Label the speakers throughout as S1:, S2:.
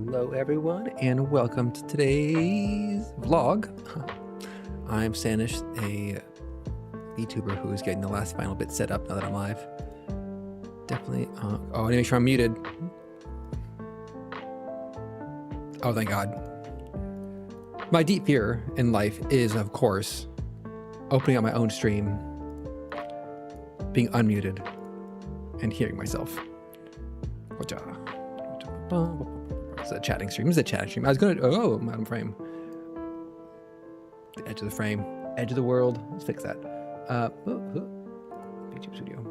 S1: Hello everyone and welcome to today's vlog. I'm Sanish, a VTuber who is getting the last final bit set up now that I'm live. Definitely, I need to make sure I'm muted. Oh, thank God. My deep fear in life is, of course, opening up my own stream, being unmuted, and hearing myself. It's a chatting stream. It's a chatting stream. I was going to... Oh, I'm out of frame. The edge of the frame. Edge of the world. Let's fix that. YouTube Studio.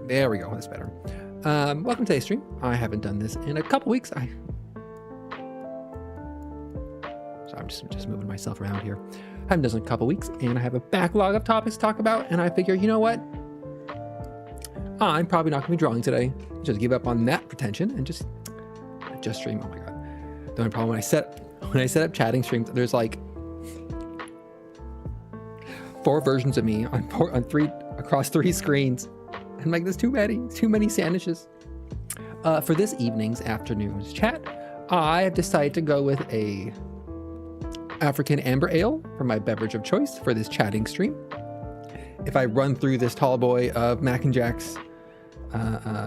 S1: There we go. That's better. Welcome to today's stream. I haven't done this in a couple weeks. So I'm just moving myself around here. I haven't done this in a couple weeks, and I have a backlog of topics to talk about, and I figure, you know what? I'm probably not going to be drawing today. Just give up on that pretension and just stream. Oh my God. The only problem when I set up chatting streams, there's like 4 versions of me across 3 screens. And like, there's too many Sanishes. For this afternoon's chat, I have decided to go with a African amber ale for my beverage of choice for this chatting stream. If I run through this tall boy of Mac and Jack's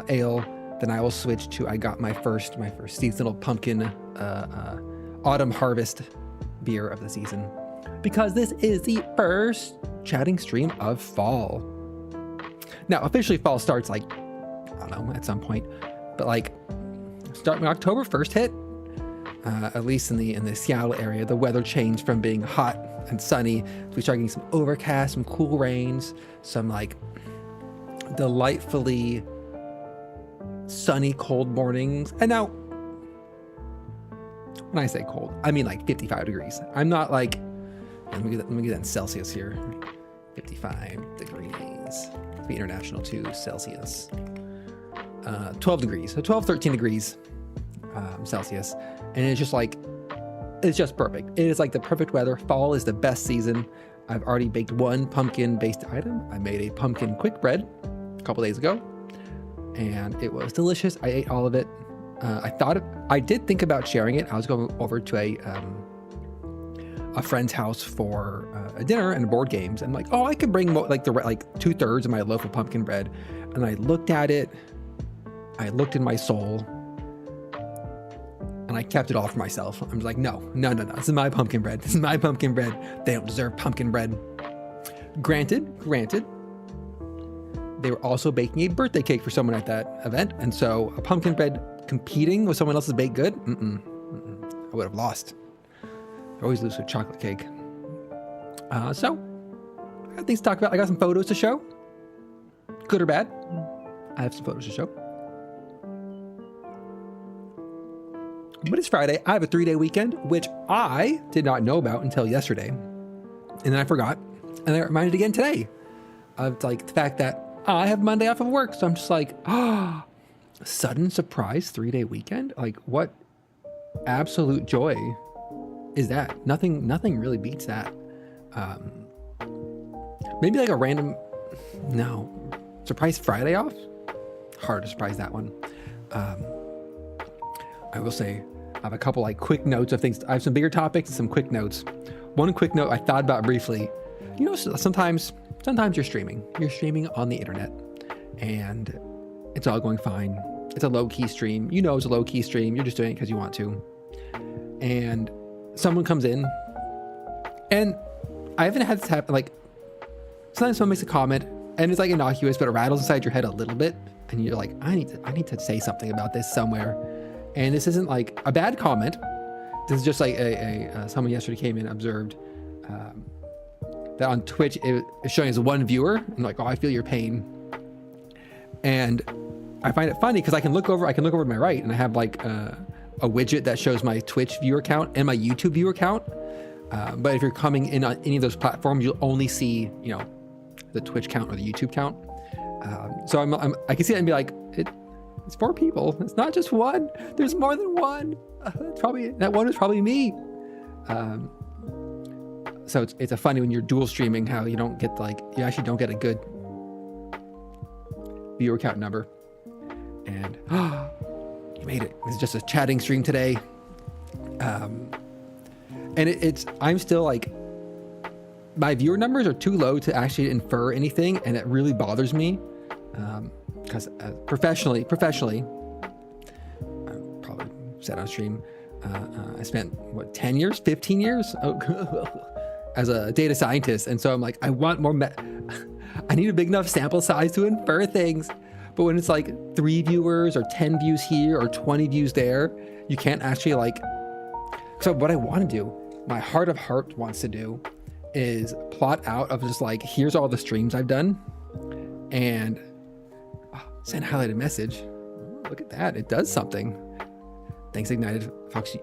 S1: ale, then I will switch to, I got my first seasonal pumpkin autumn harvest beer of the season, because this is the first chatting stream of fall. Now, officially fall starts like, I don't know, at some point, but like starting when October 1st hit, at least in the Seattle area, the weather changed from being hot and sunny. So we started getting some overcast, some cool rains, some like delightfully sunny, cold mornings. And now, when I say cold, I mean like 55 degrees. I'm not like, let me get that in Celsius here. 55 degrees. Let's be international too, Celsius. 12 degrees, so 12, 13 degrees Celsius. And it's just like, it's just perfect. It is like the perfect weather. Fall is the best season. I've already baked one pumpkin-based item. I made a pumpkin quick bread a couple days ago, and it was delicious. I ate all of it. I did think about sharing it. I was going over to a friend's house for a dinner and board games, and like, oh, I could bring like 2/3 of my loaf of pumpkin bread. And I looked at it. I looked in my soul. And I kept it all for myself. I'm like, no. This is my pumpkin bread. This is my pumpkin bread. They don't deserve pumpkin bread. Granted. They were also baking a birthday cake for someone at that event. And so a pumpkin bread competing with someone else's baked good, I would have lost. I always lose with chocolate cake. So I got things to talk about. I got some photos to show. Good or bad. I have some photos to show. But it's Friday. I have a 3-day weekend, which I did not know about until yesterday. And then I forgot. And I got reminded again today of like the fact that I have Monday off of work. So I'm just like, sudden surprise 3-day weekend. Like, what absolute joy is that? Nothing really beats that. Maybe like a random, surprise Friday off. Hard to surprise that one. I will say, I have a couple like quick notes of things. I have some bigger topics and some quick notes. One quick note I thought about briefly. You know, sometimes you're streaming. You're streaming on the internet, and it's all going fine. It's a low-key stream. You know it's a low-key stream. You're just doing it because you want to. And someone comes in, and I haven't had this happen. Like, sometimes someone makes a comment, and it's like innocuous, but it rattles inside your head a little bit, and you're like, I need to say something about this somewhere. And this isn't like a bad comment. This is just like someone yesterday came in and observed that on Twitch it's showing as 1 viewer. I'm like, oh, I feel your pain. And I find it funny because I can look over to my right, and I have like a widget that shows my Twitch viewer count and my YouTube viewer count. But if you're coming in on any of those platforms, you'll only see, the Twitch count or the YouTube count. So I can see it and be like, it's 4 people. It's not just 1. There's more than 1. That one is probably me. So it's a funny when you're dual streaming how you don't get you actually don't get a good viewer count number. And you made it. It's just a chatting stream today. And I'm still like, my viewer numbers are too low to actually infer anything, and it really bothers me. Because professionally, I probably said on stream, I spent 10 years, 15 years as a data scientist. And so I'm like, I want more, I need a big enough sample size to infer things. But when it's like 3 viewers or 10 views here or 20 views there, you can't actually like, so what I want to do, my heart of heart wants to do is plot out of just like, here's all the streams I've done and send highlighted message. Look at that. It does something. Thanks, Ignited. Fox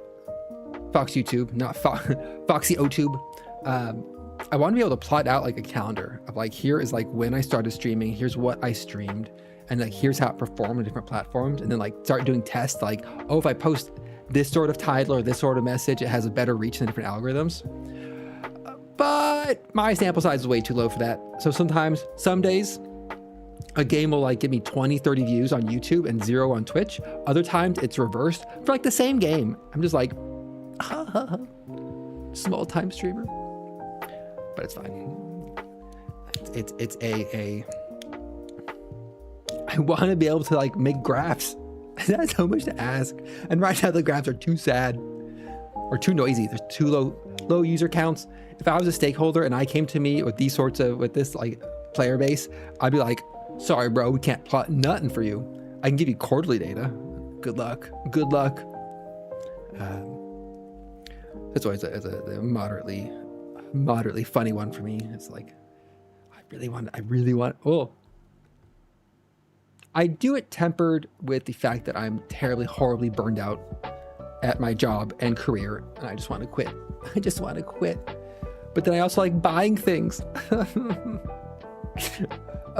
S1: YouTube, not Foxy OTube. I want to be able to plot out like a calendar of like, here is like when I started streaming, here's what I streamed, and like, here's how it performed on different platforms. And then like start doing tests like, oh, if I post this sort of title or this sort of message, it has a better reach than different algorithms. But my sample size is way too low for that. So sometimes, some days, a game will like give me 20, 30 views on YouTube and 0 on Twitch. Other times it's reversed for like the same game. I'm just like, small time streamer, but it's fine. It's I want to be able to like make graphs. That's so much to ask. And right now the graphs are too sad or too noisy. There's too low user counts. If I was a stakeholder and I came to me with these sorts of, with this like player base, I'd be like, sorry, bro, we can't plot nothing for you. I can give you quarterly data. Good luck. Good luck. That's always a moderately funny one for me. It's like, I really want, oh. I do it tempered with the fact that I'm terribly, horribly burned out at my job and career, and I just want to quit. I just want to quit. But then I also like buying things. It's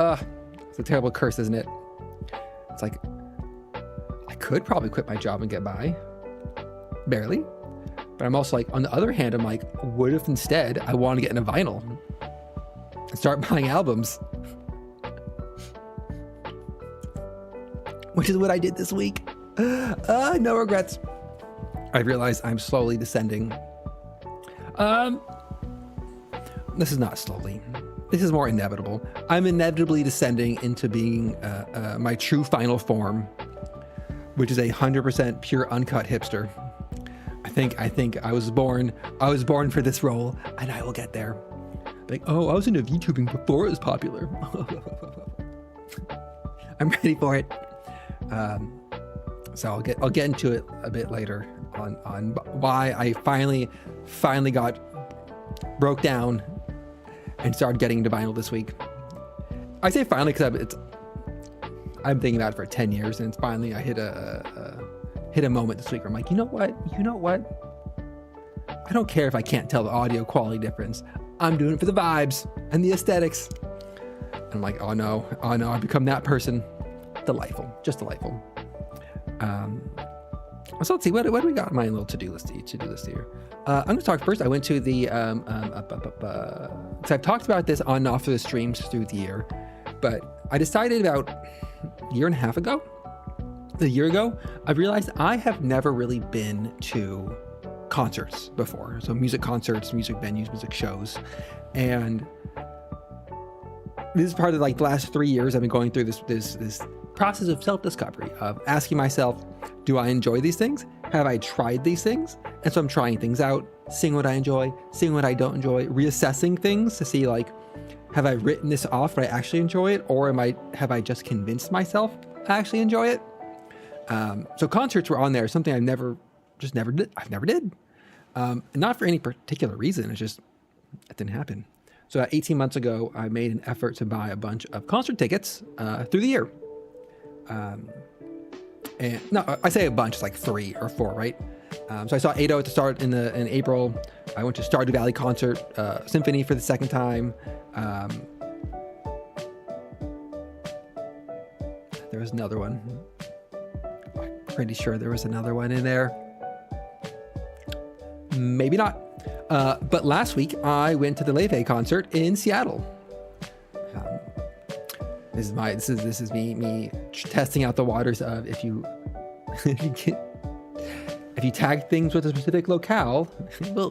S1: a terrible curse, isn't it? It's like, I could probably quit my job and get by. Barely. But I'm also like, on the other hand, I'm like, what if instead I want to get in a vinyl and start buying albums? Which is what I did this week. No regrets. I realize I'm slowly descending. This is not slowly. This is more inevitable. I'm inevitably descending into being my true final form, which is 100% pure uncut hipster. I think I was born for this role, and I will get there. Like, oh, I was into VTubing before it was popular. I'm ready for it. So I'll get into it a bit later on why I finally broke down and started getting into vinyl this week. I say finally because I'm thinking about it for 10 years, and it's finally I hit a moment this week where I'm like, you know what? I don't care if I can't tell the audio quality difference. I'm doing it for the vibes and the aesthetics. And I'm like, oh no, I've become that person. Delightful, just delightful. So let's see, what do we got on my little to-do list here? I'm going to talk first. I went to the, because I've talked about this on and off of the streams through the year, but I decided about a year ago, I realized I have never really been to concerts before. So music concerts, music venues, music shows. And this is part of like the last 3 years I've been going through this process of self-discovery, of asking myself, do I enjoy these things? Have I tried these things? And so I'm trying things out, seeing what I enjoy, seeing what I don't enjoy, reassessing things to see like, have I written this off but I actually enjoy it? Or have I just convinced myself I actually enjoy it? So concerts were on there, something I never did. Not for any particular reason, it didn't happen. So 18 months ago, I made an effort to buy a bunch of concert tickets through the year. And no, I say a bunch, it's like 3 or 4, right? So I saw Ado at the start in April. I went to Stardew Valley concert, Symphony for the second time. There was another one. I'm pretty sure there was another one in there. Maybe not. But last week I went to the Laufey concert in Seattle. This is me testing out the waters of if you if you tag things with a specific locale, well,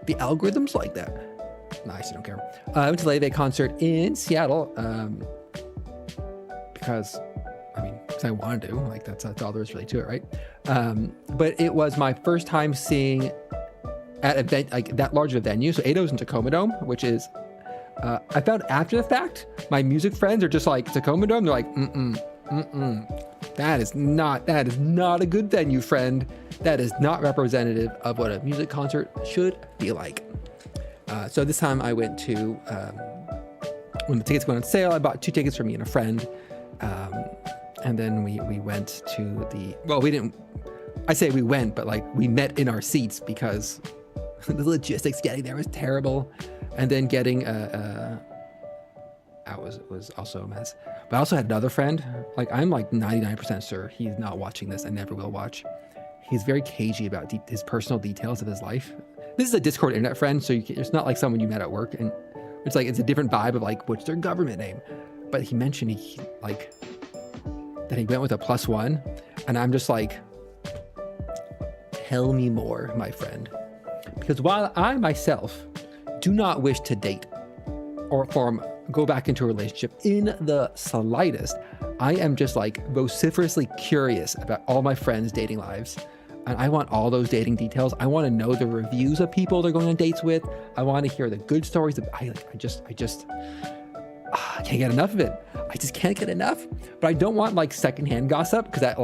S1: the algorithms like that. No, I still don't care. I went to the Laufey concert in Seattle because I wanted to. Like that's all there is really to it, right? But it was my first time seeing at event like that large of a venue. So Ado's in Tacoma Dome, which is I found after the fact, my music friends are just like Tacoma Dome. They're like, that is not a good venue, friend. That is not representative of what a music concert should feel like. So this time I went to, when the tickets went on sale, I bought 2 tickets for me and a friend. And then we went to we went, but like we met in our seats because the logistics getting there was terrible. And then getting, was also a mess. But I also had another friend, like I'm like 99% sure he's not watching this and never will watch. He's very cagey about his personal details of his life. This is a Discord internet friend, so it's not like someone you met at work, and it's a different vibe of like, what's their government name? But he mentioned that he went with a +1, and I'm just like, tell me more, my friend. Because while I myself do not wish to date or go back into a relationship in the slightest, I am just like vociferously curious about all my friends' dating lives. And I want all those dating details. I want to know the reviews of people they're going on dates with. I want to hear the good stories. I can't get enough of it. I just can't get enough. But I don't want like secondhand gossip because that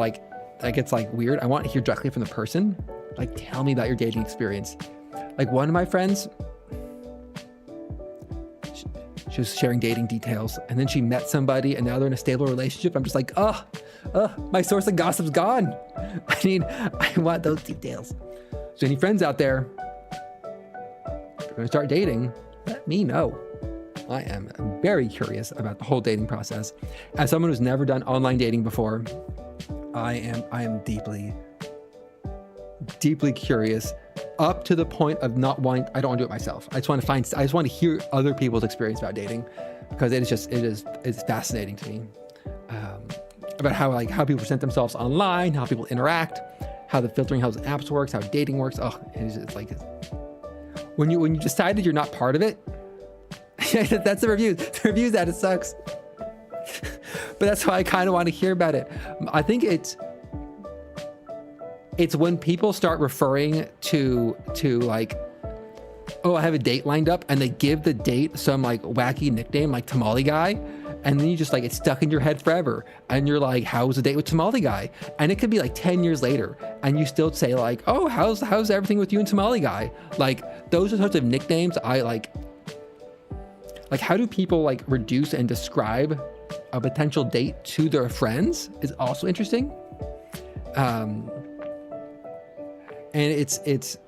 S1: gets like weird. I want to hear directly from the person. Like, tell me about your dating experience. Like one of my friends, she was sharing dating details, and then she met somebody, and now they're in a stable relationship. I'm just like, my source of gossip's gone. I want those details. So any friends out there, if you're gonna start dating, let me know. I am very curious about the whole dating process. As someone who's never done online dating before, I am deeply, deeply curious, up to the point of not wanting. I don't want to do it myself. I just want to hear other people's experience about dating, because it's fascinating to me, about how people present themselves online, how people interact, how the filtering, how the apps works, how dating works. It's like when you decide that you're not part of it. That's the reviews. The reviews that it sucks. But that's why I kind of want to hear about it. I think it's when people start referring to like, oh, I have a date lined up, and they give the date some like wacky nickname like Tamale Guy, and then you just like, it's stuck in your head forever, and you're like, how was the date with Tamale Guy? And it could be like 10 years later, and you still say like, oh, how's everything with you and Tamale Guy? Like, those are sorts of nicknames I like how do people like reduce and describe a potential date to their friends is also interesting. And it's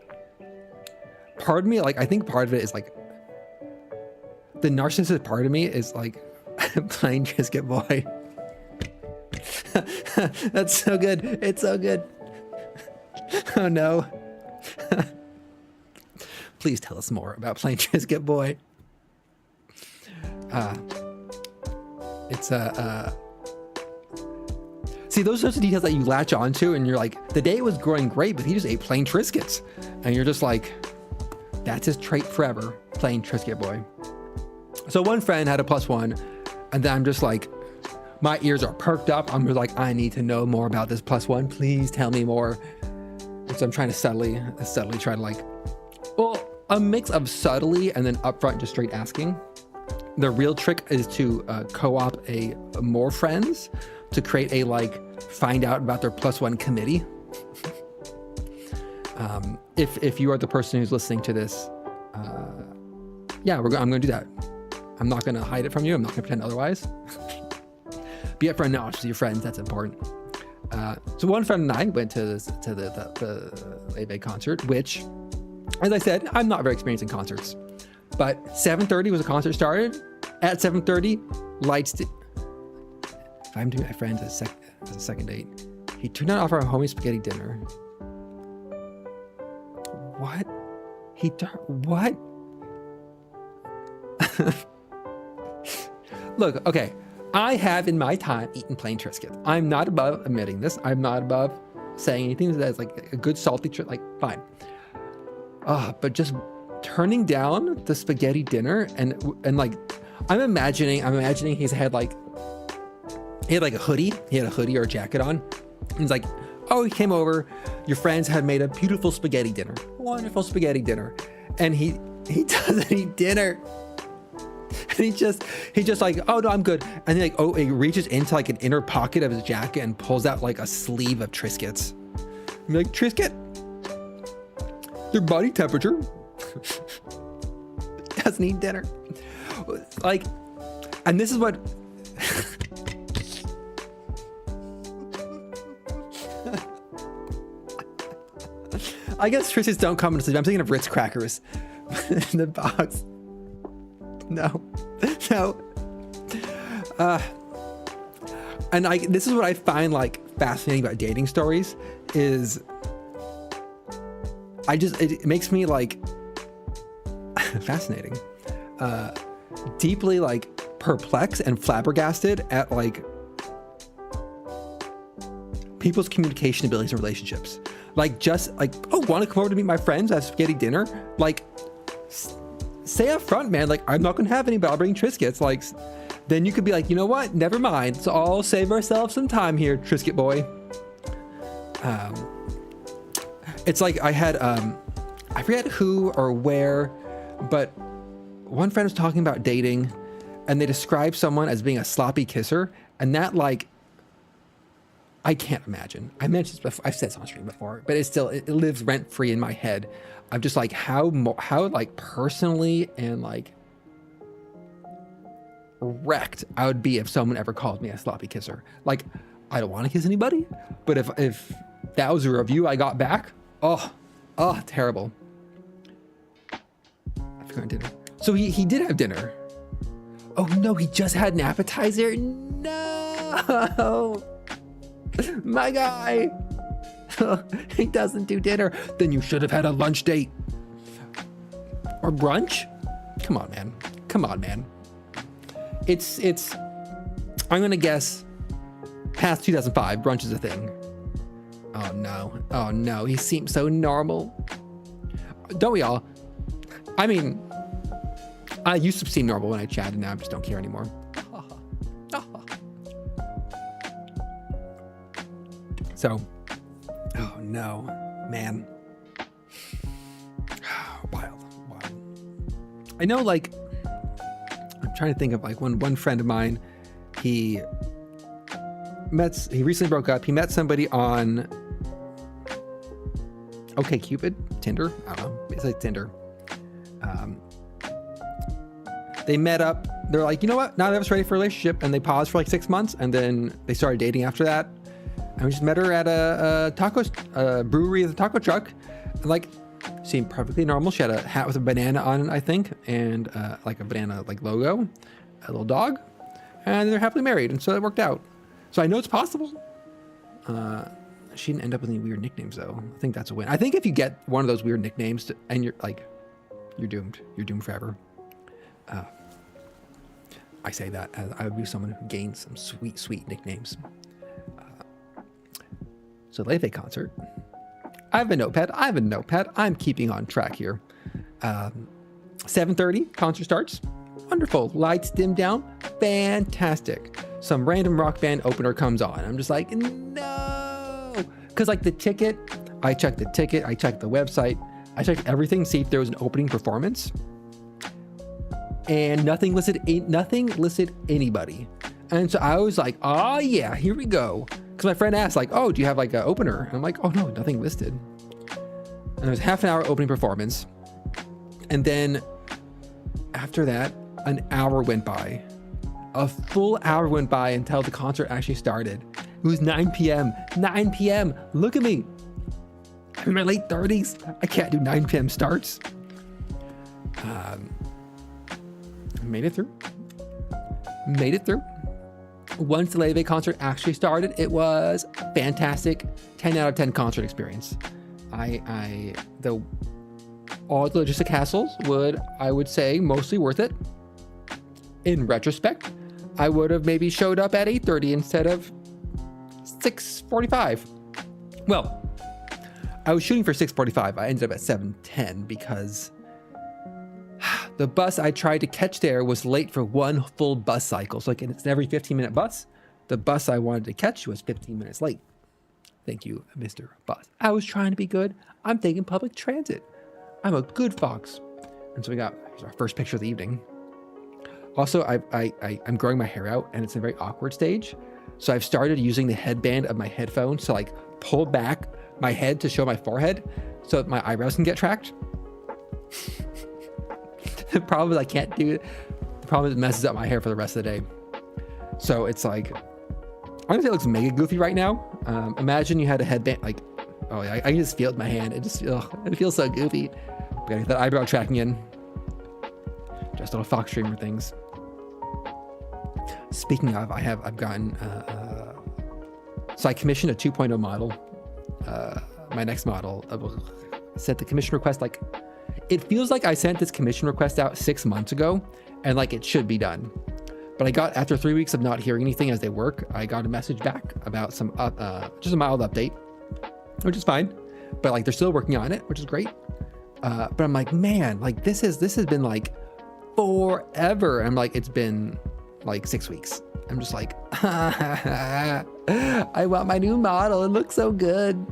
S1: part of me, like, I think part of it is like the narcissistic part of me is like playing Trisket Boy. That's so good. It's so good. Oh no. Please tell us more about playing Trisket Boy. See, those sorts of details that you latch onto, and you're like, the day was growing great, but he just ate plain Triscuits. And you're just like, that's his trait forever, plain Trisket Boy. So one friend had a +1, and then I'm just like, my ears are perked up. I'm just like, I need to know more about this +1. Please tell me more. And so I'm trying to subtly try to like, well, a mix of subtly and then upfront just straight asking. The real trick is to co-op more friends to create a like find out about their +1 committee. If you are the person who's listening to this, I'm going to do that. I'm not going to hide it from you. I'm not going to pretend otherwise. Be upfront now with your friends. That's important. So one friend and I went to the Laufey concert, which, as I said, I'm not very experienced in concerts. But 7:30 was a concert started. At 7:30, lights. If I'm doing my friends as a second date, he turned out offer a homie spaghetti dinner. What? What? Look, okay. I have in my time eaten plain Triscuit. I'm not above admitting this. I'm not above saying anything that's like a good salty Triscuit, like fine. But just turning down the spaghetti dinner and like, I'm imagining he had like a hoodie. He had a hoodie or a jacket on. He's like, oh, he came over. Your friends had made a beautiful spaghetti dinner, wonderful spaghetti dinner, and he doesn't eat dinner. And he just like, oh no, I'm good. And then like, oh, he reaches into like an inner pocket of his jacket and pulls out like a sleeve of Triscuits. I'm like, Triscuit, your body temperature doesn't eat dinner. Like, and this is what. I guess Triscuits don't come in sleeve. I'm thinking of Ritz crackers in the box. No. And this is what I find like fascinating about dating stories is it makes me like fascinating, deeply like perplexed and flabbergasted at like people's communication abilities in relationships. Like just like, oh, want to come over to meet my friends at spaghetti dinner? Like, say up front, man, like, I'm not going to have any, but I'll bring Triscuits. Like, then you could be like, you know what? Never mind. So I'll save ourselves some time here, Triscuit boy. It's like I had, I forget who or where, but one friend was talking about dating and they described someone as being a sloppy kisser. And that like, I can't imagine. I mentioned this before. I've said this on stream before, but it lives rent free in my head. I'm just like how like personally and like wrecked I would be if someone ever called me a sloppy kisser. Like, I don't want to kiss anybody, but if that was a review I got back, oh, terrible. I forgot dinner. So he did have dinner. Oh no, he just had an appetizer. No. My guy, he doesn't do dinner. Then you should have had a lunch date or brunch. Come on, man. It's, I'm going to guess past 2005, brunch is a thing. Oh no. He seems so normal. Don't we all? I mean, I used to seem normal when I chatted. Now I just don't care anymore. So, oh no, man. Wild. I know, like, I'm trying to think of like one friend of mine, he recently broke up. He met somebody on OkCupid, Tinder. I don't know. It's like Tinder. They met up. They're like, you know what? Now that I was ready for a relationship, and they paused for like 6 months, and then they started dating after that. And we just met her at a brewery with a taco truck. And like, seemed perfectly normal. She had a hat with a banana on it, I think, and like a banana like logo, a little dog, and they're happily married. And so that worked out. So I know it's possible. She didn't end up with any weird nicknames though. I think that's a win. I think if you get one of those weird nicknames and you're like, you're doomed. You're doomed forever. I say that as I would be someone who gains some sweet nicknames. So Laufey concert. I have a notepad. I'm keeping on track here. 7:30 concert starts. Wonderful. Lights dim down. Fantastic. Some random rock band opener comes on. I'm just like, no. Because like the ticket, I checked the website, I checked everything, see if there was an opening performance. And nothing listed anybody. And so I was like, oh yeah, here we go. Because my friend asked like, oh, do you have like an opener? And I'm like, oh no, nothing listed. And there was half an hour opening performance. And then after that, an hour went by. A full hour went by until the concert actually started. It was 9 p.m. 9 p.m. Look at me. I'm in my late 30s. I can't do 9 p.m. starts. Made it through. Once the Laufey concert actually started, it was fantastic. 10 out of 10 concert experience. All the logistic hassles I would say mostly worth it. In retrospect, I would have maybe showed up at 8:30 instead of 6:45. Well, I was shooting for 6:45. I ended up at 7:10 because the bus I tried to catch there was late for one full bus cycle. So like it's an every 15-minute bus. The bus I wanted to catch was 15 minutes late. Thank you, Mr. Bus. I was trying to be good. I'm taking public transit. I'm a good fox. And so here's our first picture of the evening. Also, I'm growing my hair out and it's a very awkward stage. So I've started using the headband of my headphones to like pull back my head to show my forehead so that my eyebrows can get tracked. The problem is I can't do it. The problem is it messes up my hair for the rest of the day. So it's like, honestly, it looks mega goofy right now. Imagine you had a headband, like, oh yeah, I can just feel it in my hand. It feels so goofy. Gotta get that eyebrow tracking in. Just little fox streamer things. Speaking of, I've gotten, so I commissioned a 2.0 model. My next model, sent the commission request, like, it feels like I sent this commission request out 6 months ago and like it should be done. But I got, after 3 weeks of not hearing anything as they work, I got a message back about some, just a mild update, which is fine. But like, they're still working on it, which is great. But I'm like, man, like this has been like forever. I'm like, it's been like 6 weeks. I'm just like, I want my new model. It looks so good.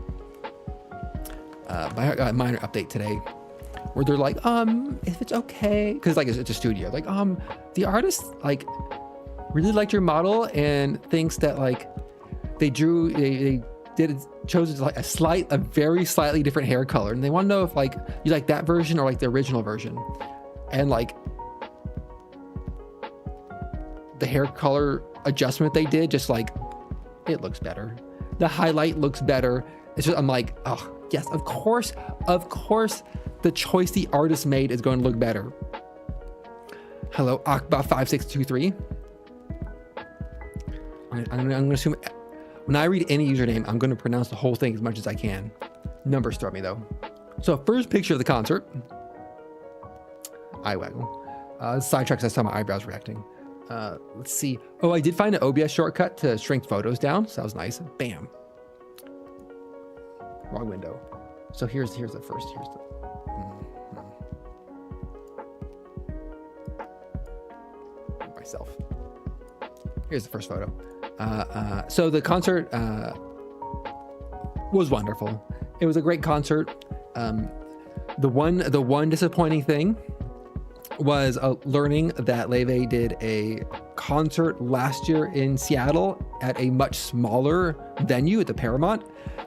S1: I got a minor update today where they're like, if it's okay, because like it's a studio, like the artist like really liked your model and thinks that like they chose like a very slightly different hair color, and they want to know if like you like that version or like the original version. And like the hair color adjustment they did, just like it looks better, the highlight looks better. It's just, I'm like, oh yes, of course the choice the artist made is going to look better. Hello, Akba5623. I'm going to assume when I read any username, I'm going to pronounce the whole thing as much as I can. Numbers throw me though. So first picture of the concert. Eye waggle. Sidetracks, I saw my eyebrows reacting. Let's see. Oh, I did find an OBS shortcut to shrink photos down. So that was nice. Bam. Wrong window. So here's the first. Here's the. Myself. Here's the first photo. So the concert was wonderful. It was a great concert. The one disappointing thing was learning that Laufey did a concert last year in Seattle at a much smaller venue at the Paramount,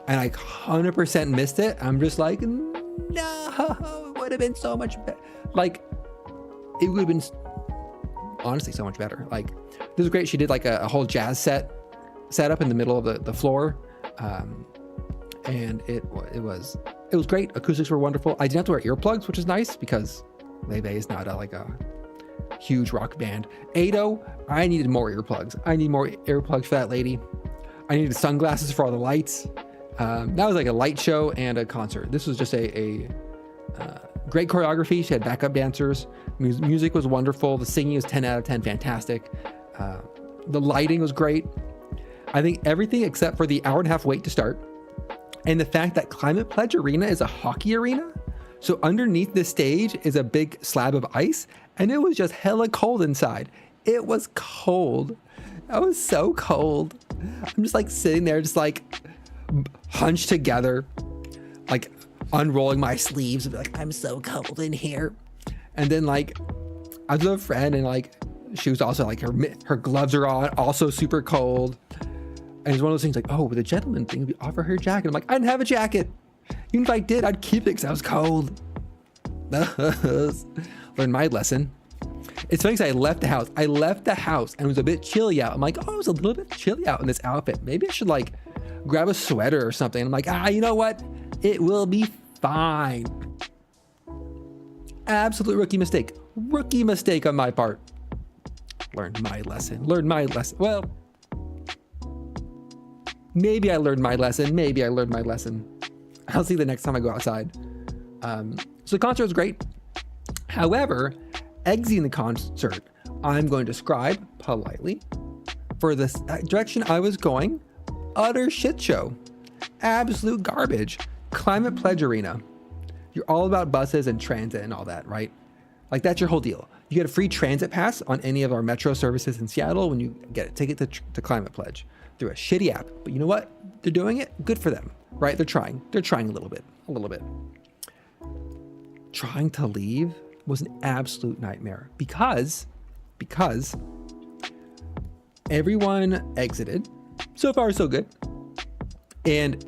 S1: and I 100% missed it. I'm just like, no, it would have been so much better. Like, it would have been honestly so much better. Like, this was great. She did like a whole jazz set up in the middle of the floor, and it was great. Acoustics were wonderful. I didn't have to wear earplugs, which is nice because Laufey is not like a huge rock band. Ado, I needed more earplugs. I need more earplugs for that lady. I needed sunglasses for all the lights. That was like a light show and a concert. This was just a great choreography. She had backup dancers. Music was wonderful. The singing was 10 out of 10, fantastic. The lighting was great. I think everything except for the hour-and-a-half wait to start, and the fact that Climate Pledge Arena is a hockey arena. So underneath the stage is a big slab of ice, and it was just hella cold inside. It was cold. I was so cold. I'm just like sitting there, just like hunched together, like unrolling my sleeves and be like, I'm so cold in here. And then like I was with a friend, and like she was also like her gloves are on, also super cold. And it's one of those things like, oh, with a gentleman thing, we offer her a jacket. I'm like, I didn't have a jacket. Even if I did, I'd keep it because I was cold. Learned my lesson. It's funny because I left the house and it was a bit chilly out. I'm like, oh, it was a little bit chilly out in this outfit. Maybe I should like grab a sweater or something. I'm like, you know what? It will be fine. Absolute rookie mistake. Rookie mistake on my part. Learned my lesson. Well, maybe I learned my lesson. I'll see the next time I go outside. So the concert was great. However, exiting the concert I'm going to describe politely. For the direction I was going, utter shit show. Absolute garbage. Climate Pledge Arena. You're all about buses and transit and all that, right? Like, that's your whole deal. You get a free transit pass on any of our metro services in Seattle when you get a ticket to Climate Pledge through a shitty app. But you know what? They're doing it. Good for them, right? They're trying a little bit. Trying to leave was an absolute nightmare because everyone exited. So far, so good. And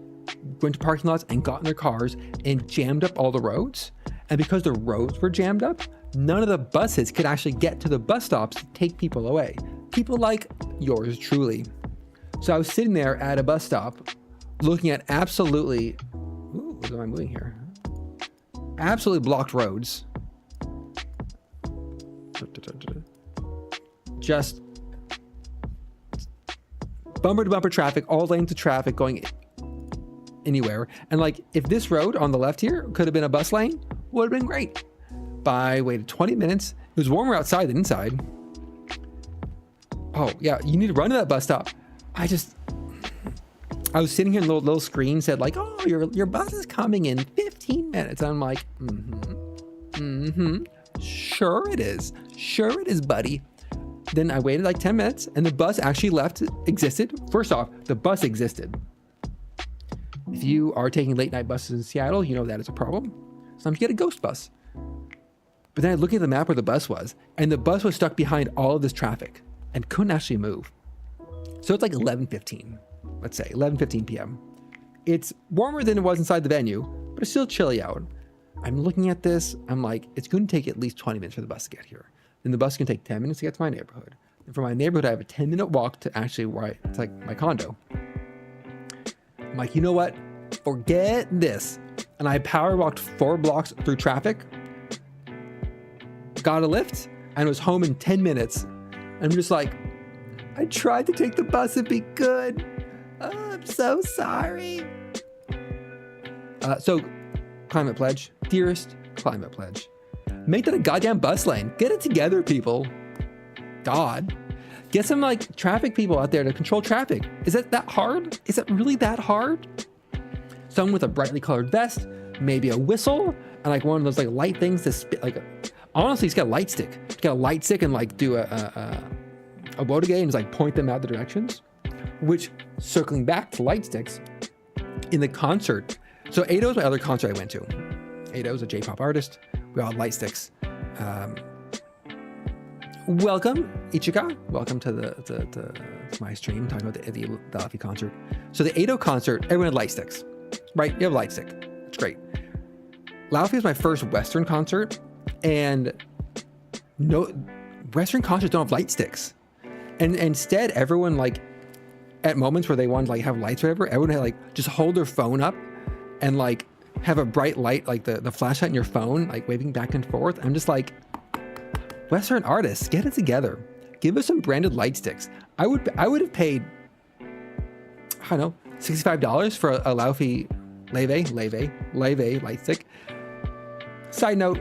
S1: went to parking lots and got in their cars and jammed up all the roads. And because the roads were jammed up, none of the buses could actually get to the bus stops to take people away. People like yours truly. So I was sitting there at a bus stop looking at absolutely, what am I moving here? Absolutely blocked roads. Just bumper to bumper traffic, all lanes of traffic going anywhere. And like, if this road on the left here could have been a bus lane, would have been great. I waited 20 minutes. It was warmer outside than inside. Oh yeah, you need to run to that bus stop. I was sitting here and the little screen said like, oh, your bus is coming in 15 minutes. And I'm like, sure it is, buddy. Then I waited like 10 minutes and the bus actually existed. First off, the bus existed. If you are taking late night buses in Seattle, you know that is a problem. Sometimes you get a ghost bus. But then I looked at the map where the bus was, and the bus was stuck behind all of this traffic and couldn't actually move. So it's like 11:15, let's say 11:15 p.m. It's warmer than it was inside the venue, but it's still chilly out. I'm looking at this. I'm like, it's going to take at least 20 minutes for the bus to get here. Then the bus can take 10 minutes to get to my neighborhood. And from my neighborhood, I have a 10-minute walk to actually it's like my condo. I'm like, you know what? Forget this. And I power walked 4 blocks through traffic, got a lift, and was home in 10 minutes. I'm just like, I tried to take the bus and be good. Oh, I'm so sorry. So, Climate Pledge. Dearest Climate Pledge. Make that a goddamn bus lane. Get it together, people. God. Get some like traffic people out there to control traffic. Is it that hard? Is it really that hard? Someone with a brightly colored vest, maybe a whistle, and like one of those like light things to spit. Like, honestly, he's got a light stick. He's got a light stick and like do a Wodagay and just like point them out the directions. Which, circling back to light sticks, in the concert. So Ado is my other concert I went to. Ado is a J-pop artist. We all had light sticks. Welcome, Ichika. Welcome to my stream talking about the Laufey concert. So the Ado concert, everyone had light sticks, right? You have a light stick. It's great. Laufey was my first Western concert, and no, Western concerts don't have light sticks. And instead, everyone like at moments where they wanted to like have lights or whatever, everyone had like just hold their phone up and like have a bright light, like the flashlight in your phone, like waving back and forth. I'm just like, Western artists, get it together. Give us some branded light sticks. I would have paid, I don't know, $65 for a Laufey Laufey light stick. Side note,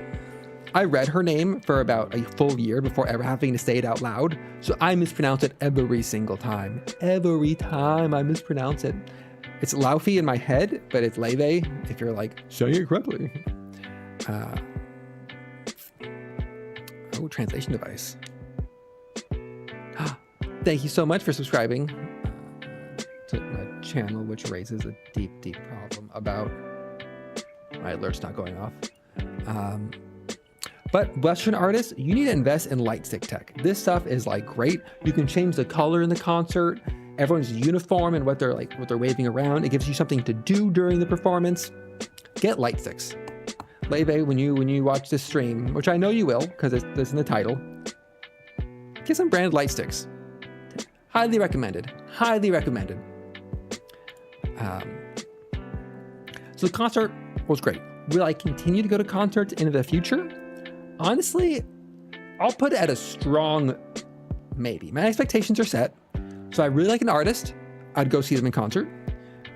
S1: I read her name for about a full year before ever having to say it out loud. So I mispronounce it every single time. Every time I mispronounce it. It's Laufey in my head, but it's Laufey if you're like saying it correctly. Translation device. Thank you so much for subscribing to my channel, which raises a deep problem about my alerts not going off. But Western artists, you need to invest in light stick tech. This stuff is like great. You can change the color in the concert. Everyone's uniform and what they're waving around. It gives you something to do during the performance. Get light sticks. Laufey, when you watch this stream, which I know you will, because it's in the title, get some branded light sticks. Highly recommended. Highly recommended. So the concert was great. Will I continue to go to concerts in the future? Honestly, I'll put it at a strong maybe. My expectations are set. So I really like an artist. I'd go see them in concert.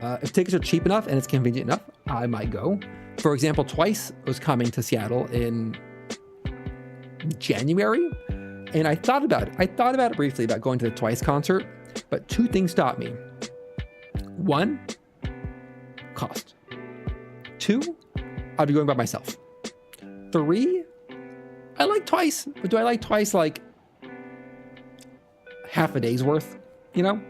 S1: If tickets are cheap enough and it's convenient enough, I might go. For example, Twice was coming to Seattle in January, And I thought about it. I thought about it briefly about going to the Twice concert, but two things stopped me. One, cost. Two, I'd be going by myself. Three, I like Twice, but do I like Twice like half a day's worth? You know?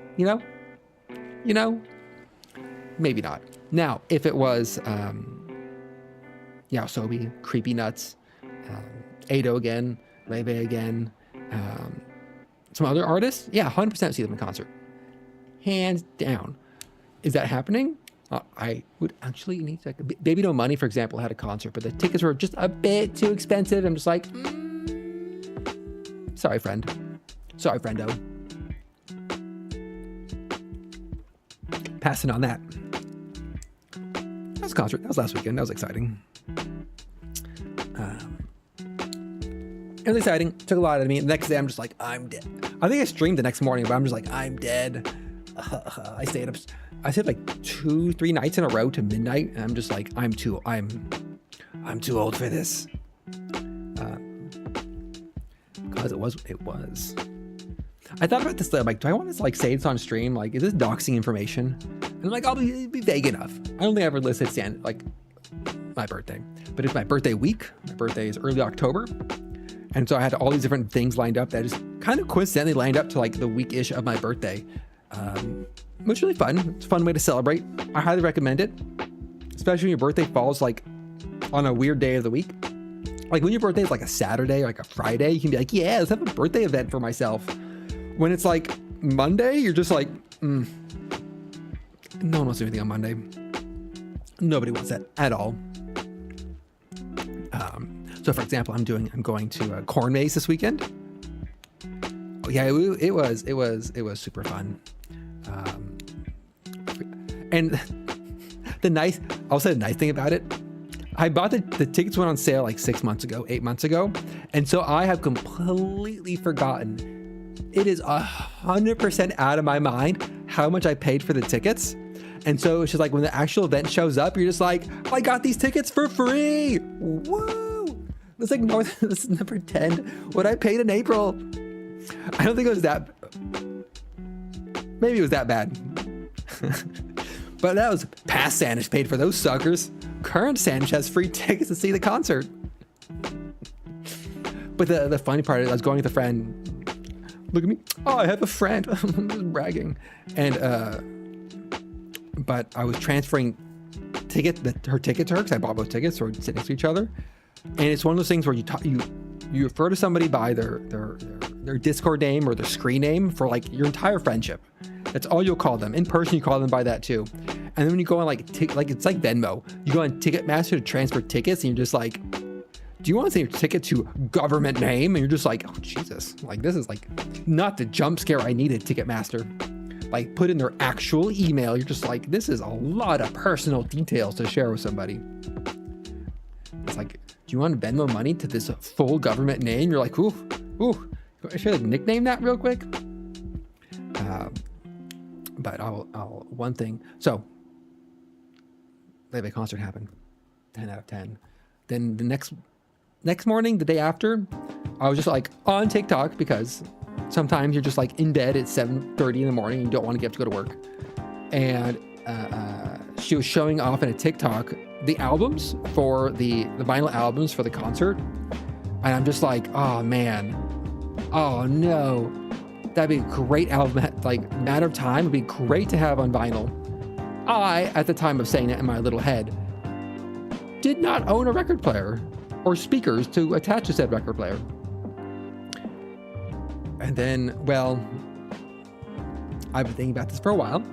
S1: Maybe not. Now, if it was Sobi, Creepy Nuts, Ado again, Laufey again, some other artists, 100% see them in concert. Hands down. Is that happening? I would actually need to. Baby No Money, for example, had a concert, but the tickets were just a bit too expensive. I'm just like, sorry, friend. Sorry, friendo. Passing on that. That was a concert. That was last weekend. That was exciting. It was exciting. Took a lot out of me. The next day, I'm just like, I'm dead. I think I streamed the next morning, but I'm just like, I'm dead. I stayed up. I stayed like 2-3 nights in a row to midnight, and I'm just like, I'm too old for this. Because it was. I thought about this. I'm like, do I want to like say it's on stream? Like, is this doxing information? And I'm like, I'll be vague enough. I don't think I ever listed like my birthday, but it's my birthday week. My birthday is early October. And so I had all these different things lined up that just kind of coincidentally lined up to like the week-ish of my birthday. Which is really fun. It's a fun way to celebrate. I highly recommend it, especially when your birthday falls like on a weird day of the week. Like when your birthday is like a Saturday or like a Friday, you can be like, yeah, let's have a birthday event for myself. When it's like Monday, you're just like, no one wants to do anything on Monday. Nobody wants that at all. So for example, I'm going to Corn Maze this weekend. Oh yeah, it was super fun. And I'll say the nice thing about it. I bought the tickets went on sale like 8 months ago. And so I have completely forgotten. It is 100% out of my mind how much I paid for the tickets. And so it's just like when the actual event shows up, you're just like, I got these tickets for free. Woo! Let's ignore this. Let's not pretend what I paid in April. I don't think it was that. Maybe it was that bad. But that was past Sanish paid for those suckers. Current Sanish has free tickets to see the concert. But the funny part is I was going with a friend. Look at me. Oh, I have a friend. I'm just bragging. And but I was transferring her ticket to her because I bought both tickets, so we're sitting next to each other. And it's one of those things where you refer to somebody by their Discord name or their screen name for like your entire friendship. That's all you'll call them. In person, you call them by that too. And then when you go on like it's like Venmo, you go on Ticketmaster to transfer tickets, and you're just like, do you want to send your ticket to government name? And you're just like, oh Jesus, like this is like not the jump scare I needed. Ticketmaster, like put in their actual email. You're just like, this is a lot of personal details to share with somebody. It's like, do you want to Venmo money to this full government name? You're like, ooh, should I like nickname that real quick? But I'll one thing. So, Laufey concert happened, 10 out of 10. Then the next morning, the day after, I was just like on TikTok because sometimes you're just like in bed at 7:30 in the morning and you don't want to get up to go to work. And she was showing off in a TikTok the albums for the vinyl albums for the concert. And I'm just like, oh man, oh no. That'd be a great album, like Matter of Time would be great to have on vinyl. I, at the time of saying that in my little head, did not own a record player or speakers to attach to said record player. And then, well, I've been thinking about this for a while.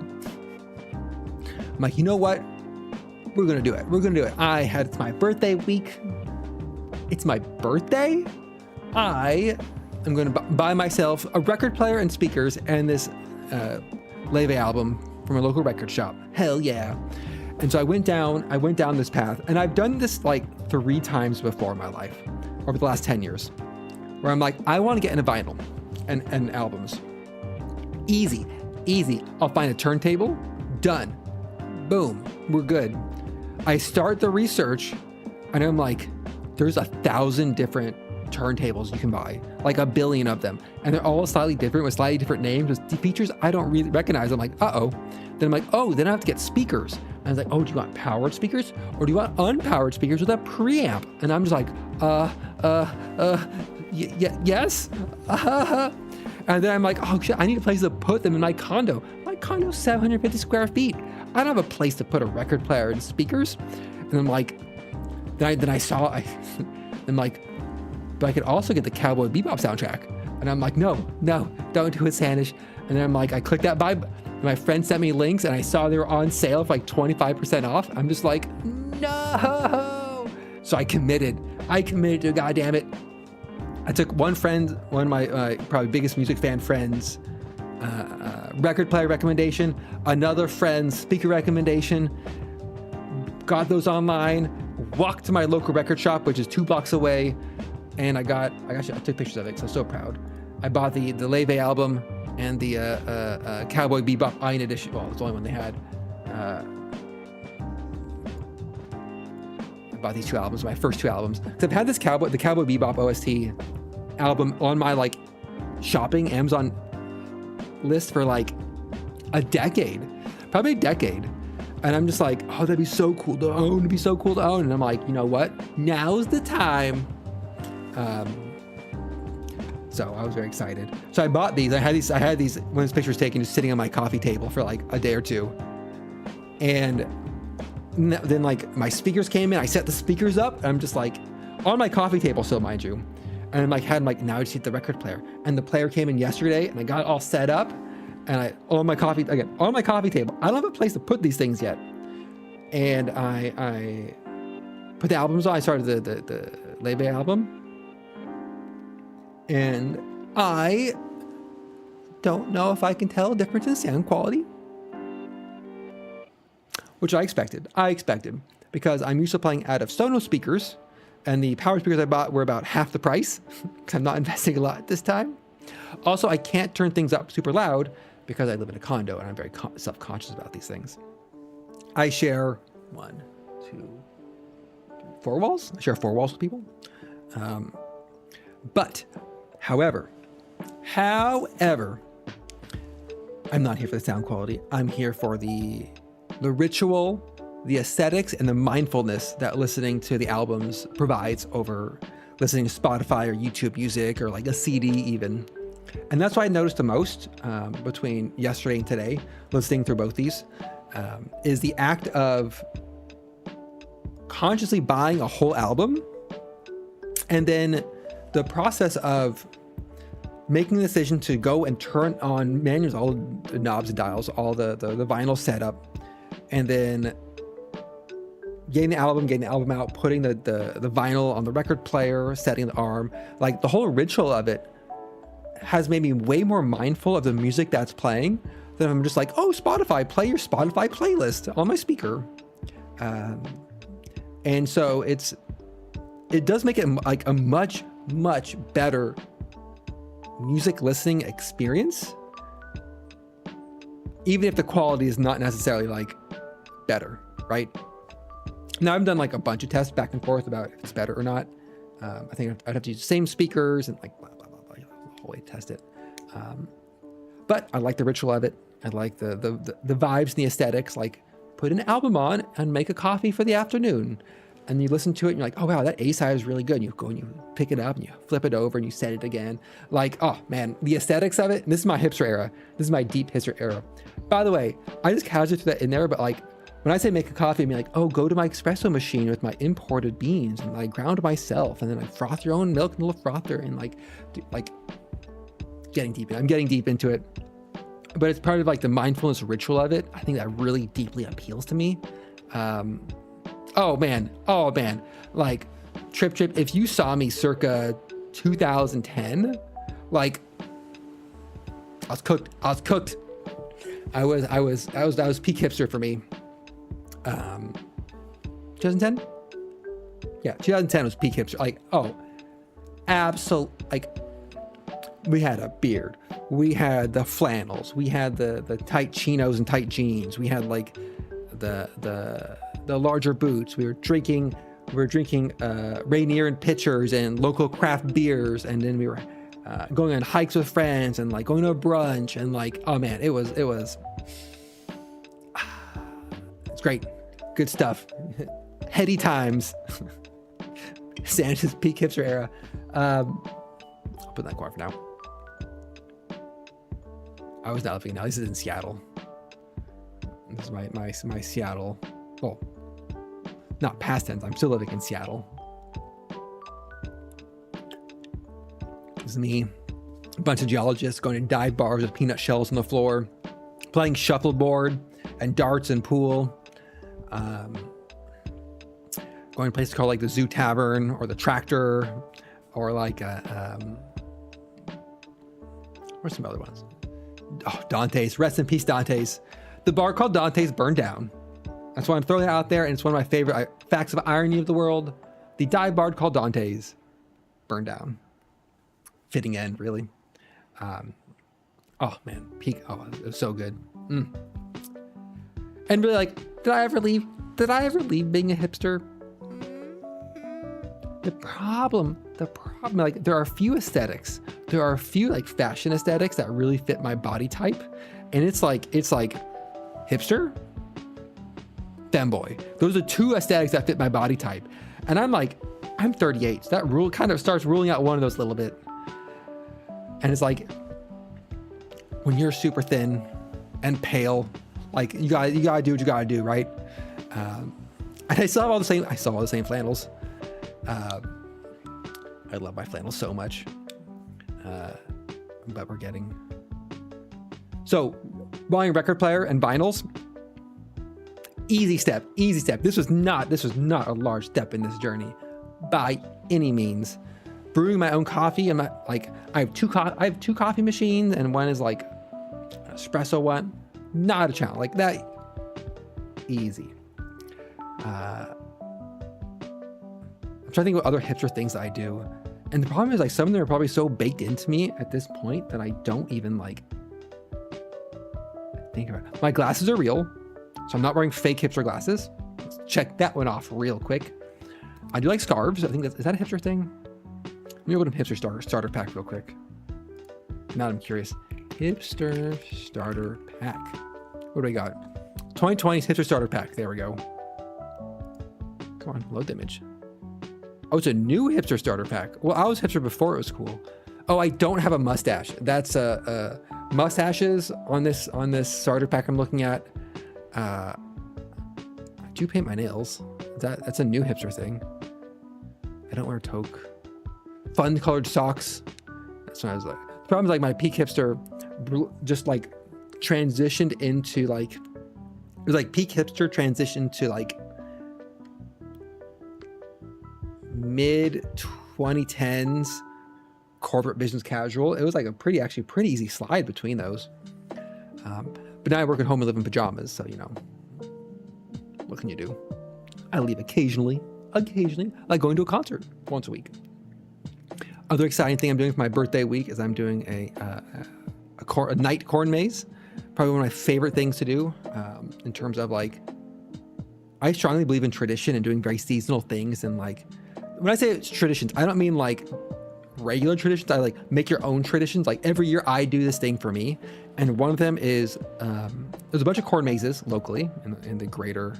S1: I'm like, you know what? We're going to do it. It's my birthday week. It's my birthday. I'm going to buy myself a record player and speakers and this Laufey album from a local record shop. Hell yeah. And so I went down this path, and I've done this like 3 times before in my life over the last 10 years, where I'm like, I want to get into vinyl and albums. Easy. I'll find a turntable. Done. Boom. We're good. I start the research, and I'm like, there's 1,000 different turntables you can buy, like a billion of them, and they're all slightly different with slightly different names with features I don't really recognize. I'm like, uh-oh. Then I'm like, oh, then I have to get speakers. And I was like, oh, do you want powered speakers or do you want unpowered speakers with a preamp? And I'm just like, yes. And then I'm like, oh shit, I need a place to put them in my condo. My condo's 750 square feet. I don't have a place to put a record player and speakers. And I'm like, I'm like, but I could also get the Cowboy Bebop soundtrack. And I'm like, no, don't do it, Sanish. And then I'm like, I clicked that vibe. My friend sent me links and I saw they were on sale for like 25% off. I'm just like, no. So I committed to it, goddamn it. I took one of my probably biggest music fan friends, record player recommendation, another friend's speaker recommendation, got those online, walked to my local record shop, which is 2 blocks away, and I took pictures of it because I'm so proud. I bought the Laufey album and the Cowboy Bebop Iron Edition. Well, it's the only one they had. I bought these 2 albums, my first 2 albums. So I've had the Cowboy Bebop OST album on my like shopping Amazon list for like probably a decade. And I'm just like, oh, that'd be so cool to own. It'd be so cool to own. And I'm like, you know what? Now's the time. So I was very excited. So I bought these. I had these when this picture was taken, just sitting on my coffee table for like a day or two. And then like my speakers came in. I set the speakers up. And I'm just like on my coffee table still, mind you. And I'm like, now I just need the record player. And the player came in yesterday, and I got it all set up. And on my coffee table. I don't have a place to put these things yet. And I put the albums on. I started the Laufey album. And I don't know if I can tell a difference in sound quality. Which I expected. Because I'm used to playing out of Sonos speakers. And the power speakers I bought were about half the price. Because I'm not investing a lot this time. Also, I can't turn things up super loud because I live in a condo and I'm very self-conscious about these things. I share 1, 2, 4 walls. I share 4 walls with people. However, I'm not here for the sound quality. I'm here for the ritual, the aesthetics, and the mindfulness that listening to the albums provides over listening to Spotify or YouTube music or like a CD even. And that's what I noticed the most between yesterday and today, listening through both these, is the act of consciously buying a whole album and then the process of making the decision to go and turn on menus, all the knobs and dials, all the vinyl setup, and then getting the album out, putting the vinyl on the record player, setting the arm, like the whole ritual of it has made me way more mindful of the music that's playing than I'm just like, oh, Spotify, play your Spotify playlist on my speaker. And so it does make it like a much, much better music listening experience, even if the quality is not necessarily like better, right? Now I've done like a bunch of tests back and forth about if it's better or not. I think I'd have to use the same speakers and like blah, blah, blah, blah, the whole way to test it. But I like the ritual of it. I like the vibes and the aesthetics, like put an album on and make a coffee for the afternoon. And you listen to it and you're like, oh wow, that A side is really good. And you go and you pick it up and you flip it over and you set it again. Like, oh man, the aesthetics of it. And this is my hipster era. This is my deep hipster era. By the way, I just casually threw that in there, but like when I say make a coffee, I mean like, oh, go to my espresso machine with my imported beans and I ground myself and then I froth your own milk in a little frother and like getting deep. I'm getting deep into it, but it's part of like the mindfulness ritual of it. I think that really deeply appeals to me. Oh man, like Trip, if you saw me circa 2010, like I was cooked. I was peak hipster for me. 2010? Yeah, 2010 was peak hipster. Like, oh, absolute, like we had a beard. We had the flannels. We had the tight chinos and tight jeans. We had like the larger boots. We were drinking We were drinking Rainier and pitchers and local craft beers, and then we were going on hikes with friends and like going to a brunch and like, oh man, it was it's great, good stuff. Heady times. Santa's peak hipster era. I'll put that quiet for now. I was not living now. This is in Seattle. This is my Seattle. Well, not past tense. I'm still living in Seattle. This is me. A bunch of geologists going to dive bars with peanut shells on the floor, playing shuffleboard and darts and pool. Going to places called like the Zoo Tavern or the Tractor, or like where's some other ones? Oh, Dante's. Rest in peace, Dante's. The bar called Dante's burned down. That's why I'm throwing it out there, and it's one of my favorite facts of irony of the world. The dive bar called Dante's burned down. Fitting end, really. Oh man, peak. Oh, it was so good. And really, like, did I ever leave being a hipster? The problem, like, there are a few aesthetics. There are a few like fashion aesthetics that really fit my body type, and it's like hipster, femboy. Those are two aesthetics that fit my body type, and I'm 38. So that rule kind of starts ruling out one of those a little bit. And it's like, when you're super thin and pale, like you gotta do what you gotta do, right? And I still have all the same flannels. I love my flannels so much. But we're getting... So, buying a record player and vinyls, easy step. This was not a large step in this journey by any means. Brewing my own coffee, and I have two coffee machines, and one is like an espresso one. Not a challenge like that. Easy. I'm trying to think of other hipster things that I do, and the problem is like some of them are probably so baked into me at this point that I don't even like think about it. My glasses are real, so I'm not wearing fake hipster glasses. Let's check that one off real quick. I do like scarves. I think is that a hipster thing? Let me open a hipster starter pack real quick. Now I'm curious. Hipster starter pack. What do we got? 2020's hipster starter pack. There we go. Come on, load the image. Oh, it's a new hipster starter pack. Well, I was hipster before it was cool. Oh, I don't have a mustache. That's mustaches on this starter pack I'm looking at. I do paint my nails. That's a new hipster thing. I don't wear a toque. Fun colored socks. That's what I was like. The problem is like my peak hipster just like transitioned into like, it was like peak hipster transitioned to like mid 2010s corporate business casual. It was like a pretty easy slide between those. But now I work at home and live in pajamas, so you know, what can you do? I leave occasionally, like going to a concert once a week. Other exciting thing I'm doing for my birthday week is I'm doing a night corn maze. Probably one of my favorite things to do in terms of like, I strongly believe in tradition and doing very seasonal things. And like, when I say it's traditions, I don't mean like regular traditions. I like make your own traditions. Like every year I do this thing for me. And one of them is, there's a bunch of corn mazes locally in the greater,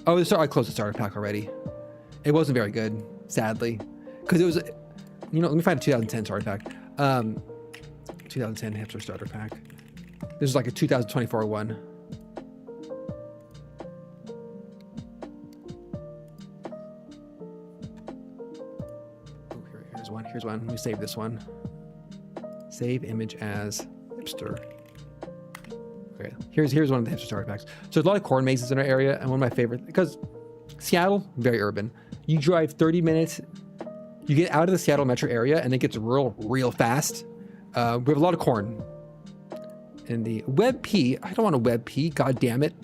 S1: I closed the starter pack already. It wasn't very good, sadly. Cause it was, you know, let me find a 2010 starter pack. 2010 hipster starter pack. This is like a 2024 one. Oh, here's one. Let me save this one. Save image as hipster. Okay, here's one of the hipster starter packs. So there's a lot of corn mazes in our area, and one of my favorite, because Seattle, very urban. You drive 30 minutes, you get out of the Seattle metro area, and it gets rural real fast. We have a lot of corn. And the WebP, I don't want a WebP, god damn it.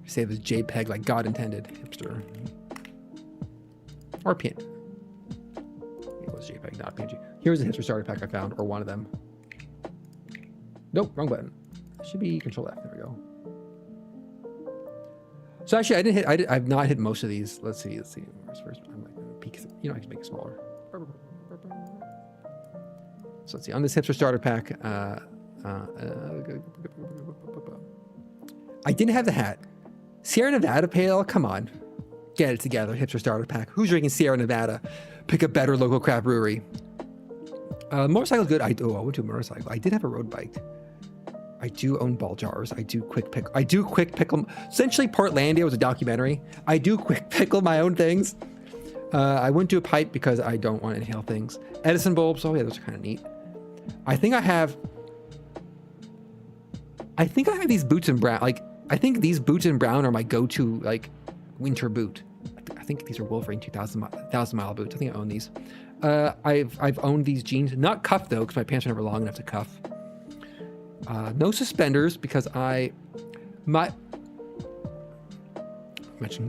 S1: Save this JPEG like God intended, hipster. Or PNG. It was JPEG, not PNG. Here's the hipster starter pack I found, or one of them. Nope, wrong button. Should be Control F, there we go. So actually, I've not hit most of these. Let's see. First, I'm like peek. You know, I can make it smaller. So let's see. On this hipster starter pack, I didn't have the hat. Sierra Nevada Pale. Come on, get it together. Hipster starter pack. Who's drinking Sierra Nevada? Pick a better local craft brewery. Motorcycle's good. I went to a motorcycle. I did have a road bike. I do own ball jars. I do quick pickle. Essentially, Portlandia was a documentary. I do quick pickle my own things. I wouldn't do a pipe because I don't want to inhale things. Edison bulbs. Oh yeah, those are kind of neat. I think I have these boots in brown. Like, I think these boots in brown are my go-to like winter boot. I think these are Wolverine 1,000 mile boots. I think I own these. I've owned these jeans, not cuffed though, because my pants are never long enough to cuff. No suspenders because mentioning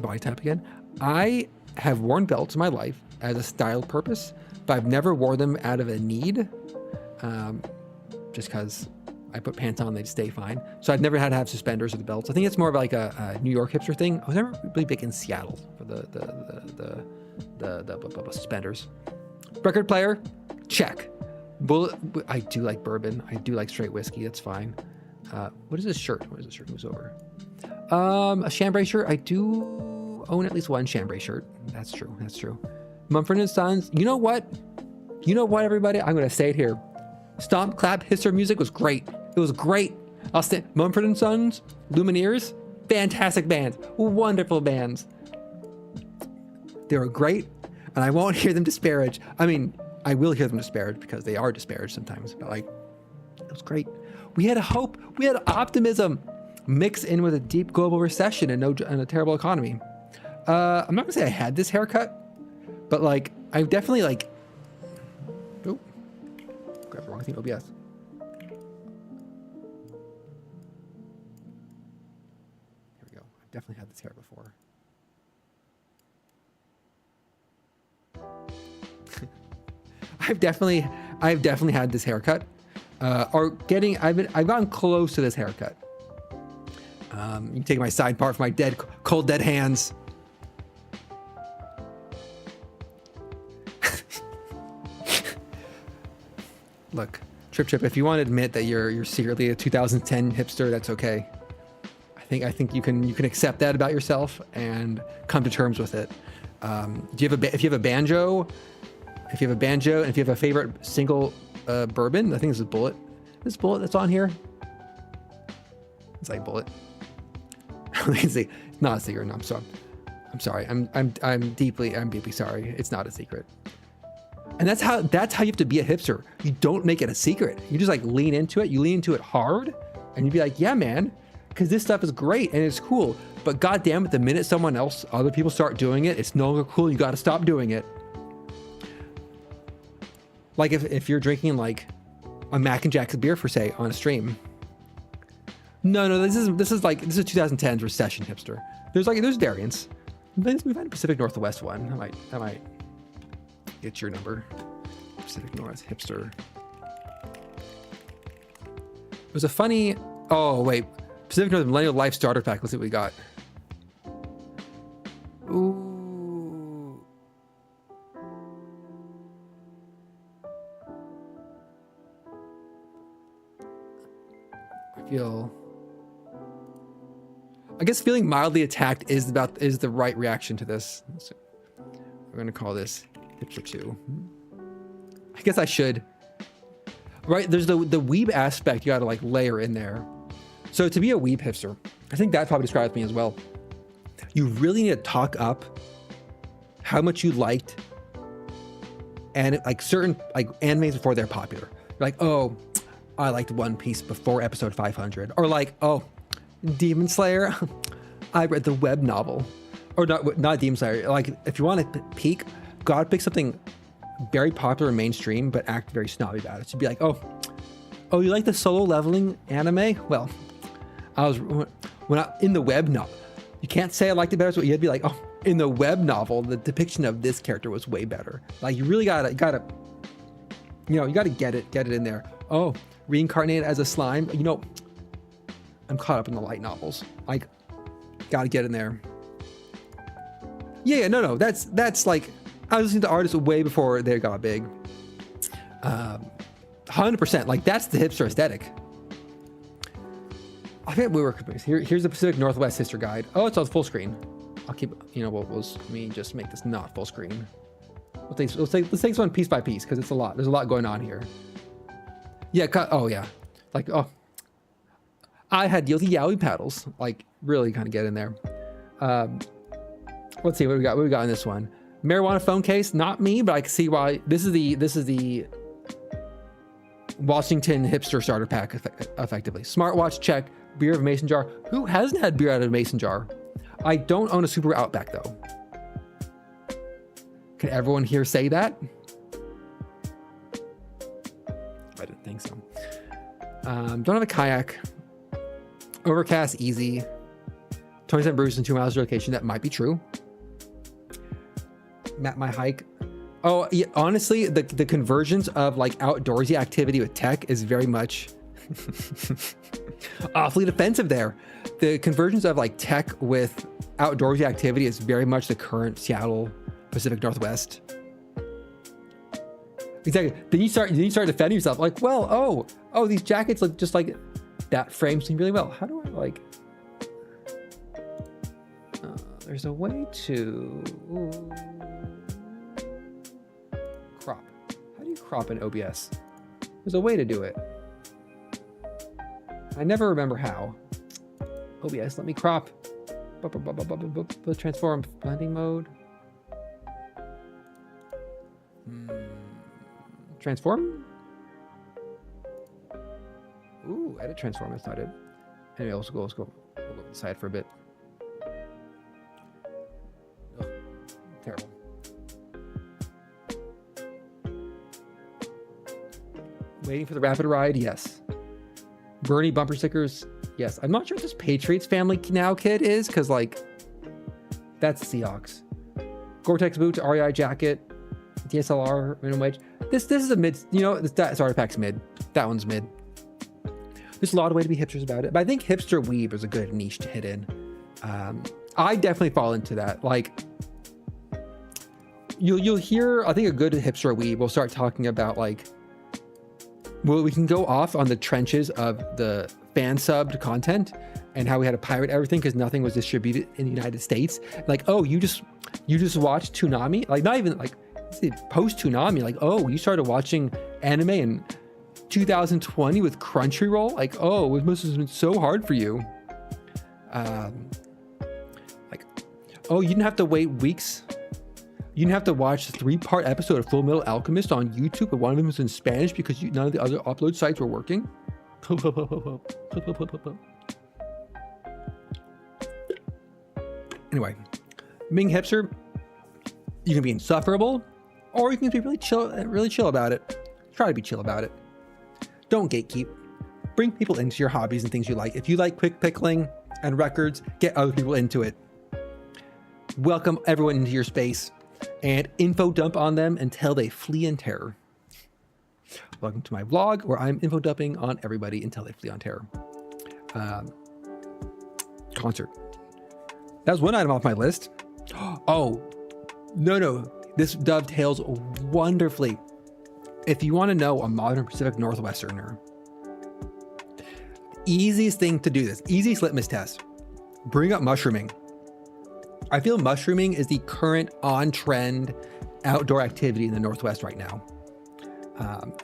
S1: body type again. I have worn belts in my life as a style purpose, but I've never wore them out of a need, just because I put pants on, they'd stay fine. So I've never had to have suspenders or the belts. I think it's more of like a New York hipster thing. I was never really big in Seattle for the suspenders. Record player, check. Bullet. I do like bourbon. I do like straight whiskey. That's fine. What is this shirt? What is this shirt? Moves over. A chambray shirt. I do own at least one chambray shirt. That's true. That's true. Mumford and Sons. You know what? Everybody? I'm gonna say it here. Stomp, clap, Hipster music was great. It was great. I'll say Mumford and Sons, Lumineers, fantastic bands, wonderful bands. They were great, and I won't hear them disparage. I mean, I will hear them disparage because they are disparaged sometimes, but like, it was great. We had hope, we had optimism mixed in with a deep global recession and a terrible economy. I'm not gonna say I had this haircut, but like, I definitely like, oh, grab the wrong thing, OBS. Here we go. I've definitely had this hair before. I've definitely had this haircut, I've gotten close to this haircut. You can take my side part from my cold dead hands. Look, Trip, if you want to admit that you're secretly a 2010 hipster, that's okay. I think you can accept that about yourself and come to terms with it. If you have a banjo, and if you have a favorite single bourbon, I think this is Bullet. This Bullet that's on here, it's like Bullet. It's not a secret. No, I'm sorry. I'm deeply sorry. It's not a secret. And that's how you have to be a hipster. You don't make it a secret. You just like lean into it. You lean into it hard, and you'd be like, yeah, man, because this stuff is great and it's cool. But goddamn it, the minute other people start doing it, it's no longer cool. You got to stop doing it. Like if you're drinking like a Mac and Jack's beer for say on a stream. No, this is 2010's recession hipster. There's variants. Let me find a Pacific Northwest one. That might get your number. Pacific Northwest hipster. It was a funny. Oh wait, Pacific Northwest Millennial Life Starter Pack. Let's see what we got. Ooh. I guess feeling mildly attacked is the right reaction to this. So we're gonna call this Hipster 2. I guess I should. Right, there's the weeb aspect you gotta like layer in there. So to be a weeb hipster, I think that probably describes me as well. You really need to talk up how much you liked and like certain like animes before they're popular. You're like, oh, I liked One Piece before episode 500, or like, oh, Demon Slayer, I read the web novel, or not Demon Slayer. Like, if you want to peak, God, pick something very popular and mainstream, but act very snobby about it. So be like, oh, you like the Solo Leveling anime? Well, in the web novel, you can't say I liked it better. So you'd be like, oh, in the web novel, the depiction of this character was way better. Like, you really gotta get it in there. Oh, reincarnated as a slime. I'm caught up in the light novels. Like, Gotta get in there. Yeah, no. That's like, I was listening to artists way before they got big. 100%. Like, that's the hipster aesthetic. I think we were here's the Pacific Northwest Hipster Guide. Oh, it's on full screen. I'll keep, let me just make this not full screen. Let's take this one piece by piece because it's a lot. There's a lot going on here. Yeah, oh yeah. Like, oh, I had guilty yaoi paddles. Like, really kind of get in there. Let's see what we got. What we got in this one? Marijuana phone case. Not me, but I can see why. This is the Washington hipster starter pack, effectively. Smartwatch, check. Beer of a mason jar. Who hasn't had beer out of a mason jar? I don't own a Subaru Outback though. Can everyone here say that? I didn't think so. Don't have a kayak. Overcast, easy. 27 brews and 2 miles to location. That might be true. Map my hike. Oh, yeah, honestly, the convergence of like outdoorsy activity with tech is very much awfully defensive there. The convergence of like tech with outdoorsy activity is very much the current Seattle Pacific Northwest. Exactly. Then you start defending yourself like, well, oh, these jackets look just like that frames me really well. How do I like? There's a way to crop. How do you crop in OBS? There's a way to do it. I never remember how. OBS, let me crop. Transform blending mode. Transform? Ooh, edit transform, that's not it. Anyway, let's go inside for a bit. Ugh, terrible. Waiting for the rapid ride, yes. Bernie bumper stickers, yes. I'm not sure if this Patriots family now kid is, because like, that's Seahawks. Gore-Tex boots, REI jacket, DSLR, minimum wage. This is a mid, that starter pack's mid. That one's mid. There's a lot of way to be hipsters about it, but I think hipster weeb is a good niche to hit in. I definitely fall into that. Like, you'll hear, I think a good hipster weeb will start talking about like, well, we can go off on the trenches of the fan subbed content and how we had to pirate everything because nothing was distributed in the United States. Like, oh, you just watched Toonami? Like, not even like post Toonami. Like, oh, you started watching anime in 2020 with Crunchyroll? Like, oh, it must have been so hard for you. Like, oh, you didn't have to wait weeks. You didn't have to watch the 3-part episode of Full Metal Alchemist on YouTube, but one of them was in Spanish because none of the other upload sites were working. Anyway, being hipster, you can be insufferable, or you can be really chill about it. Try to be chill about it. Don't gatekeep. Bring people into your hobbies and things you like. If you like quick pickling and records, get other people into it. Welcome everyone into your space and info dump on them until they flee in terror. Welcome to my vlog where I'm info dumping on everybody until they flee on terror. Concert. That was one item off my list. Oh, no. This dovetails wonderfully. If you want to know a modern Pacific Northwesterner, easiest thing to do this, easiest litmus test, bring up mushrooming. I feel mushrooming is the current on-trend outdoor activity in the Northwest right now.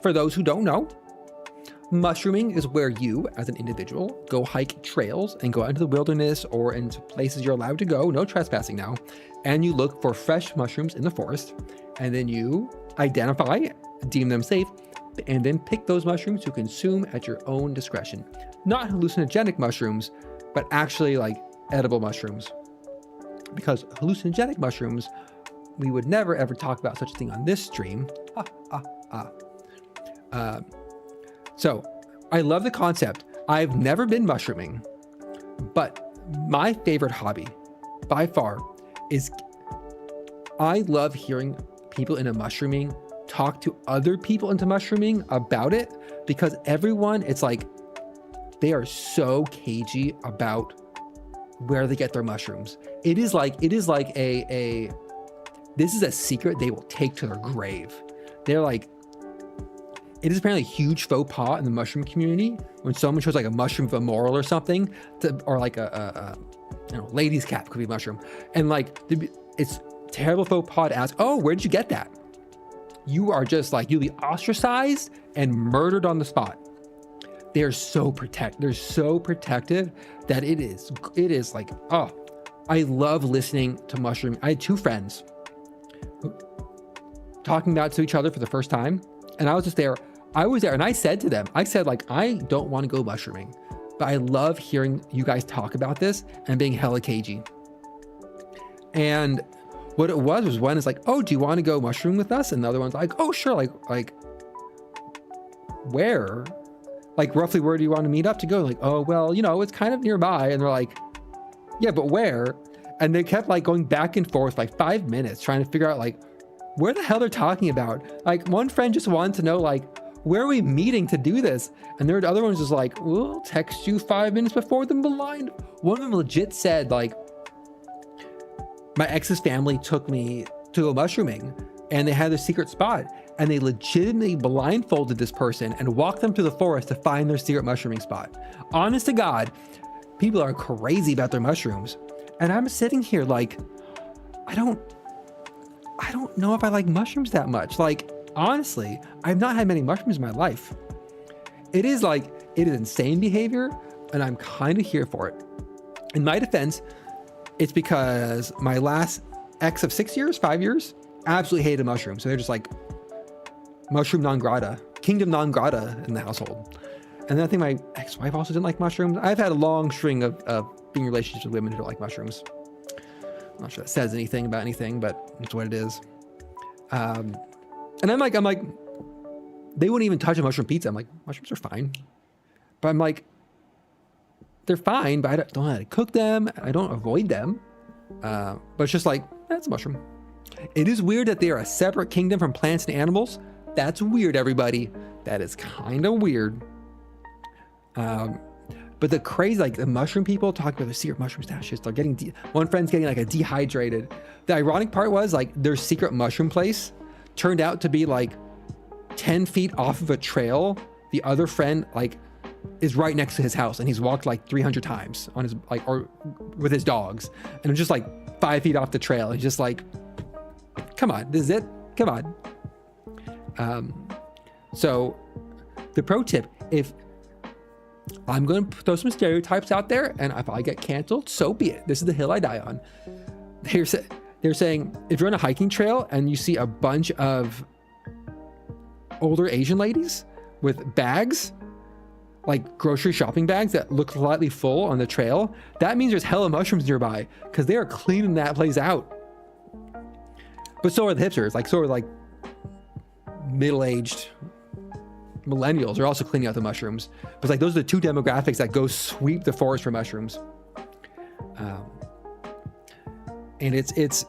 S1: For those who don't know, mushrooming is where you, as an individual, go hike trails and go out into the wilderness or into places you're allowed to go, no trespassing now, and you look for fresh mushrooms in the forest, and then you identify, deem them safe, and then pick those mushrooms to consume at your own discretion. Not hallucinogenic mushrooms, but actually like edible mushrooms. Because hallucinogenic mushrooms, we would never ever talk about such a thing on this stream. So I love the concept. I've never been mushrooming, but my favorite hobby by far is I love hearing people into mushrooming talk to other people into mushrooming about it, because everyone, it's like they are so cagey about where they get their mushrooms. It is like this is a secret they will take to their grave. They're like, it is apparently a huge faux pas in the mushroom community when someone shows like a mushroom femoral or something, or like a lady's cap could be mushroom, and like it's terrible faux pas to ask, oh, where did you get that? You are just like, you'll be ostracized and murdered on the spot. They're so protective that it is like, oh, I love listening to mushroom. I had two friends talking about it to each other for the first time, and I was there and I said to them, like, I don't want to go mushrooming, but I love hearing you guys talk about this and being hella cagey. And what it was one is like, oh, do you want to go mushroom with us? And the other one's like, oh, sure. Like where? Like roughly where do you want to meet up to go? Like, oh, well, it's kind of nearby. And they're like, yeah, but where? And they kept like going back and forth like 5 minutes trying to figure out like where the hell they're talking about. Like one friend just wanted to know like, where are we meeting to do this? And the other one's just like, we'll text you 5 minutes before the blind. One of them legit said like, my ex's family took me to go mushrooming and they had a secret spot and they legitimately blindfolded this person and walked them to the forest to find their secret mushrooming spot. Honest to God, people are crazy about their mushrooms. And I'm sitting here like, I don't know if I like mushrooms that much. Like, honestly, I've not had many mushrooms in my life. It is insane behavior and I'm kind of here for it. In my defense, it's because my last ex of 5 years, absolutely hated mushrooms. So they're just like mushroom non grata, kingdom non grata in the household. And then I think my ex-wife also didn't like mushrooms. I've had a long string of being in relationships with women who don't like mushrooms. I'm not sure that says anything about anything, but it's what it is. And I'm like, they wouldn't even touch a mushroom pizza. I'm like, mushrooms are fine. But I'm like, they're fine, but I don't know how to cook them. I don't avoid them. But it's just like, that's a mushroom. It is weird that they are a separate kingdom from plants and animals. That's weird, everybody. That is kind of weird. But the crazy, like the mushroom people talk about their secret mushroom stashes. They're getting, one friend's getting like a dehydrated. The ironic part was like their secret mushroom place turned out to be like 10 feet off of a trail. The other friend like is right next to his house and he's walked like 300 times on his like, or with his dogs, and it's just like 5 feet off the trail. He's just like, come on, this is it. Come on. So the pro tip, if I'm going to throw some stereotypes out there, and if I get canceled, so be it. This is the hill I die on. They're saying if you're on a hiking trail and you see a bunch of older Asian ladies with bags, like grocery shopping bags that look slightly full on the trail, that means there's hella mushrooms nearby because they are cleaning that place out. But so are the hipsters, like so are like middle-aged millennials are also cleaning out the mushrooms. But like those are the two demographics that go sweep the forest for mushrooms. And it's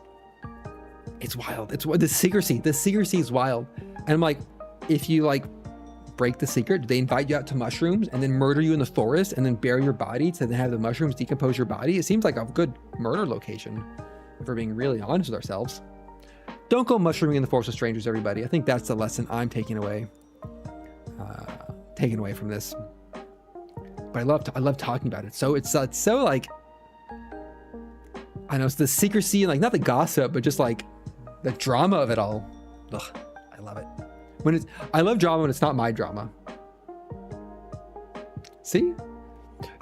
S1: wild. It's the secrecy is wild. And I'm like, if you like break the secret, do they invite you out to mushrooms and then murder you in the forest and then bury your body to then have the mushrooms decompose your body? It seems like a good murder location, if we're being really honest with ourselves. Don't go mushrooming in the forest with strangers, everybody. I think that's the lesson I'm taking away from this. But I love talking about it. So it's so like, I know it's the secrecy and like not the gossip, but just like the drama of it all. Ugh, I love it. I love drama when it's not my drama. See?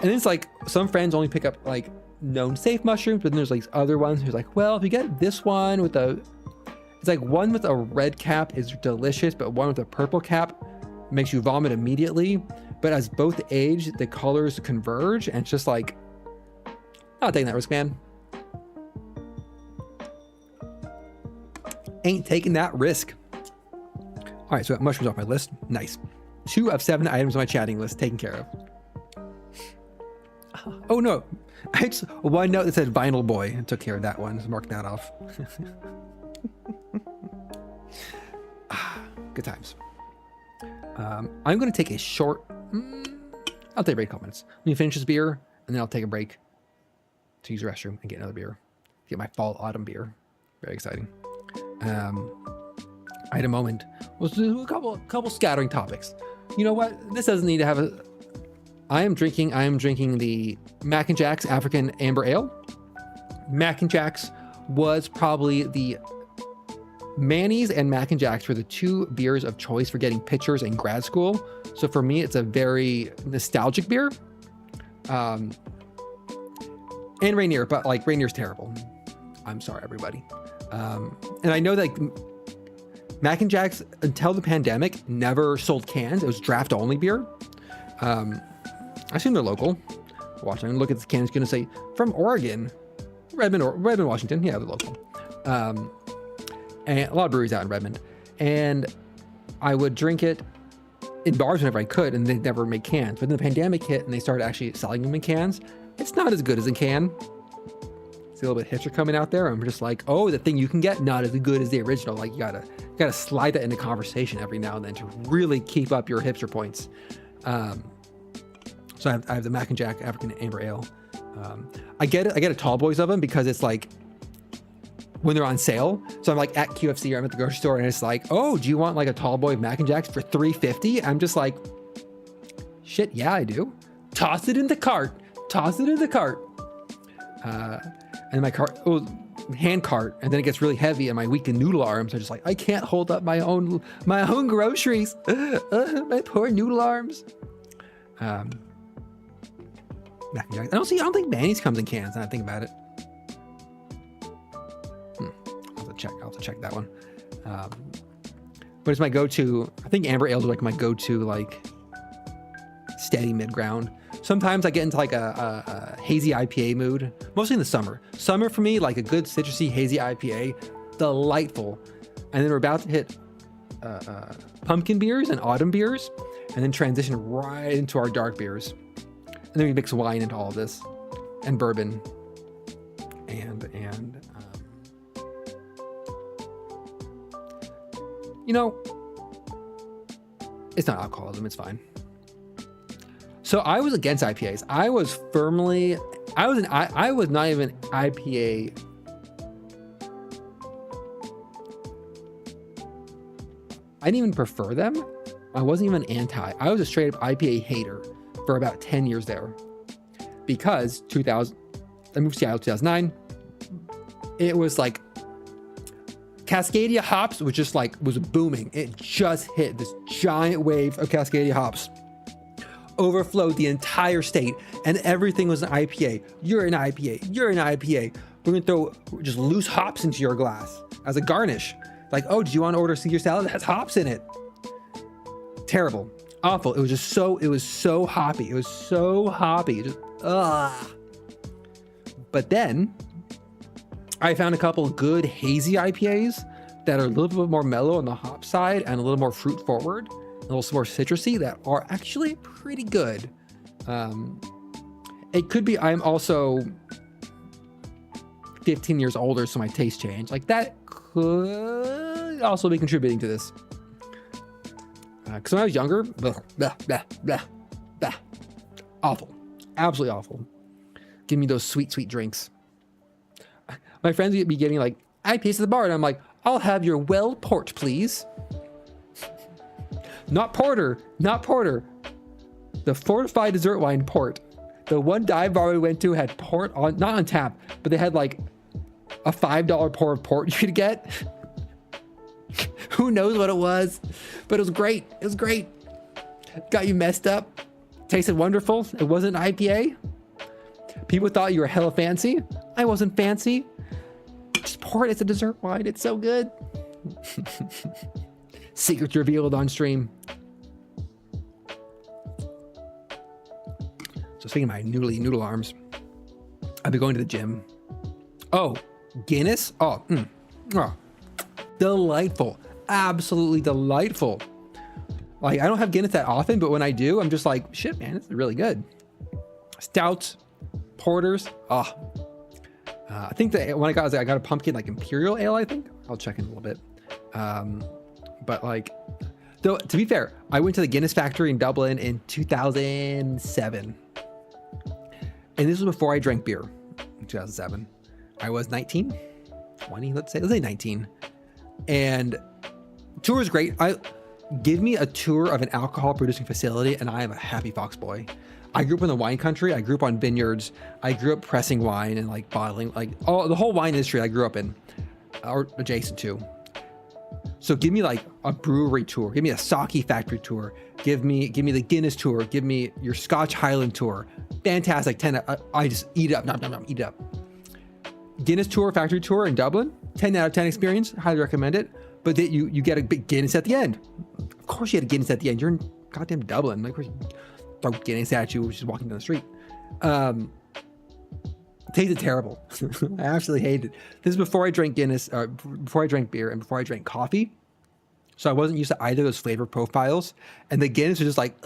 S1: And it's like some friends only pick up like known safe mushrooms, but then there's like other ones who's like, well, if you get this one with it's like one with a red cap is delicious, but one with a purple cap makes you vomit immediately. But as both age, the colors converge, and it's just like, not taking that risk, man. Ain't taking that risk. All right, so mushrooms off my list. Nice. 2 of 7 items on my chatting list taken care of. Oh no, one note that said vinyl boy. I took care of that one. Just mark that off. Good times. I'm going to take a short, I'll take a break, couple minutes. Let me finish this beer and then I'll take a break. to use the restroom and get another beer. Get my fall autumn beer. Very exciting. I had a moment. Let's do a couple scattering topics. You know what? This doesn't need to have a. I am drinking the Mac and Jack's African Amber Ale. Mac and Jack's was probably the Manny's and Mac and Jack's were the two beers of choice for getting pitchers in grad school. So for me, it's a very nostalgic beer. And Rainier, but like Rainier's terrible. I'm sorry, everybody. And I know that Mac and Jack's, until the pandemic, never sold cans. It was draft only beer. I assume they're local. Watch, I'm gonna look at the can. It's gonna say from Oregon, Redmond, Washington. Yeah, they're local. And a lot of breweries out in Redmond. And I would drink it in bars whenever I could, and they never make cans. But then the pandemic hit, and they started actually selling them in cans. It's not as good as a can. See a little bit hipster coming out there. I'm just like, oh, the thing you can get, not as good as the original. Like you gotta slide that into conversation every now and then to really keep up your hipster points. So I have the Mac and Jack African Amber Ale. I get a tall boys of them because it's like when they're on sale. So I'm like at QFC or I'm at the grocery store and it's like, oh, do you want like a tall boy of Mac and Jacks for $3.50? I'm just like, shit, yeah, I do. Toss it in the cart. And my cart, hand cart, and then it gets really heavy and my weakened noodle arms are just like, I can't hold up my own groceries. My poor noodle arms. Mac and Jack. I don't think Manny's comes in cans. Now I think about it. I'll have to check that one. But it's my go-to. I think Amber Ales are like my go-to, like steady mid-ground. Sometimes I get into like a hazy IPA mood, mostly in the summer. Summer for me, like a good citrusy hazy IPA, delightful. And then we're about to hit pumpkin beers and autumn beers, and then transition right into our dark beers. And then we mix wine into all of this, and bourbon, and you know, it's not alcoholism, it's fine. So I was against IPAs. I was not even IPA. I didn't even prefer them. I wasn't even anti. I was a straight up IPA hater for about 10 years there. Because I moved to Seattle 2009. It was like Cascadia hops was booming. It just hit this giant wave of Cascadia hops. Overflowed the entire state, and everything was an IPA. You're an IPA. We're gonna throw just loose hops into your glass as a garnish. Like, oh, do you want to order Caesar salad that has hops in it? Terrible, awful. It was so hoppy. Just But then I found a couple of good hazy IPAs that are a little bit more mellow on the hop side and a little more fruit forward, a little more citrusy, that are actually pretty good. It could be I'm also 15 years older, so my taste changed. Like that could also be contributing to this. Because when I was younger, awful, absolutely awful. Give me those sweet drinks. My friends would be getting like IPAs at the bar, and I'm like, I'll have your well port, please. Not porter. The fortified dessert wine port. The one dive bar we went to had port on, not on tap, but they had like a $5 pour of port you could get. Who knows what it was, but it was great. Got you messed up. Tasted wonderful. It wasn't an IPA. People thought you were hella fancy. I wasn't fancy. Just pour it as a dessert wine. It's so good. Secrets revealed on stream. So speaking of my noodle arms, I've been going to the gym. Oh, Guinness? Oh, delightful. Absolutely delightful. Like, I don't have Guinness that often, but when I do, I'm just like, shit, man, this is really good. Stouts, porters. I think that when I got a pumpkin, like imperial ale, I think. I'll check in a little bit. But like, though, to be fair, I went to the Guinness factory in Dublin in 2007. And this was before I drank beer. in 2007. I was 19, 20, let's say 19. And tour is great. Give me a tour of an alcohol producing facility and I am a happy fox boy. I grew up in the wine country. I grew up on vineyards. I grew up pressing wine and like bottling, like the whole wine industry I grew up in or adjacent to. So give me like a brewery tour. Give me a sake factory tour. Give me the Guinness tour. Give me your Scotch Highland tour. Fantastic. 10. I just eat it up. Eat it up. Guinness tour, factory tour in Dublin. 10 out of 10 experience. Highly recommend it. But then you get a big Guinness at the end. Of course you had a Guinness at the end. You're in goddamn Dublin. Like, throw Guinness at you, which is walking down the street. Tasted terrible. I absolutely hated it. This is before I drank Guinness, before I drank beer, and before I drank coffee. So I wasn't used to either of those flavor profiles. And the Guinness was just like,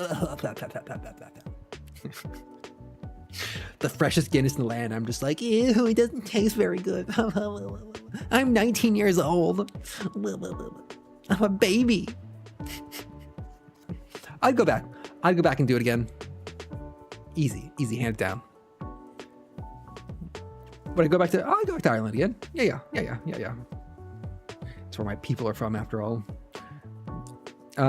S1: the freshest Guinness in the land. I'm just like, ew, it doesn't taste very good. I'm 19 years old. I'm a baby. I'd go back and do it again. Easy, hands down. But I'd go back to Ireland again. Yeah. It's where my people are from, after all. Would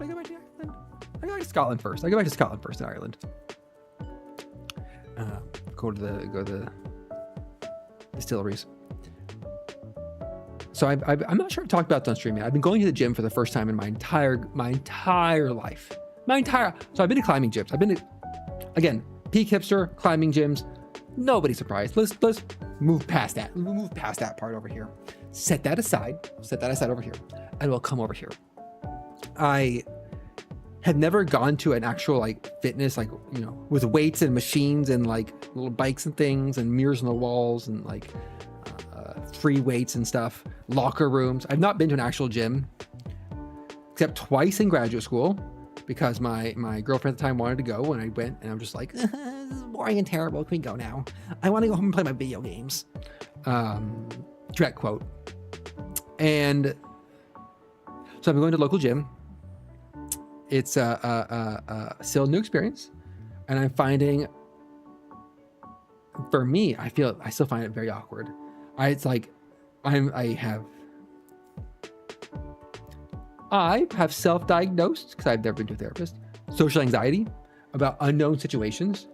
S1: I go back to Ireland? I go back to Scotland first. I go back to Scotland first in Ireland. Go to the distilleries. So I'm not sure I've talked about this on streaming. I've been going to the gym for the first time in my entire life. So I've been to climbing gyms. I've been to, again, peak hipster climbing gyms. Nobody's surprised. Let's move past that. Move past that part over here. Set that aside over here. And we'll come over here. I have never gone to an actual like fitness, like, you know, with weights and machines and like little bikes and things and mirrors on the walls and like free weights and stuff, locker rooms. I've not been to an actual gym except twice in graduate school because my girlfriend at the time wanted to go, and I went, and I'm just like, this is boring and terrible. Can we go now? I want to go home and play my video games. Direct quote. And so I've been going to the local gym. It's still a new experience, and I'm finding, for me, I still find it very awkward. I have self-diagnosed, because I've never been to a therapist, social anxiety about unknown situations,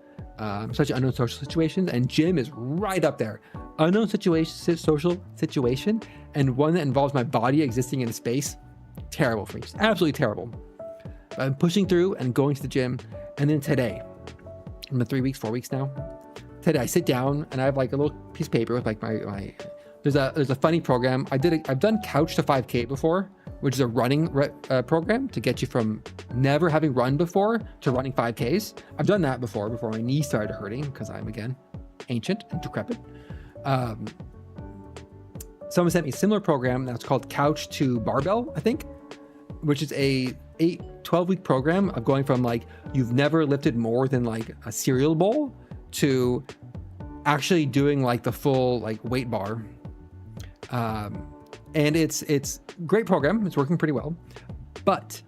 S1: such unknown social situations, and gym is right up there. Unknown social situation, and one that involves my body existing in a space, terrible for me, just absolutely terrible. But I'm pushing through and going to the gym, and then today, I'm in 4 weeks now. Today I sit down and I have like a little piece of paper with like my there's a funny program. I've done Couch to 5K before, which is a running program to get you from never having run before to running 5Ks. I've done that before my knees started hurting because I'm, again, ancient and decrepit. Someone sent me a similar program that's called Couch to Barbell, I think, which is a 12-week program of going from like you've never lifted more than like a cereal bowl to actually doing like the full like weight bar. And it's great program. It's working pretty well. But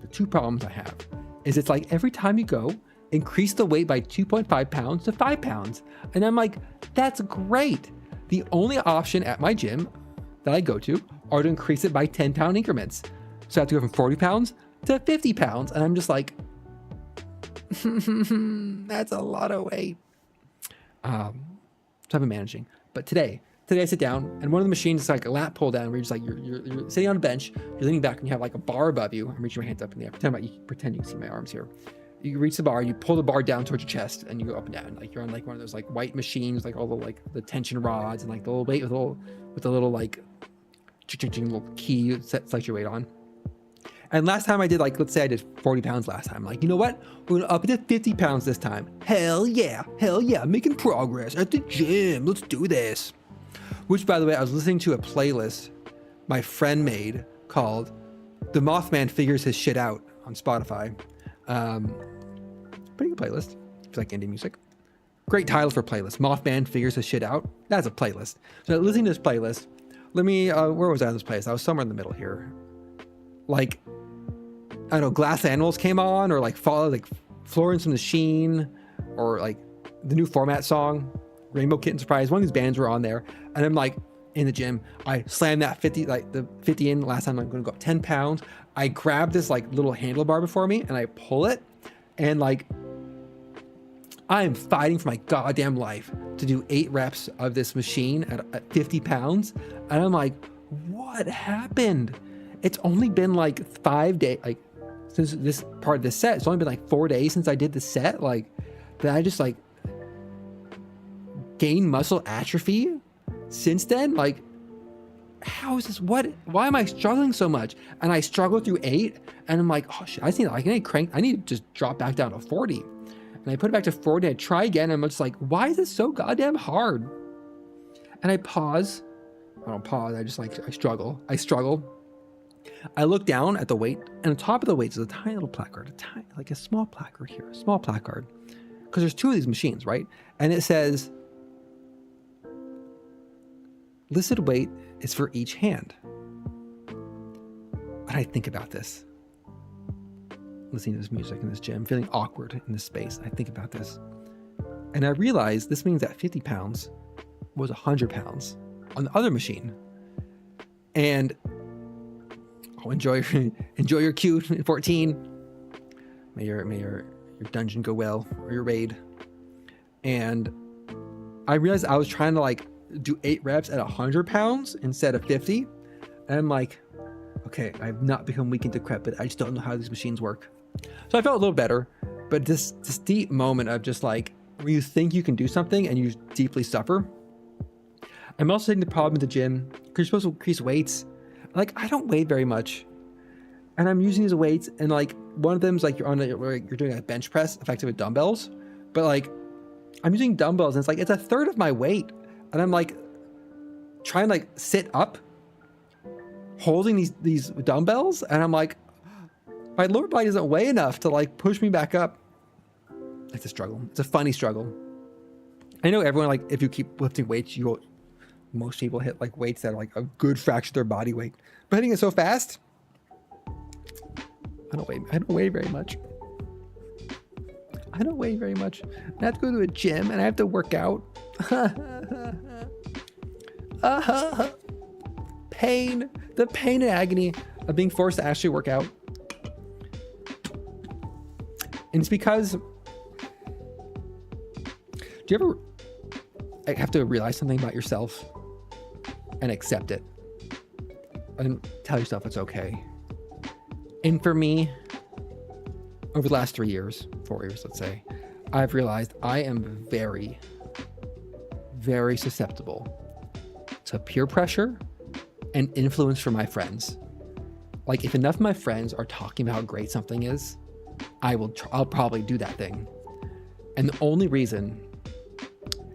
S1: the two problems I have is it's like every time you go, increase the weight by 2.5 pounds to 5 pounds. And I'm like, that's great. The only option at my gym that I go to are to increase it by 10-pound increments. So I have to go from 40 pounds to 50 pounds. And I'm just like, that's a lot of weight. So I've been managing. But today I sit down, and one of the machines is like a lat pull down where you're just like, you're sitting on a bench, you're leaning back, and you have like a bar above you. I'm reaching my hands up in the air. Pretend you can see my arms here. You reach the bar, you pull the bar down towards your chest, and you go up and down. Like you're on like one of those like white machines, like all the like the tension rods and like the little weight with the little like little key that sets your weight on. And last time I did, like, let's say I did 40 pounds last time. Like, you know what? We're gonna up it to 50 pounds this time. Hell yeah, making progress at the gym. Let's do this. Which, by the way, I was listening to a playlist my friend made called The Mothman Figures His Shit Out on Spotify. Pretty good playlist. If you like indie music. Great title for playlist. Mothman Figures His Shit Out. That's a playlist. So listening to this playlist, Let me, where was I in this place? I was somewhere in the middle here. Like, I don't know, Glass Animals came on, or like Florence and the Machine, or like the new Format song, Rainbow Kitten Surprise. One of these bands were on there, and I'm like in the gym. I slammed that 50, like the 50 in. Last time I'm going to go up 10 pounds. I grab this like little handlebar before me and I pull it, and like I am fighting for my goddamn life to do 8 reps of this machine at 50 pounds. And I'm like, what happened? It's only been like 5 days, like since this part of the set. It's only been like 4 days since I did the set. Like that I just like gained muscle atrophy since then. Like, how is this? Why am I struggling so much? And I struggle through 8, and I'm like, oh shit, I need to just drop back down to 40. And I put it back to 40. I try again, and I'm just like, why is this so goddamn hard? And I pause. I don't pause. I just like, I struggle. I look down at the weight, and on top of the weight is a tiny little placard, like a small placard here, a small placard, because there's 2 of these machines, right? And it says, listed weight is for each hand. And I think about this, listening to this music in this gym, feeling awkward in this space. I think about this, and I realize this means that 50 pounds was 100 pounds on the other machine. And enjoy your queue in 14. May your dungeon go well, or your raid. And I realized I was trying to like do 8 reps at 100 pounds instead of 50. And I'm like, okay, I've not become weak and decrepit. I just don't know how these machines work. So I felt a little better, but this deep moment of just like, where you think you can do something and you deeply suffer. I'm also hitting the problem at the gym, because you're supposed to increase weights. Like, I don't weigh very much, and I'm using these weights, and like one of them is like you're doing a bench press effective with dumbbells, but like I'm using dumbbells and it's like it's a third of my weight, and I'm like trying to like sit up holding these dumbbells, and I'm like, my lower body doesn't weigh enough to like push me back up. It's a struggle. It's a funny struggle. I know everyone, like, if you keep lifting weights, most people hit like weights that are like a good fraction of their body weight. But hitting it so fast, I don't weigh very much. I have to go to a gym and I have to work out. Pain. The pain and agony of being forced to actually work out. And it's because, do you ever have to realize something about yourself and accept it and tell yourself it's okay? And for me, over the last 4 years, let's say, I've realized I am very, very susceptible to peer pressure and influence from my friends. Like, if enough of my friends are talking about how great something is, I'll probably do that thing. And the only reason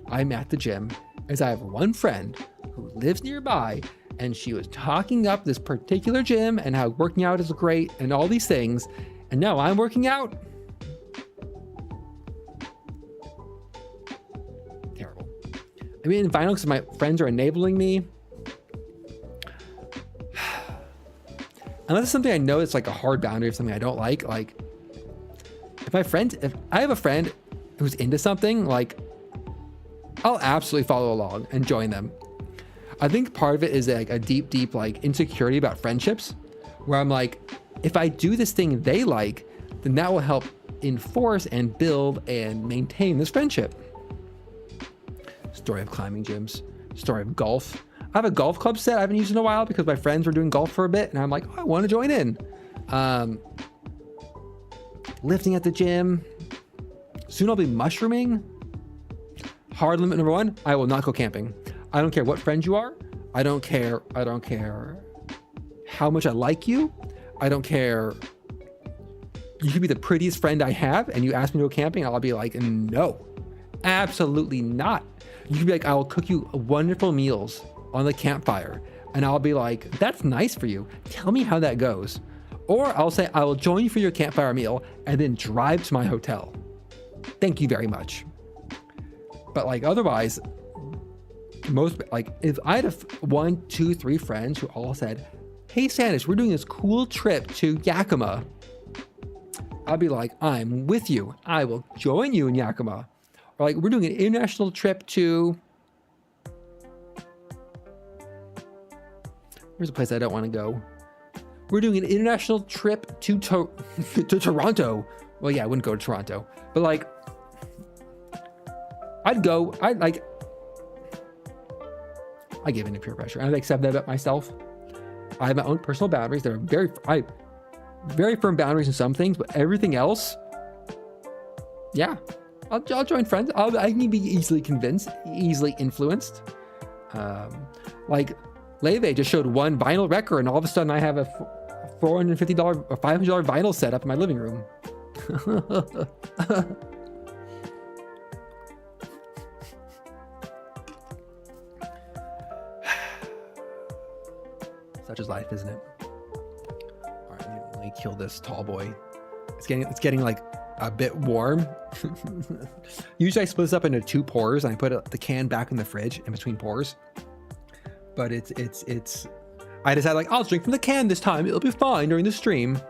S1: I'm at the gym is I have one friend who lives nearby, and she was talking up this particular gym and how working out is great and all these things, and now I'm working out. Terrible. I mean, in final, because my friends are enabling me. Unless it's something I know it's like a hard boundary of something I don't like if I have a friend who's into something, like, I'll absolutely follow along and join them. I think part of it is like a deep like insecurity about friendships, where I'm like, if I do this thing they like, then that will help enforce and build and maintain this friendship. Story of climbing gyms, story of golf. I have a golf club set I haven't used in a while because my friends were doing golf for a bit, and I'm like, oh, I want to join in. Lifting at the gym. Soon I'll be mushrooming. Hard limit number 1, I will not go camping. I don't care what friend you are. I don't care how much I like you. I don't care. You could be the prettiest friend I have, and you ask me to go camping, I'll be like, no, absolutely not. You could be like, I will cook you wonderful meals on the campfire, and I'll be like, that's nice for you. Tell me how that goes. Or I'll say, I will join you for your campfire meal and then drive to my hotel. Thank you very much. But like, otherwise, most, like, if I had one, two, three friends who all said, hey, Sanders, we're doing this cool trip to Yakima, I'd be like, I'm with you. I will join you in Yakima. Or like, we're doing an international trip to... Where's a place I don't want to go? We're doing an international trip to to Toronto. Well, yeah, I wouldn't go to Toronto. But like, I'd go. I give in to peer pressure. And I accept that about myself. I have my own personal boundaries. There are very firm boundaries in some things, but everything else, yeah, I'll join friends. I can be easily convinced, easily influenced. Like Laufey just showed one vinyl record, and all of a sudden I have a $450 or $500 vinyl set up in my living room. Such is life, isn't it? All right, let me kill this tall boy. It's getting like a bit warm. Usually I split this up into 2 pours and I put the can back in the fridge in between pours. But it's I decided like I'll drink from the can this time. It'll be fine during the stream.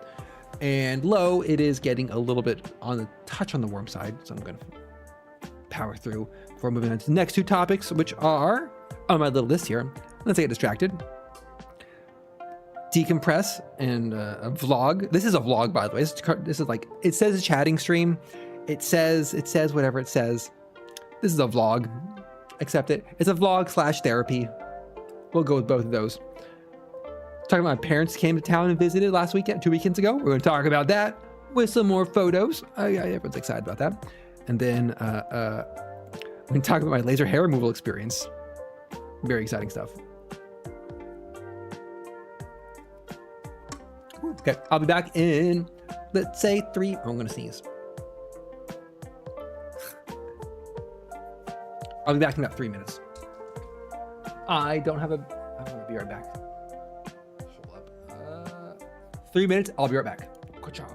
S1: And it is getting a little bit on the warm side, so I'm going to power through before moving on to the next 2 topics, which are on my little list here. Let's get distracted. Decompress and a vlog. This is a vlog, by the way. This is like, it says a chatting stream. It says whatever it says. This is a vlog. Accept it. It's a vlog / therapy. We'll go with both of those. Talking about my parents came to town and visited last weekend, 2 weekends ago. We're going to talk about that with some more photos. Everyone's excited about that. And then we're going to talk about my laser hair removal experience. Very exciting stuff. Okay, I'll be back in, let's say 3. I'm going to sneeze. I'll be back in about 3 minutes. I'm going to be right back. Hold up. 3 minutes, I'll be right back. Good job.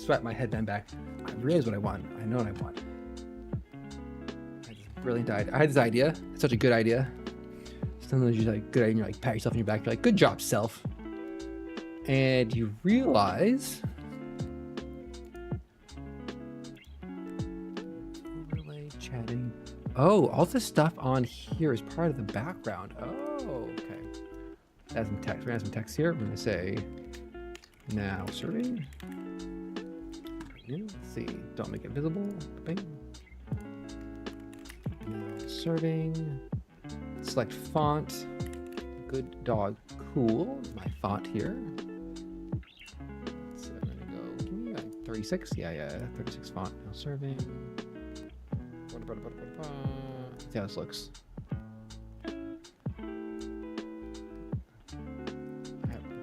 S1: sweat my headband back. I realize what I want. I know what I want. I had this brilliant idea. I had this idea. It's such a good idea. Sometimes you're like good idea, and you're like pat yourself on your back. You're like, good job, self. And you realize overlay chatting. Oh, all this stuff on here is part of the background. Oh, okay. Add some text. We're gonna add some text here. We're gonna say now serving. Let's see. Don't make it visible. Bing. Now serving. Select font. Good dog. Cool. My font here. So I'm gonna go. Give me like 36. Yeah. 36 font. Now serving. Let's see how this looks.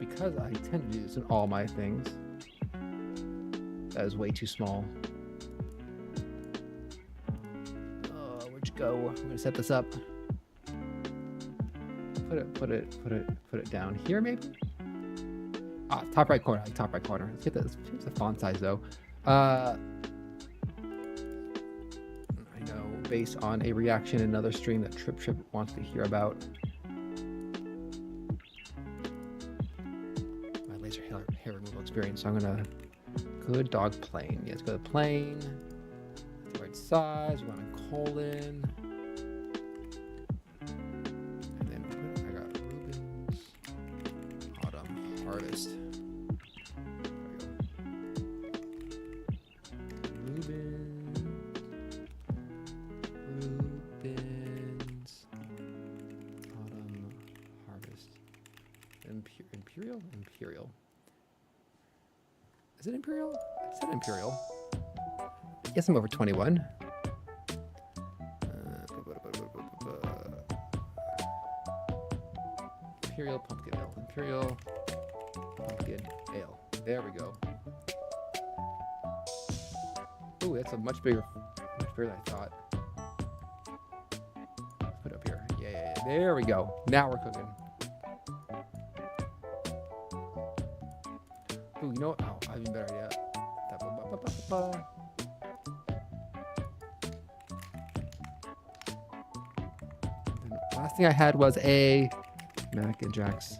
S1: Because I tend to do this in all my things. That is way too small. Oh, where'd you go? I'm gonna set this up. Put it down here, maybe. Ah, top right corner. Top right corner. Let's get this. Here's the font size though. I know, based on a reaction in another stream that Trip wants to hear about. My laser hair removal experience. So I'm gonna good dog plain. Yeah, let's go to plain. The right size. We want a colon. Harvest. Rubens. Autumn harvest. Imperial. Is it Imperial? It said Imperial. Yes, I'm over 21. Imperial pumpkin ale. Imperial pumpkin ale. There we go. Oh, that's a much bigger than I thought. Let's put it up here. Yeah. There we go. Now we're cooking. Oh, you know what? Oh, I have a better idea. And the last thing I had was a Mac and Jack's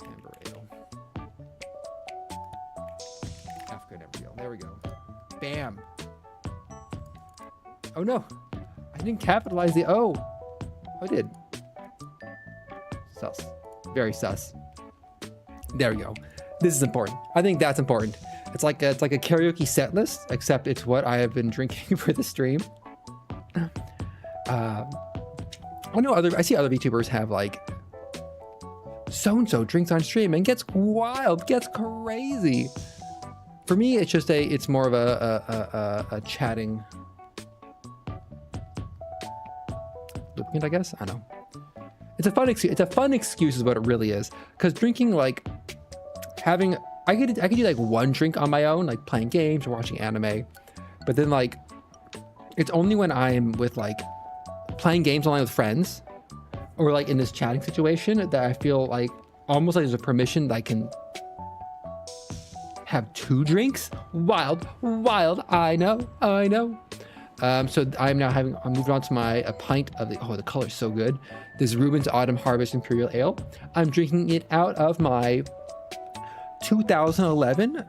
S1: Amber Ale. African Amber Ale. There we go. Bam. Oh no. I didn't capitalize the O. I did. Sus. Very sus. There we go. This is important. I think that's important. It's like a karaoke set list, except it's what I have been drinking for the stream. I see other VTubers have like so-and-so drinks on stream and gets wild, gets crazy. For me, it's more of a chatting lubricant, I guess. I don't know. It's a fun excuse. It's a fun excuse is what it really is. Because drinking, like I could do like one drink on my own, like playing games or watching anime. But then like, it's only when I'm with like playing games online with friends or like in this chatting situation that I feel like almost like there's a permission that I can have 2 drinks. Wild. I know. So I'm moving on to a pint of the color's so good. This Rubens Autumn Harvest Imperial Ale. I'm drinking it out of my 2011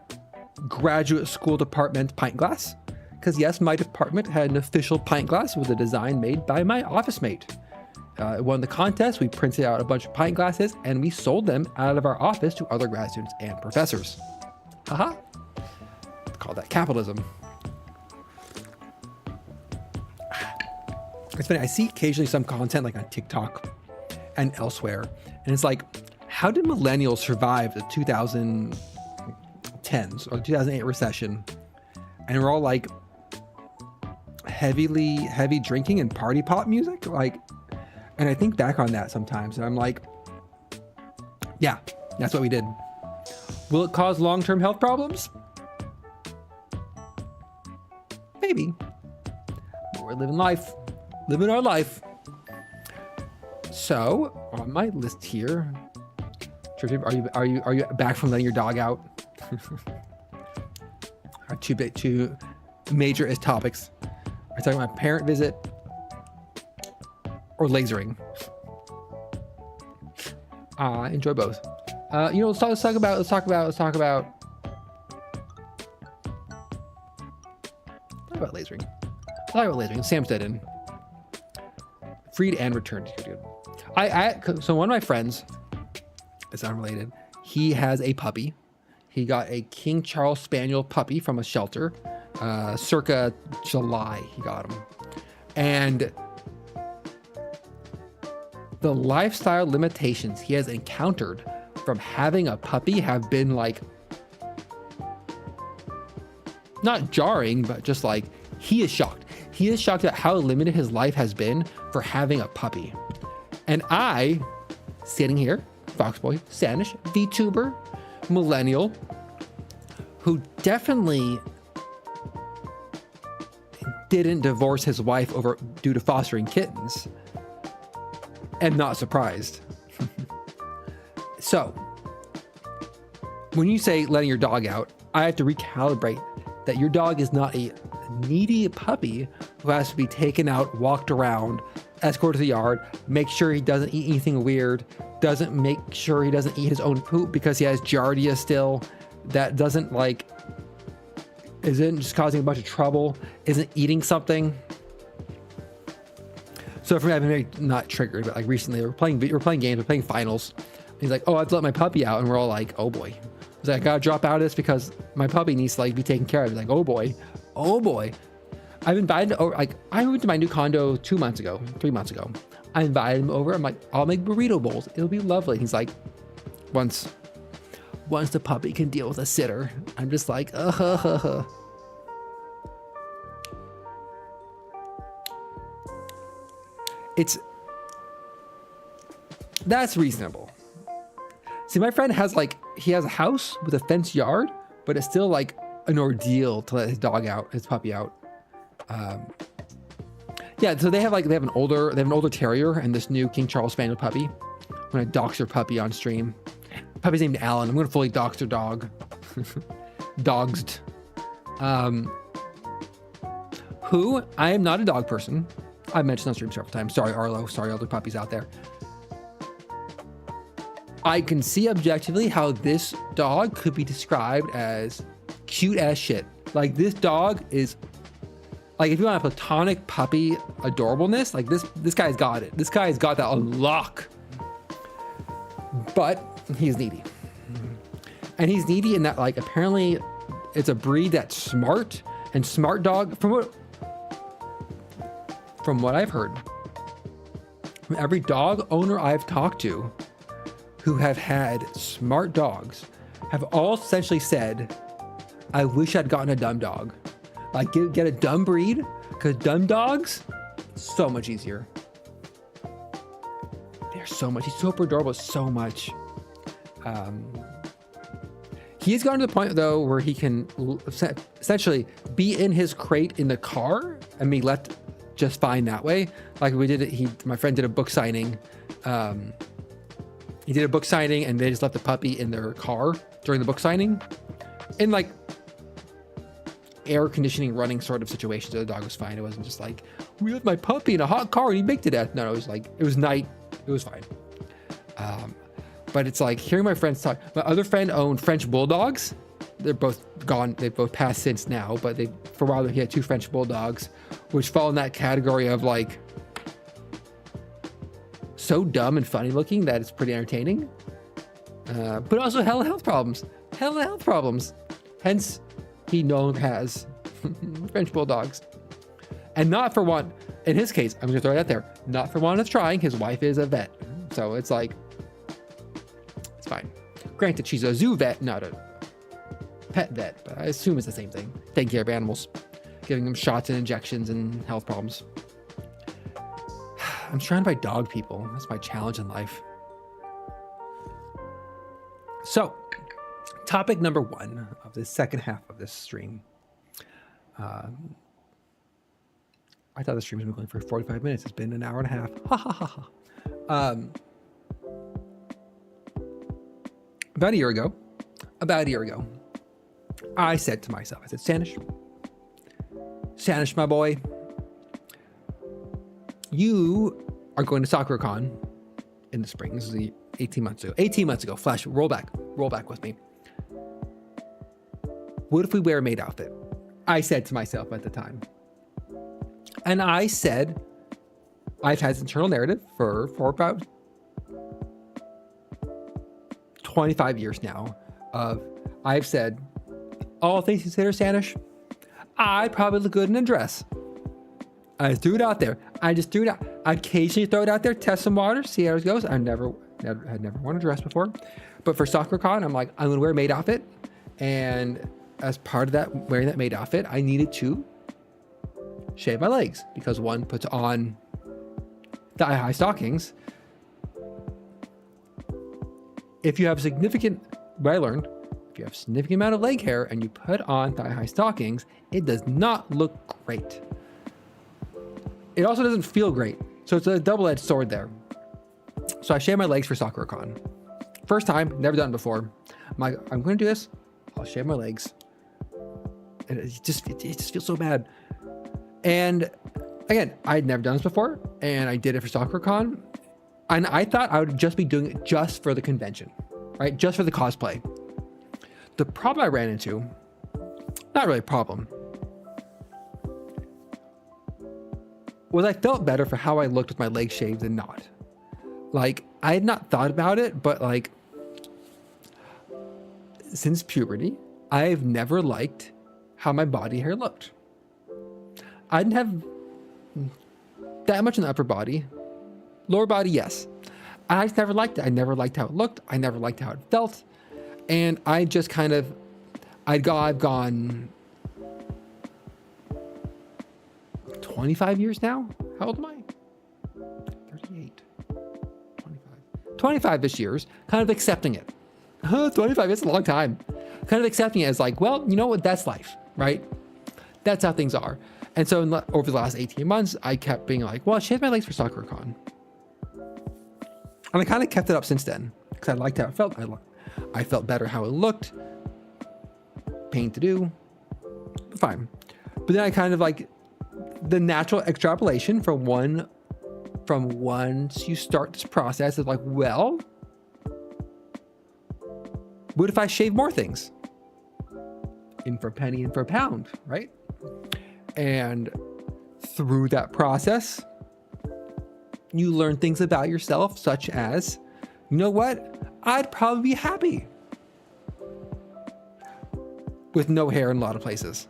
S1: graduate school department pint glass. Because yes, my department had an official pint glass with a design made by my office mate. It won the contest. We printed out a bunch of pint glasses and we sold them out of our office to other grad students and professors. Haha. Call that capitalism. It's funny, I see occasionally some content like on TikTok and elsewhere, and it's like, how did millennials survive the 2010s or the 2008 recession? And we're all like heavy drinking and party pop music, like, and I think back on that sometimes, and I'm like, yeah, that's what we did. Will it cause long-term health problems? Maybe. But we're living our life. So on my list here, are you back from letting your dog out? Our two major topics. We're talking about parent visit or lasering. Enjoy both. Let's talk about lasering. Let's talk about lasering. Samstead freed and returned. So one of my friends, it's unrelated. He has a puppy. He got a King Charles Spaniel puppy from a shelter, circa July. He got him, and the lifestyle limitations he has encountered from having a puppy have been like, not jarring, but just like, he is shocked. He is shocked at how limited his life has been for having a puppy. And I, sitting here, Foxboy, Sanish, VTuber, millennial, who definitely didn't divorce his wife due to fostering kittens, am not surprised. So, when you say letting your dog out, I have to recalibrate that your dog is not a needy puppy who has to be taken out, walked around, escorted to the yard, make sure he doesn't eat anything weird, make sure he doesn't eat his own poop because he has giardia still, that isn't just causing a bunch of trouble, isn't eating something. So for me, I've been very not triggered, but like recently we're playing games, we're playing finals. He's like, oh, I have to let my puppy out. And we're all like, oh boy. He's like, I gotta drop out of this because my puppy needs to like be taken care of. He's like, oh boy. I've invited over, I moved to my new condo 3 months ago. I invited him over. I'm like, I'll make burrito bowls. It'll be lovely. He's like, once the puppy can deal with a sitter. I'm just like, That's reasonable. See, my friend has he has a house with a fenced yard, but it's still like an ordeal to let his puppy out. Yeah, so they have an older terrier and this new King Charles Spaniel puppy. I'm gonna dox their puppy on stream. Puppy's named Alan. I'm gonna fully dox their dog. Doxed. Who I am not a dog person. I've mentioned on stream several times. Sorry, Arlo. Sorry, other puppies out there. I can see objectively how this dog could be described as cute as shit. Like, this dog is, like, if you want a platonic puppy adorableness, like this guy's got it. This guy's got that on lock. But he's needy. And he's needy in that, like, apparently it's a breed that's smart, and smart dog, from what I've heard, from every dog owner I've talked to who have had smart dogs have all essentially said, I wish I'd gotten a dumb dog. Like, get a dumb breed, because dumb dogs, so much easier. They're so much, he's super adorable, so much. He's gotten to the point though where he can essentially be in his crate in the car and be left just fine that way. Like we did it, my friend did a book signing. He did a book signing and they just left the puppy in their car during the book signing, in like air conditioning running sort of situation. So the dog was fine. It wasn't just like, we left my puppy in a hot car and he baked to death. No, it was like, it was night. It was fine. But it's like hearing my friends talk. My other friend owned French bulldogs. They're both gone. They've both passed since now, but for a while he had 2 French bulldogs, which fall in that category of like so dumb and funny looking that it's pretty entertaining. But also hella health problems. Hence, he no longer has French bulldogs. And not for one, in his case, I'm gonna throw that there, not for one of trying, his wife is a vet. So it's like, it's fine. Granted, she's a zoo vet, not a pet vet, but I assume it's the same thing. Taking care of animals, giving them shots and injections and health problems. I'm surrounded by dog people. That's my challenge in life. So, topic number 1 of the second half of this stream. I thought the stream was going for 45 minutes. It's been an hour and a half. Ha ha ha ha. About a year ago, I said to myself, I said, Sanish, my boy, you are going to SakuraCon in the spring. This is 18 months ago. 18 months ago. Flash, roll back with me. What if we wear a maid outfit? I said to myself at the time. And I said, I've had this internal narrative for about 25 years now I've said, all things considered, Sanish, I'd probably look good in a dress. I just threw it out there. I occasionally throw it out there, test some water, see how it goes. I had never worn a dress before. But for SakuraCon, I'm like, I'm going to wear a maid outfit. And as part of that, wearing that maid outfit, I needed to shave my legs because one puts on thigh-high stockings. If you have what I learned, if you have a significant amount of leg hair and you put on thigh-high stockings, it does not look great. It also doesn't feel great. So it's a double-edged sword there. So I shaved my legs for SakuraCon. First time, never done it before. I'm like, I'm going to do this. I'll shave my legs. And it just feels so bad. And again, I'd never done this before, and I did it for SakuraCon. And I thought I would just be doing it just for the convention, right? Just for the cosplay. The problem I ran into, not really a problem, was I felt better for how I looked with my legs shaved than not. Like, I had not thought about it, but like, since puberty, I've never liked how my body hair looked. I didn't have that much in the upper body. Lower body, yes. I just never liked it. I never liked how it looked. I never liked how it felt. And I just kind of, I've gone 25 years now. How old am I? 38, 25-ish years, kind of accepting it. 25, it's a long time. Kind of accepting it as like, well, you know what? That's life, right? That's how things are. And so over the last 18 months, I kept being like, well, I shaved my legs for SakuraCon. And I kind of kept it up since then because I liked how it felt. I felt better how it looked. Pain to do, but fine. But then I kind of like the natural extrapolation from once you start this process of like, well, what if I shave more things? In for a penny, in for a pound, right? And through that process, you learn things about yourself, such as, you know what? I'd probably be happy with no hair in a lot of places.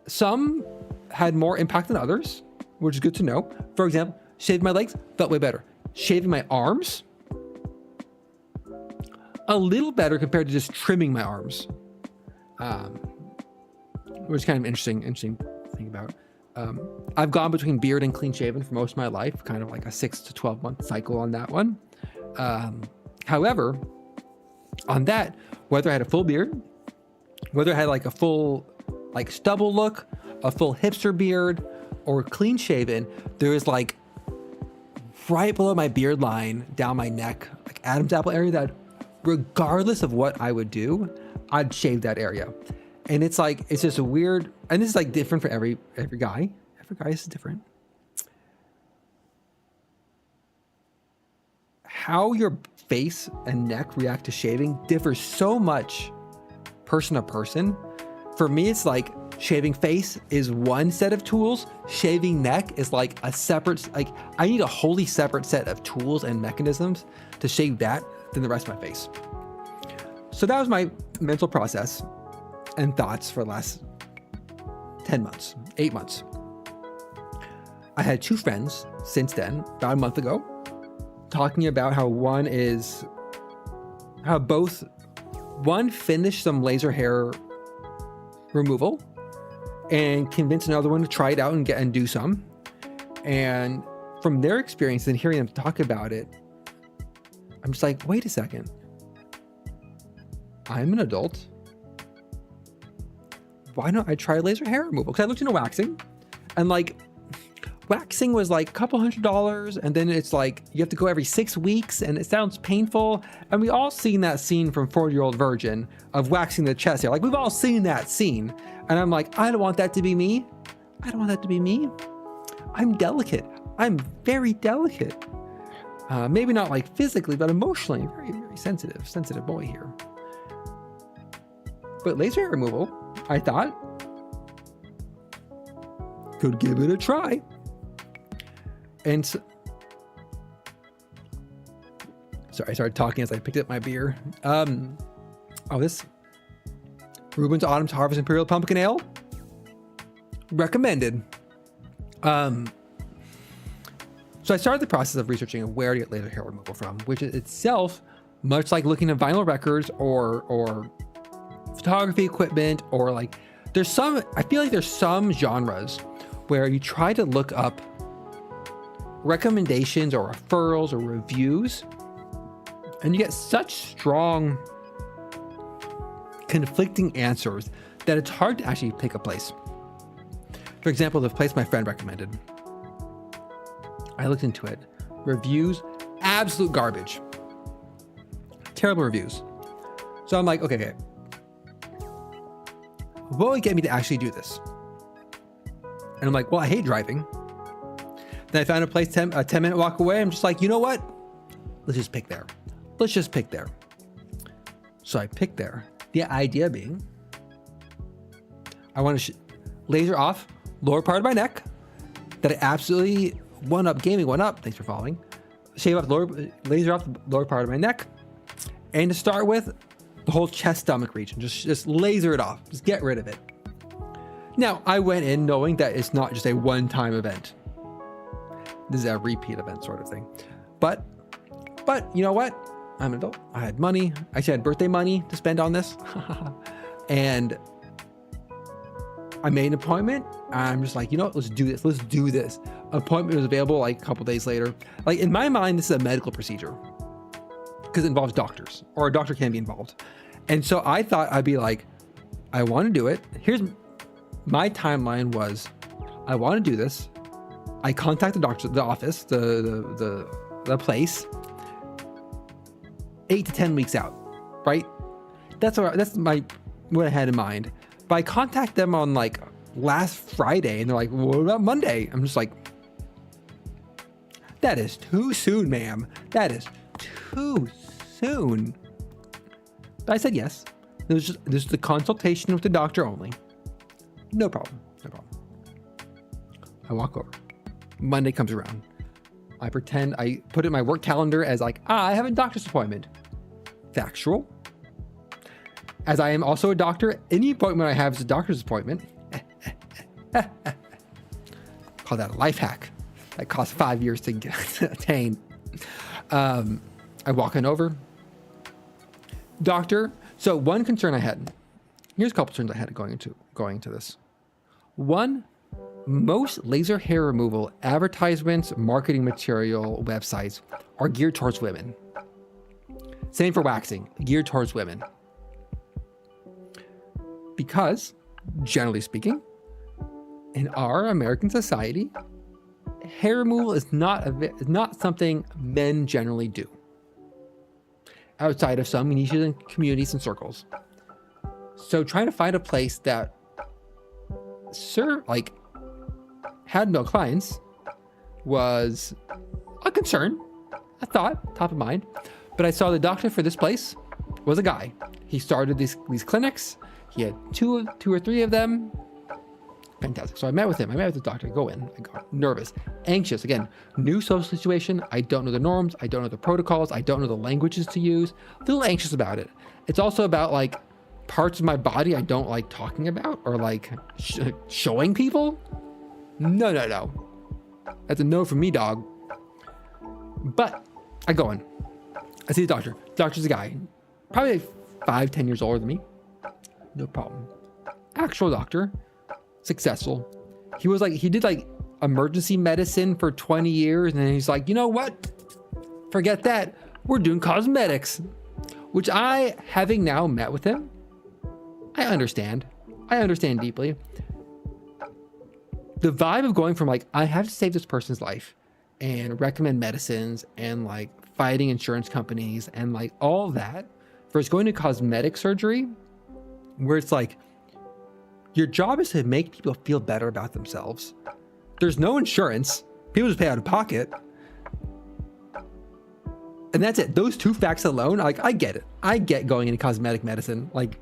S1: Some had more impact than others, which is good to know. For example, shaving my legs felt way better. Shaving my arms, a little better compared to just trimming my arms, which is kind of interesting thing about. I've gone between beard and clean shaven for most of my life, kind of like a 6 to 12 month cycle on that one. However, on that, whether I had a full beard, whether I had like a full like stubble look, a full hipster beard, or clean shaven, there is like right below my beard line, down my neck, like Adam's apple area, that regardless of what I would do, I'd shave that area. And it's like, it's just a weird, and this is like different for every guy. Every guy is different. How your face and neck react to shaving differs so much person to person. For me, it's like shaving face is one set of tools. Shaving neck is like a separate, like I need a wholly separate set of tools and mechanisms to shave that than the rest of my face. So that was my mental process and thoughts for the last 10 months, 8 months. I had 2 friends since then, about a month ago, talking about how one finished some laser hair removal and convinced another one to try it out and do some. And from their experience and hearing them talk about it, I'm just like, wait a second. I'm an adult. Why don't I try laser hair removal? Because I looked into waxing and like, waxing was like a couple $100, and then it's like you have to go every 6 weeks, and it sounds painful. And we all seen that scene from 40-Year-Old Virgin of waxing the chest hair. Like, we've all seen that scene. And I'm like, I don't want that to be me. I don't want that to be me. I'm delicate. I'm very delicate. Maybe not like physically, but emotionally, very, very sensitive boy here. But laser hair removal, I thought, could give it a try. And so, sorry, I started talking as I picked up my beer. This Reuben's Autumn's Harvest Imperial Pumpkin Ale, recommended. So I started the process of researching where to get laser hair removal from, which is itself much like looking at vinyl records or photography equipment, or like I feel like there's some genres where you try to look up recommendations or referrals or reviews, and you get such strong conflicting answers that it's hard to actually pick a place. For example, the place my friend recommended, I looked into it. Reviews, absolute garbage. Terrible reviews. So I'm like, okay. What would get me to actually do this? And I'm like, well, I hate driving. Then I found a place a 10-minute walk away. I'm just like, you know what? Let's just pick there. So I picked there. The idea being, I want to laser off lower part of my neck that I absolutely gaming one up. Thanks for following. Laser off the lower part of my neck. And to start with, the whole chest stomach region. Just laser it off. Just get rid of it. Now, I went in knowing that it's not just a one-time event. This is a repeat event sort of thing. But you know what? I'm an adult. I had money. I actually had birthday money to spend on this. And I made an appointment. I'm just like, you know what? Let's do this. Appointment was available like a couple days later. Like, in my mind, this is a medical procedure because it involves doctors, or a doctor can be involved. And so I thought I'd be like, I want to do it. Here's my timeline was, I want to do this. I contact the doctor, the office, the place, 8 to 10 weeks out, right? That's what I had in mind. But I contact them on like last Friday, and they're like, what about Monday? I'm just like, that is too soon, ma'am. That is too soon. But I said yes. This is the consultation with the doctor only. No problem. I walk over. Monday comes around. I pretend I put it in my work calendar as like, I have a doctor's appointment. Factual. As I am also a doctor, any appointment I have is a doctor's appointment. Call that a life hack. That costs 5 years to attain. I walk on over. Doctor. So one concern I had. Here's a couple concerns I had going into this. One, most laser hair removal advertisements, marketing material, websites are geared towards women. Same for waxing, geared towards women. Because, generally speaking, in our American society, hair removal is not something men generally do. Outside of some niches and communities and circles. So trying to find a place that had no clients was a concern, a thought, top of mind. But I saw the doctor for this place was a guy. He started these clinics. He had two or three of them. Fantastic. So I met with him. I met with the doctor. I go in. I got nervous, anxious. Again, new social situation. I don't know the norms. I don't know the protocols. I don't know the languages to use. A little anxious about it. It's also about like parts of my body I don't like talking about or like showing people. No. That's a no from me, dog. But I go in. I see the doctor. The doctor's a guy, probably 5-10 years older than me. No problem. Actual doctor. Successful. He did like emergency medicine for 20 years. And then he's like, you know what? Forget that. We're doing cosmetics, which having now met with him, I understand deeply. the vibe of going from like, I have to save this person's life and recommend medicines and like fighting insurance companies and like all that versus going to cosmetic surgery where it's like, your job is to make people feel better about themselves. There's no insurance. People just pay out of pocket. And that's it. Those two facts alone, like, I get it. I get going into cosmetic medicine. Like,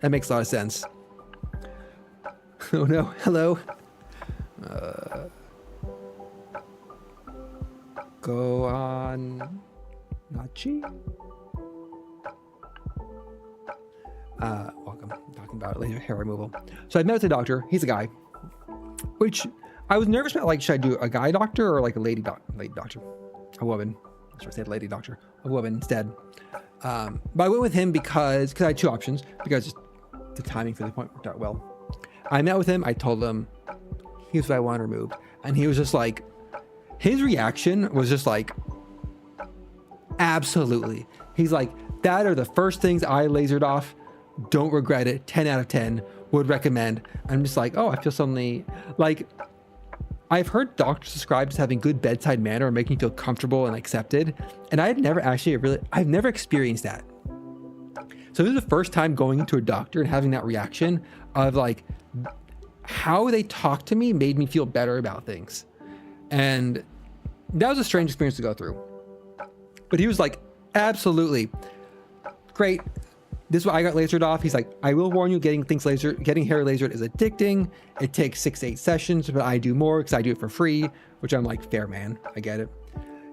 S1: that makes a lot of sense. Oh no, hello. Go on. Nachi. Welcome. I'm talking about laser hair removal. So I met with a doctor. He's a guy, which I was nervous about. Like, should I do a guy doctor or like a lady doctor? A woman. I should have said lady doctor. A woman instead. But I went with him because I had two options. Because just the timing for the appointment worked out well. I met with him. I told him here's what I want removed, and he was just like, his reaction was just like, absolutely. He's like, that are the first things I lasered off. Don't regret it. 10 out of 10. Would recommend. I'm just like, oh, I feel suddenly like, I've heard doctors described as having good bedside manner and making you feel comfortable and accepted. And I've never experienced that. So this is the first time going into a doctor and having that reaction of like, how they talk to me made me feel better about things. And that was a strange experience to go through. But he was like, absolutely. Great. This is why I got lasered off. He's like, I will warn you, getting hair lasered is addicting. It takes 6 to 8 sessions, but I do more because I do it for free, which I'm like, fair man, I get it.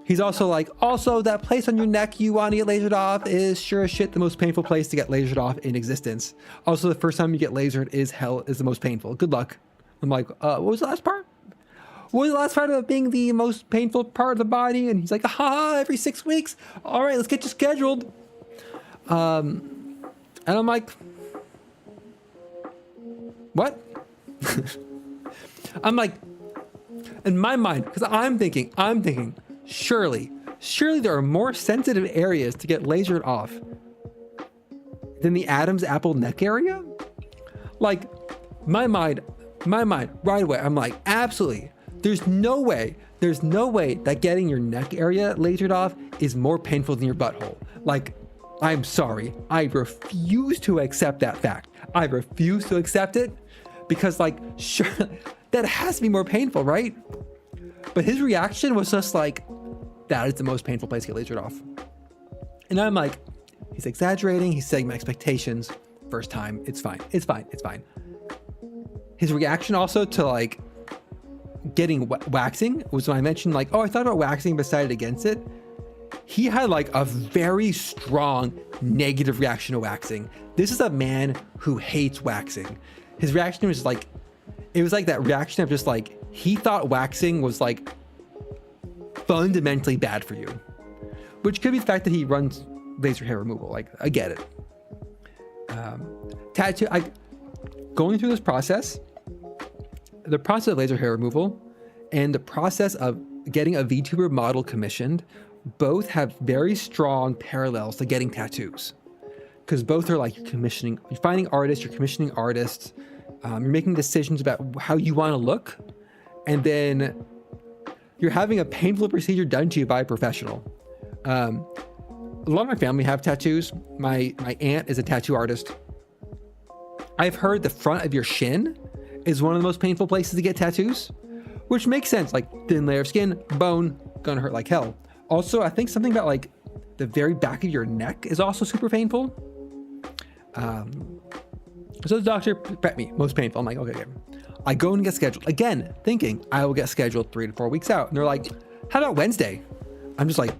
S1: He's also like, also that place on your neck you want to get lasered off is sure as shit the most painful place to get lasered off in existence. Also, the first time you get lasered is the most painful. Good luck. I'm like, what was the last part? What was the last part of it being the most painful part of the body? And he's like, aha, every 6 weeks. All right, let's get you scheduled. And I'm like, what? I'm like, in my mind, because I'm thinking, surely there are more sensitive areas to get lasered off than the Adam's apple neck area. Like, my mind right away, I'm like, absolutely. There's no way that getting your neck area lasered off is more painful than your butthole. Like, I'm sorry. I refuse to accept that fact. I refuse to accept it because, like, sure, that has to be more painful, right? But his reaction was just like, that is the most painful place to get lasered off. And I'm like, he's exaggerating. He's setting my expectations. First time. It's fine. His reaction also to like getting waxing was when I mentioned like, oh, I thought about waxing, but decided against it. He had like a very strong negative reaction to waxing. This is a man who hates waxing. His reaction was like, it was like that reaction of just like, he thought waxing was like fundamentally bad for you, which could be the fact that he runs laser hair removal. Like, I get it. Going through this process, the process of laser hair removal and the process of getting a VTuber model commissioned both have very strong parallels to getting tattoos, because both are like you're finding artists, you're commissioning artists, you're making decisions about how you want to look, and then you're having a painful procedure done to you by a professional. A lot of my family have tattoos. My aunt is a tattoo artist. I've heard the front of your shin is one of the most painful places to get tattoos, which makes sense. Like, thin layer of skin, bone, gonna hurt like hell. Also, I think something about like the very back of your neck is also super painful. So the doctor prepped me, most painful. I'm like, okay. I go and get scheduled again, thinking I will get scheduled 3 to 4 weeks out. And they're like, how about Wednesday? I'm just like,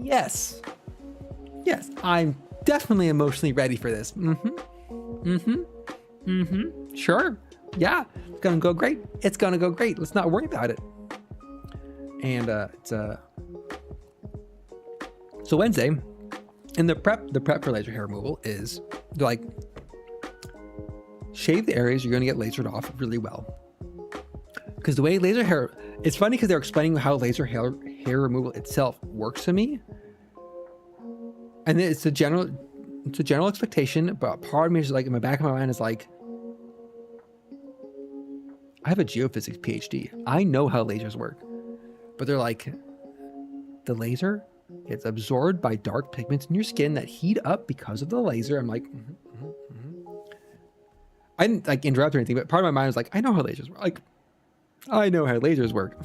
S1: yes, I'm definitely emotionally ready for this. Sure. Yeah, it's gonna go great. Let's not worry about it. And so Wednesday, and the prep for laser hair removal is they're like, shave the areas you're gonna get lasered off really well. Because the way laser hair, it's funny because they're explaining how laser hair removal itself works to me. And it's a general expectation, but part of me is like, in the back of my mind is like, I have a geophysics PhD. I know how lasers work. But they're like, the laser gets absorbed by dark pigments in your skin that heat up because of the laser. I'm like, I didn't like interrupt or anything, but part of my mind was like, I know how lasers work. Like, I know how lasers work.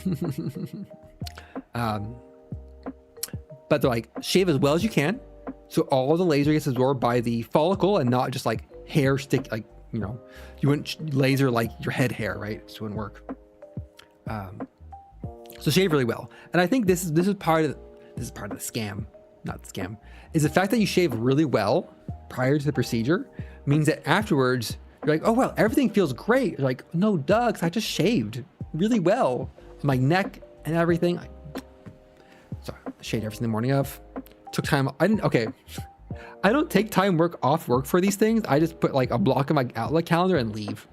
S1: But they're like, shave as well as you can, so all the laser gets absorbed by the follicle and not just like hair stick. Like, you know, you wouldn't laser like your head hair, right? It just wouldn't work. So shave really well. And I think this is part of the scam, not the scam, is the fact that you shave really well prior to the procedure means that afterwards you're like, oh well, everything feels great. You're like, no, duh, 'cause I just shaved really well, my neck and everything. So I shaved everything the morning of. Took time. I don't take time off work for these things. I just put like a block in my Outlook calendar and leave.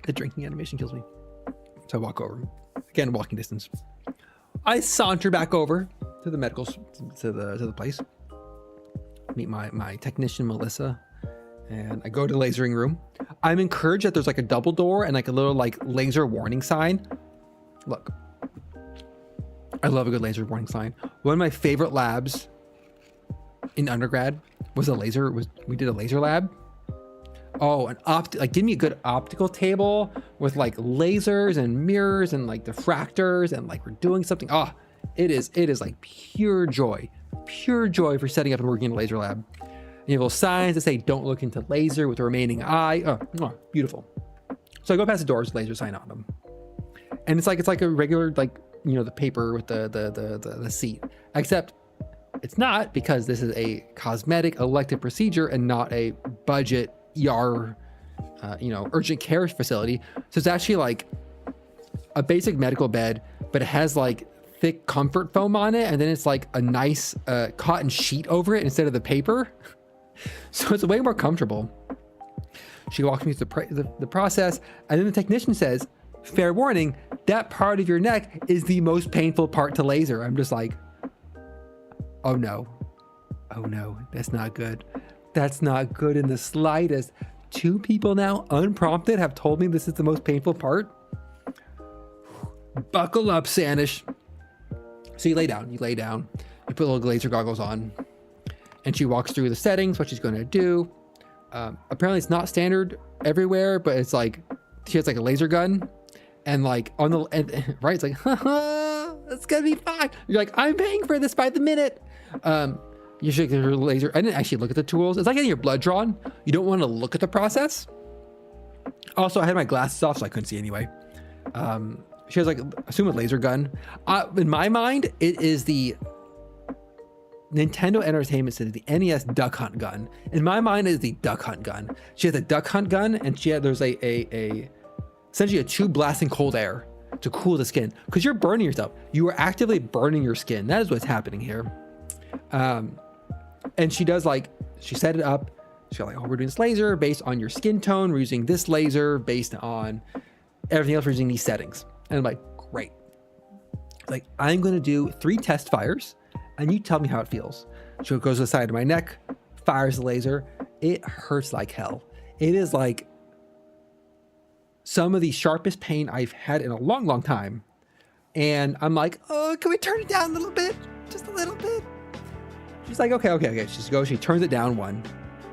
S1: The drinking animation kills me. So I walk over. Again, walking distance. I saunter back over to the medical, to the place. Meet my technician, Melissa. And I go to the lasering room. I'm encouraged that there's like a double door and like a little like laser warning sign. Look, I love a good laser warning sign. One of my favorite labs in undergrad was we did a laser lab. Oh, like give me a good optical table with like lasers and mirrors and like diffractors and like we're doing something. Oh, it is like pure joy for setting up and working in a laser lab. And you have little signs that say, don't look into laser with the remaining eye. Oh, beautiful. So I go past the doors, laser sign on them. And it's like a regular, like, you know, the paper with the seat, except it's not, because this is a cosmetic elective procedure and not a budget ER, urgent care facility. So it's actually like a basic medical bed, but it has like thick comfort foam on it. And then it's like a nice cotton sheet over it instead of the paper. So it's way more comfortable. She walks me through the process, and then the technician says, fair warning, that part of your neck is the most painful part to laser. I'm just like, oh no, that's not good. That's not good in the slightest. 2 people now, unprompted, have told me this is the most painful part. Buckle up, Sanish. So you lay down, you put little laser goggles on, and she walks through the settings, what she's going to do. Apparently it's not standard everywhere, but it's like, she has like a laser gun, and like on the, right, it's like, haha, it's gonna be fine. You're like, I'm paying for this by the minute. You should get her laser. I didn't actually look at the tools. It's like getting your blood drawn. You don't want to look at the process. Also, I had my glasses off, so I couldn't see anyway. She has like, assume a laser gun. In my mind, it is the Nintendo Entertainment System, the NES Duck Hunt gun. In my mind, it is the Duck Hunt gun. She has a Duck Hunt gun, and there's essentially a tube blasting cold air to cool the skin, because you're burning yourself. You are actively burning your skin. That is what's happening here. And she does she set it up. She's like, oh, we're doing this laser based on your skin tone. We're using this laser based on everything else. We're using these settings. And I'm like, great. Like, I'm going to do 3 test fires, and you tell me how it feels. So it goes to the side of my neck, fires the laser. It hurts like hell. It is like some of the sharpest pain I've had in a long, long time. And I'm like, oh, can we turn it down a little bit? Just a little bit. She's like, okay. She turns it down 1,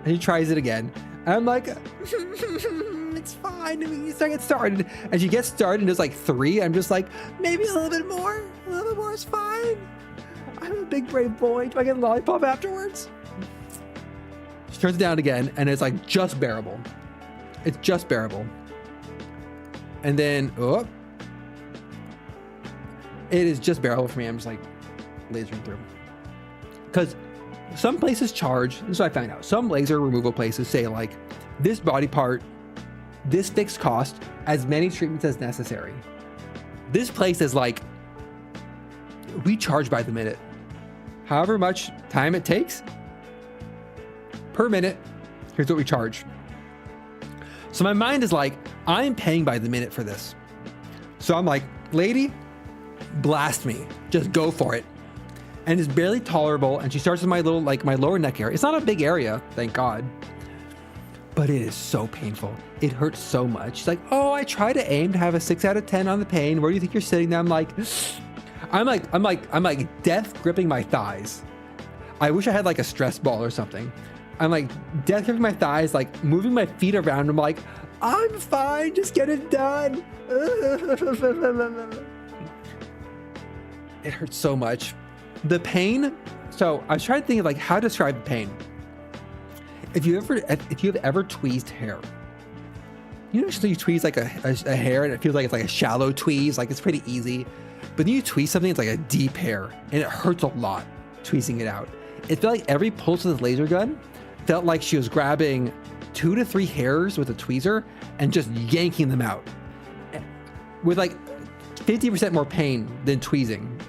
S1: and she tries it again. And I'm like, it's fine. I mean, you start get started. And she gets started and does like 3. I'm just like, maybe a little bit more. A little bit more is fine. I'm a big brave boy. Do I get a lollipop afterwards? She turns it down again, and it's like just bearable. It's just bearable. And then, it is just bearable for me. I'm just like lasering through. Because some places charge, this is what I found out. Some laser removal places say like, this body part, this fixed cost, as many treatments as necessary. This place is like, we charge by the minute. However much time it takes per minute, here's what we charge. So my mind is like, I'm paying by the minute for this. So I'm like, lady, blast me, just go for it. And it's barely tolerable. And she starts with my lower neck area. It's not a big area, thank God. but it is so painful. It hurts so much. She's like, oh, I try to aim to have a 6 out of 10 on the pain. Where do you think you're sitting there? I'm like death gripping my thighs. I wish I had like a stress ball or something. I'm like death gripping my thighs, like moving my feet around. I'm like, I'm fine, just get it done. It hurts so much. The pain. So I was trying to think of like how to describe the pain. If you've ever tweezed hair, you know, you tweeze like a hair and it feels like it's like a shallow tweeze, like it's pretty easy. But then you tweeze something, it's like a deep hair and it hurts a lot tweezing it out. It felt like every pulse of the laser gun felt like she was grabbing 2 to 3 hairs with a tweezer and just yanking them out with like 50% more pain than tweezing.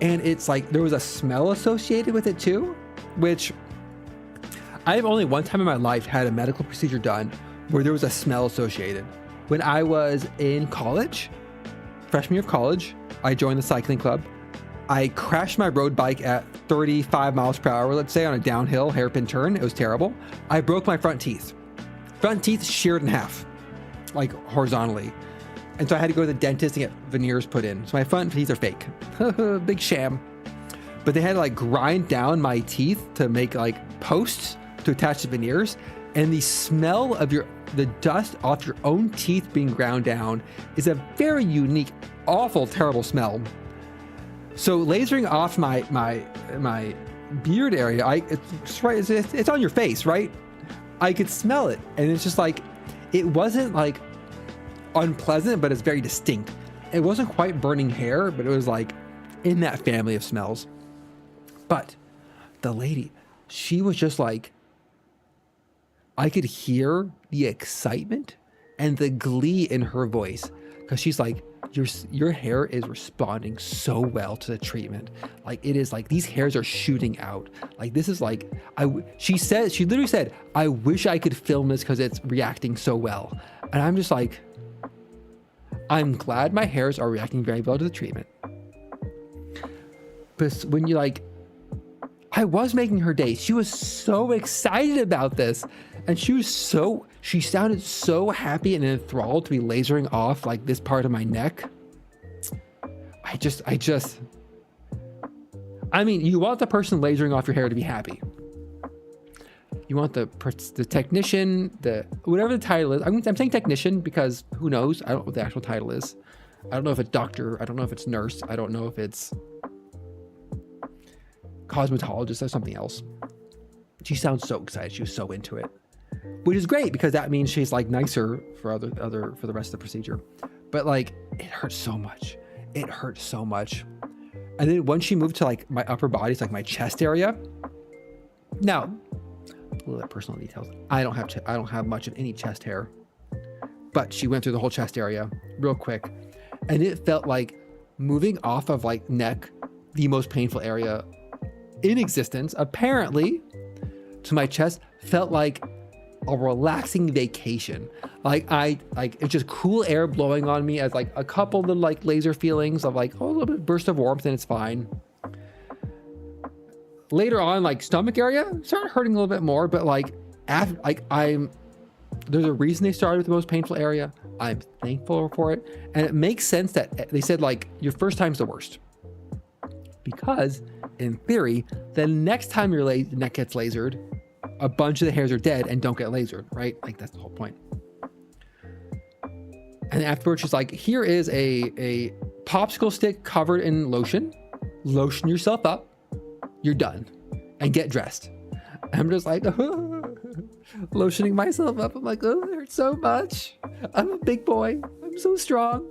S1: And it's like there was a smell associated with it too, which I've only one time in my life had a medical procedure done where there was a smell associated. When I was in college, freshman year of college, I joined the cycling club. I crashed my road bike at 35 miles per hour, let's say, on a downhill hairpin turn. It was terrible. I broke my front teeth. Front teeth sheared in half, like horizontally. And so I had to go to the dentist and get veneers put in. So my front teeth are fake. Big sham. But they had to like grind down my teeth to make like posts to attach the veneers. And the smell of the dust off your own teeth being ground down is a very unique, awful, terrible smell. So lasering off my beard area, it's on your face, right? I could smell it, and it's just like, it wasn't like unpleasant, but it's very distinct. It wasn't quite burning hair, but it was like in that family of smells. But the lady, she was just like, I could hear the excitement and the glee in her voice, because she's like, your hair is responding so well to the treatment. Like, it is like these hairs are shooting out. Like, this is like, she literally said, I wish I could film this because it's reacting so well. And I'm just like, I'm glad my hairs are reacting very well to the treatment. But when you like, I was making her day. She was so excited about this. And she sounded so happy and enthralled to be lasering off like this part of my neck. I mean, you want the person lasering off your hair to be happy. You want the technician, whatever the title is. I'm saying technician because who knows? I don't know what the actual title is. I don't know if it's doctor. I don't know if it's nurse. I don't know if it's cosmetologist or something else. She sounds so excited. She was so into it, which is great because that means she's like nicer for the rest of the procedure. But like, it hurts so much. It hurts so much. And then once she moved to like my upper body, it's like my chest area. Now, a little bit personal details. I don't have much of any chest hair, but she went through the whole chest area real quick, and it felt like moving off of like neck, the most painful area in existence, apparently, to my chest felt like a relaxing vacation. It's just cool air blowing on me as like a couple little like laser feelings of like, oh, a little bit burst of warmth and it's fine. Later on, like stomach area started hurting a little bit more, but like there's a reason they started with the most painful area. I'm thankful for it. And it makes sense that they said like your first time's the worst. Because in theory, the next time your neck gets lasered, a bunch of the hairs are dead and don't get lasered, right? Like that's the whole point. And afterwards, she's like, here is a popsicle stick covered in lotion. Lotion yourself up. You're done. And get dressed. I'm just like, lotioning myself up. I'm like, oh, it hurts so much. I'm a big boy. I'm so strong.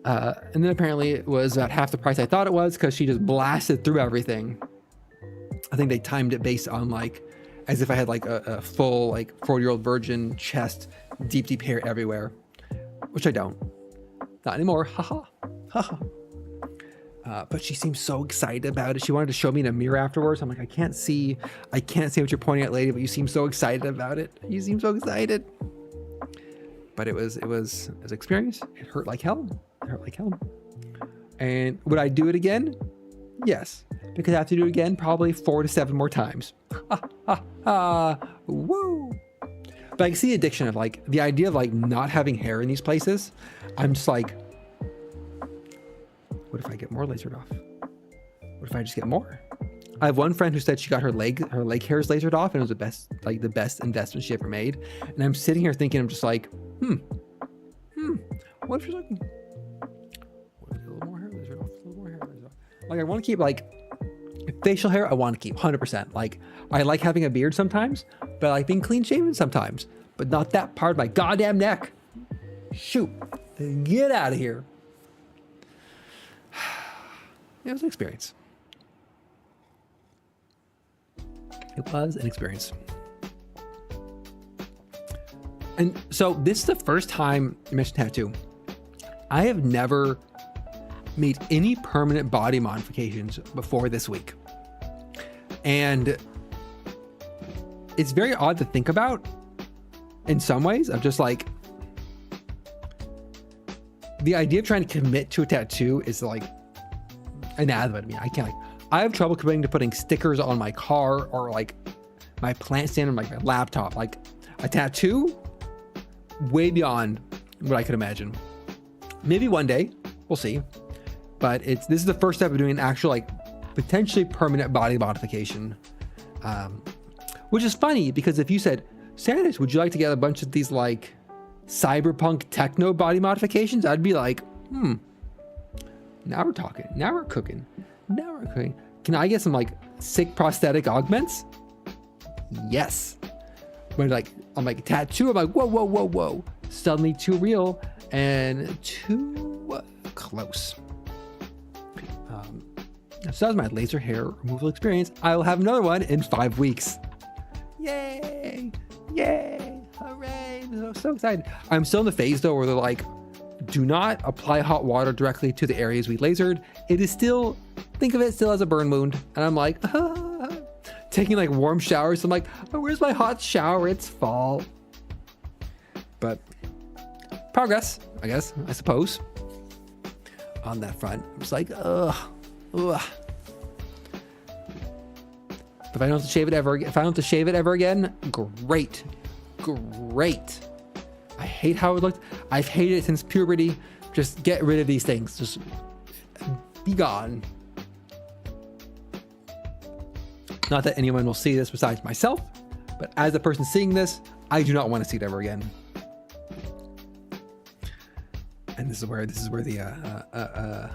S1: And then apparently it was about half the price I thought it was because she just blasted through everything. I think they timed it based on like, as if I had like a full like 40-year-old virgin chest, deep hair everywhere, which I don't. Not anymore. Haha. Haha. But she seemed so excited about it. She wanted to show me in a mirror afterwards. I'm like, I can't see what you're pointing at, lady, but you seem so excited about it. You seem so excited. But it was an experience. It hurt like hell. And would I do it again? Yes, because I have to do it again probably 4 to 7 more times. Woo. But I can see the addiction of like the idea of like not having hair in these places. I'm just like, what if I get more lasered off? What if I just get more? I have one friend who said she got her leg hairs lasered off, and it was the best investment she ever made. And I'm sitting here thinking, I'm just like, what if you're looking? What if you get a little more hair lasered off? A little more hair lasered off. Like I want to keep like facial hair. I want to keep 100%. Like I like having a beard sometimes, but I like being clean shaven sometimes, but not that part of my goddamn neck. Shoot, get out of here. It was an experience. It was an experience. And so this is the first time you mentioned tattoo. I have never made any permanent body modifications before this week. And it's very odd to think about in some ways. I'm just like, the idea of trying to commit to a tattoo is like anathema to me. I can't, like, I have trouble committing to putting stickers on my car or like my plant stand on like my laptop. Like a tattoo, way beyond what I could imagine. Maybe one day, we'll see. But this is the first step of doing an actual like potentially permanent body modification. Which is funny because if you said, Sanders, would you like to get a bunch of these like cyberpunk techno body modifications? I'd be like, now we're talking, now we're cooking. Now we're cooking. Can I get some like sick prosthetic augments? Yes. But like, I'm like tattoo. I'm like, whoa. Suddenly too real and too close. So that was my laser hair removal experience. I will have another one in 5 weeks. Yay! Hooray! I'm so excited. I'm still in the phase though where they're like, do not apply hot water directly to the areas we lasered. It is still, think of it still as a burn wound. And I'm like, taking like warm showers. I'm like, oh, where's my hot shower? It's fall. But progress, I guess, I suppose. On that front, I'm just like, ugh. If I don't have to shave it ever again, great. I hate how it looked. I've hated it since puberty. Just get rid of these things. Just be gone. Not that anyone will see this besides myself, but as a person seeing this, I do not want to see it ever again. And this is where the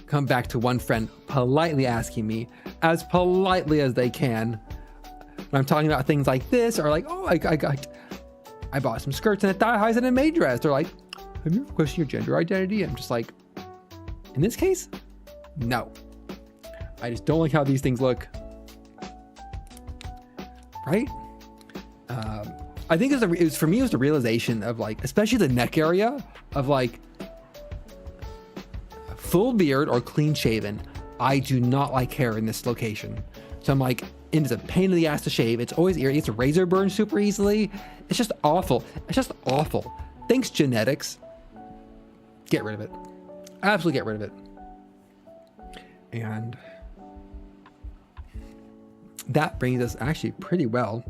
S1: come back to one friend politely asking me, as politely as they can, when I'm talking about things like this, or like, oh, I bought some skirts and a thigh-highs and a maid dress. They're like, have you ever questioned your gender identity? I'm just like, in this case, no. I just don't like how these things look. Right? I think for me, it was the realization of like, especially the neck area of like, full beard or clean shaven. I do not like hair in this location. So I'm like, it is a pain in the ass to shave. It's always eerie. It's a razor burn super easily. It's just awful. Thanks, genetics. Get rid of it. Absolutely get rid of it. And that brings us actually pretty well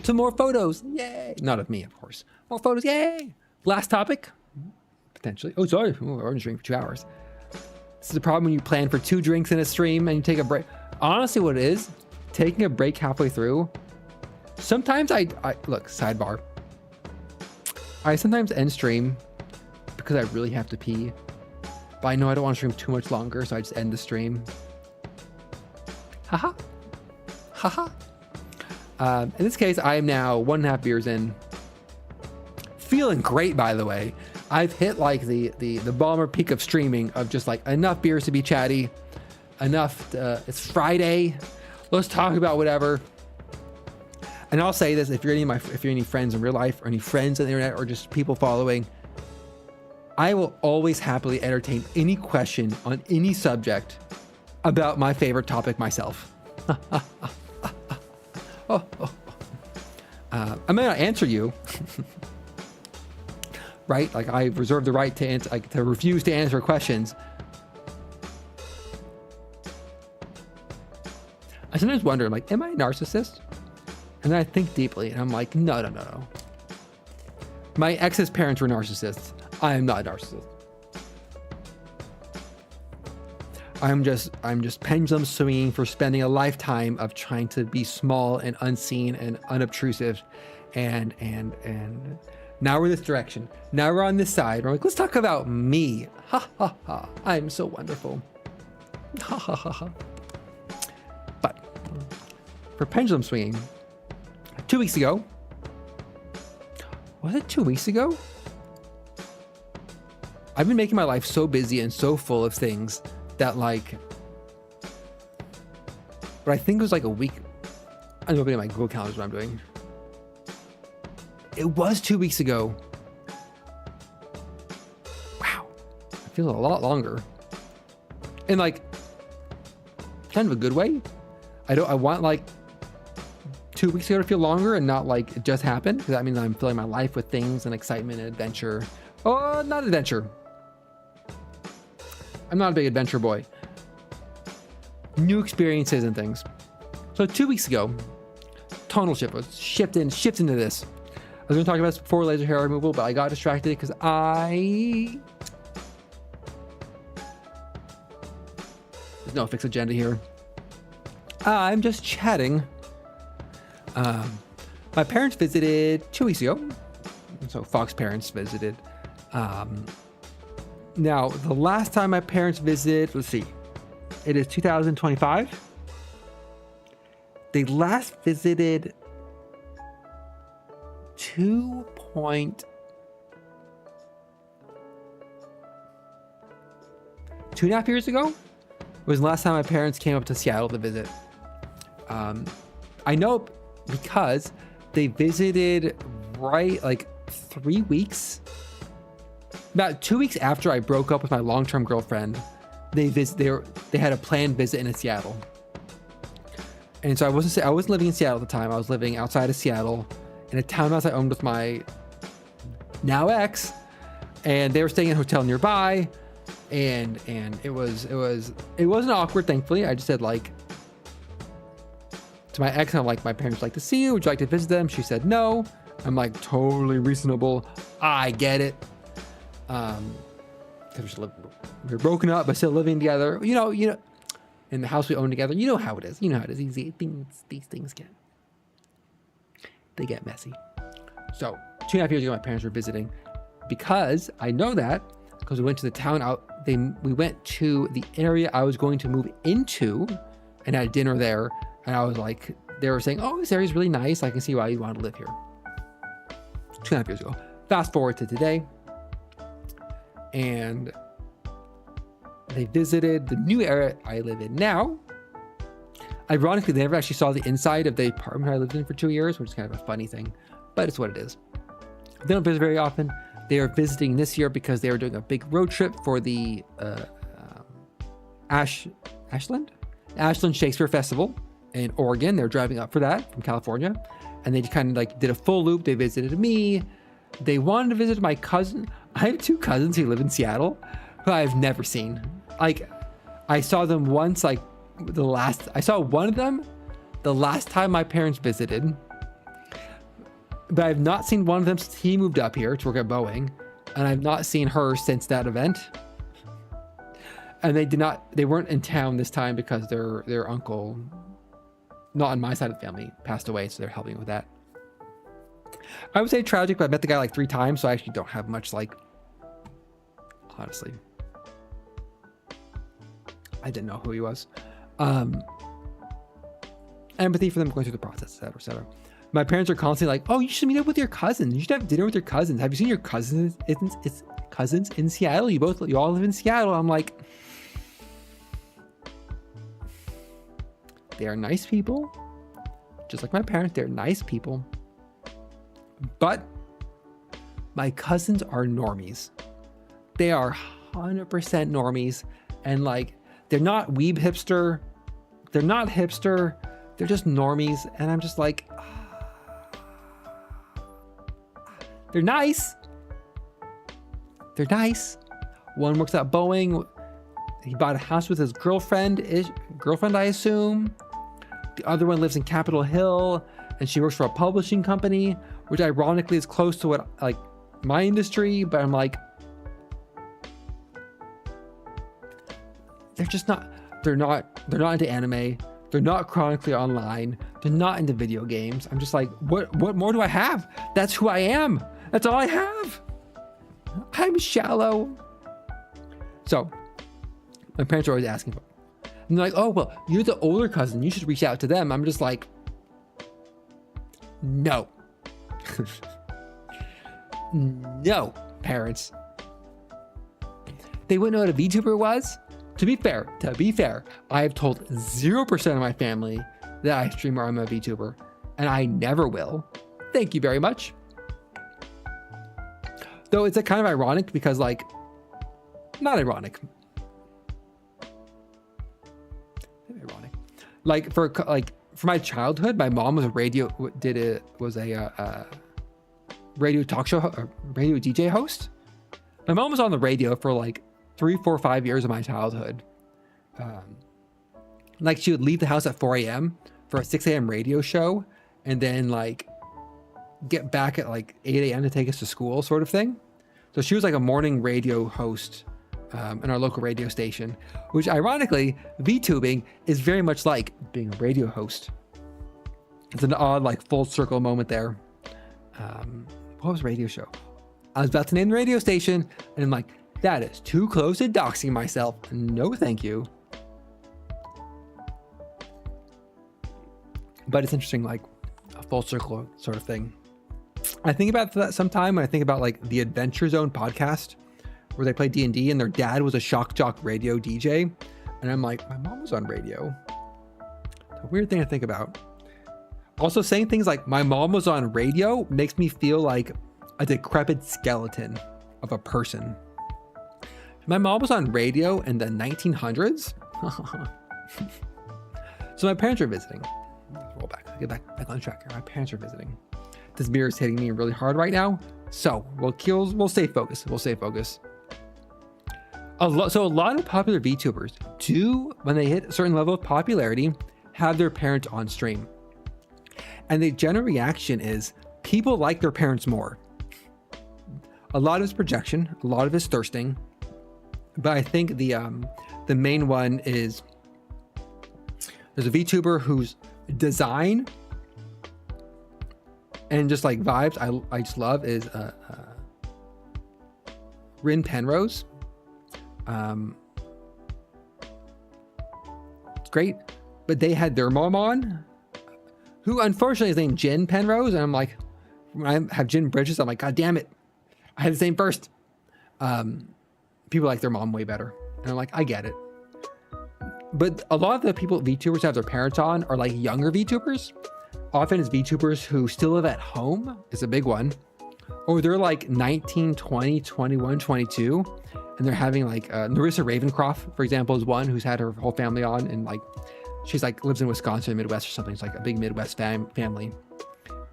S1: to more photos. Yay. Not of me, of course. More photos. Yay. Last topic. Potentially. Oh, sorry. We're already drinking for 2 hours. This is the problem when you plan for 2 drinks in a stream and you take a break. Honestly, what it is, taking a break halfway through. Sometimes I look, sidebar. I sometimes end stream because I really have to pee. But I know I don't want to stream too much longer, so I just end the stream. Haha. In this case, I am now 1.5 beers in. Feeling great, by the way. I've hit like the Balmer peak of streaming of just like enough beers to be chatty, enough. It's Friday. Let's talk about whatever. And I'll say this: if you're any friends in real life or any friends on the internet or just people following, I will always happily entertain any question on any subject about my favorite topic myself. I may not answer you. Right? Like I reserve the right to refuse to answer questions, I sometimes wonder, I'm like, am I a narcissist? And then I think deeply, and I'm like, no. My ex's parents were narcissists. I am not a narcissist. I'm just pendulum swinging for spending a lifetime of trying to be small and unseen and unobtrusive, and now we're this direction. Now we're on this side. We're like, let's talk about me. Ha ha ha. I'm so wonderful. Ha ha ha ha. But for pendulum swinging, 2 weeks ago, was it 2 weeks ago? I've been making my life so busy and so full of things that like, but I think it was like a week. I'm opening my Google Calendar is what I'm doing. It was 2 weeks ago. Wow. It feels a lot longer. In like kind of a good way. I want like 2 weeks ago to feel longer and not like it just happened, because that means I'm filling my life with things and excitement and adventure. Oh, not adventure. I'm not a big adventure boy. New experiences and things. So 2 weeks ago, tonal shift was shift into this. I was going to talk about this before laser hair removal, but I got distracted because there's no fixed agenda here. I'm just chatting. My parents visited 2 weeks ago. So Fox parents visited. Now, the last time my parents visited, let's see, it is 2025. They last visited 2.5 years ago was the last time my parents came up to Seattle to visit. I know because they visited right like 3 weeks. About 2 weeks after I broke up with my long-term girlfriend, they had a planned visit in Seattle. And so I wasn't living in Seattle at the time. I was living outside of Seattle in a townhouse I owned with my now ex, and they were staying in a hotel nearby. And it wasn't awkward, thankfully. I just said like to my ex, I'm like, my parents like to see you. Would you like to visit them? She said no. I'm like, totally reasonable. I get it. Because we were broken up, but still living together. You know, in the house we own together. You know how it is. These things get messy. So 2.5 years ago, my parents were visiting because I know that because we went to the town out. We went to the area I was going to move into and had dinner there. And I was like, they were saying, oh, this area's really nice. I can see why you want to live here. 2.5 years ago. Fast forward to today. And they visited the new area I live in now. Ironically, they never actually saw the inside of the apartment I lived in for 2 years, which is kind of a funny thing, but it's what it is. They don't visit very often. They are visiting this year because they were doing a big road trip for the Ashland Shakespeare Festival in Oregon. They're driving up for that from California, and they just kind of like did a full loop. They visited me. They wanted to visit my cousin. I have 2 cousins who live in Seattle who I've never seen. Like, I saw them once, like I saw one of them the last time my parents visited, but I've not seen one of them since he moved up here to work at Boeing, and I've not seen her since that event. And they weren't in town this time because their uncle, not on my side of the family, passed away, so they're helping with that. I would say tragic, but I met the guy like 3 times, so I actually don't have much, like, honestly. I didn't know who he was. Empathy for them going through the process, etc., etc. My parents are constantly like, oh, you should meet up with your cousins. You should have dinner with your cousins. Have you seen your cousins? It's cousins in Seattle. You all live in Seattle. I'm like, they are nice people. Just like my parents, they're nice people. But my cousins are normies. They are 100% normies. And like, they're not weeb hipster. They're not hipster. They're just normies. And I'm just like, they're nice. They're nice. One works at Boeing. He bought a house with his girlfriend, I assume. The other one lives in Capitol Hill, and she works for a publishing company, which ironically is close to what like my industry, but I'm like, they're not into anime. They're not chronically online. They're not into video games. I'm just like, what more do I have? That's who I am. That's all I have. I'm shallow. So my parents are always asking for, and they're like, oh, well, you're the older cousin. You should reach out to them. I'm just like, no. No, parents. They wouldn't know what a VTuber was. To be fair, I have told 0% of my family that I stream or I'm a VTuber, and I never will. Thank you very much. Though it's kind of ironic because, like, not ironic. Ironic. Like for my childhood, my mom was a radio talk show, a radio DJ host. My mom was on the radio for like 3, 4, 5 years of my childhood. Like she would leave the house at 4 a.m. for a 6 a.m. radio show, and then like get back at like 8 a.m. to take us to school, sort of thing. So she was like a morning radio host in our local radio station, which ironically, VTubing is very much like being a radio host. It's an odd like full circle moment there. What was radio show? I was about to name the radio station, and I'm like, that is too close to doxing myself. No, thank you. But it's interesting, like a full circle sort of thing. I think about that sometime when I think about like the Adventure Zone podcast, where they play D&D, and their dad was a shock jock radio DJ. And I'm like, my mom was on radio. A weird thing to think about. Also, saying things like my mom was on radio makes me feel like a decrepit skeleton of a person. My mom was on radio in the 1900s. So my parents are visiting. Let's roll back. Get back on track here. My parents are visiting. This beer is hitting me really hard right now. So we'll stay focused. A lot of popular VTubers do, when they hit a certain level of popularity, have their parents on stream. And the general reaction is people like their parents more. A lot of it's projection, a lot of it's thirsting. But I think the main one is there's a VTuber whose design and just like vibes I just love is Rin Penrose. It's great, but they had their mom on, who unfortunately is named Jen Penrose, and I'm like, when I have Jen Bridges, I'm like, God damn it, I had the same first. People like their mom way better, and I'm like, I get it. But a lot of the people VTubers have their parents on are like younger VTubers. Often it's VTubers who still live at home is a big one, or they're like 19, 20, 21, 22, and they're having like Narissa Ravencroft, for example, is one who's had her whole family on, and like she's like lives in Wisconsin, Midwest or something. It's like a big Midwest family.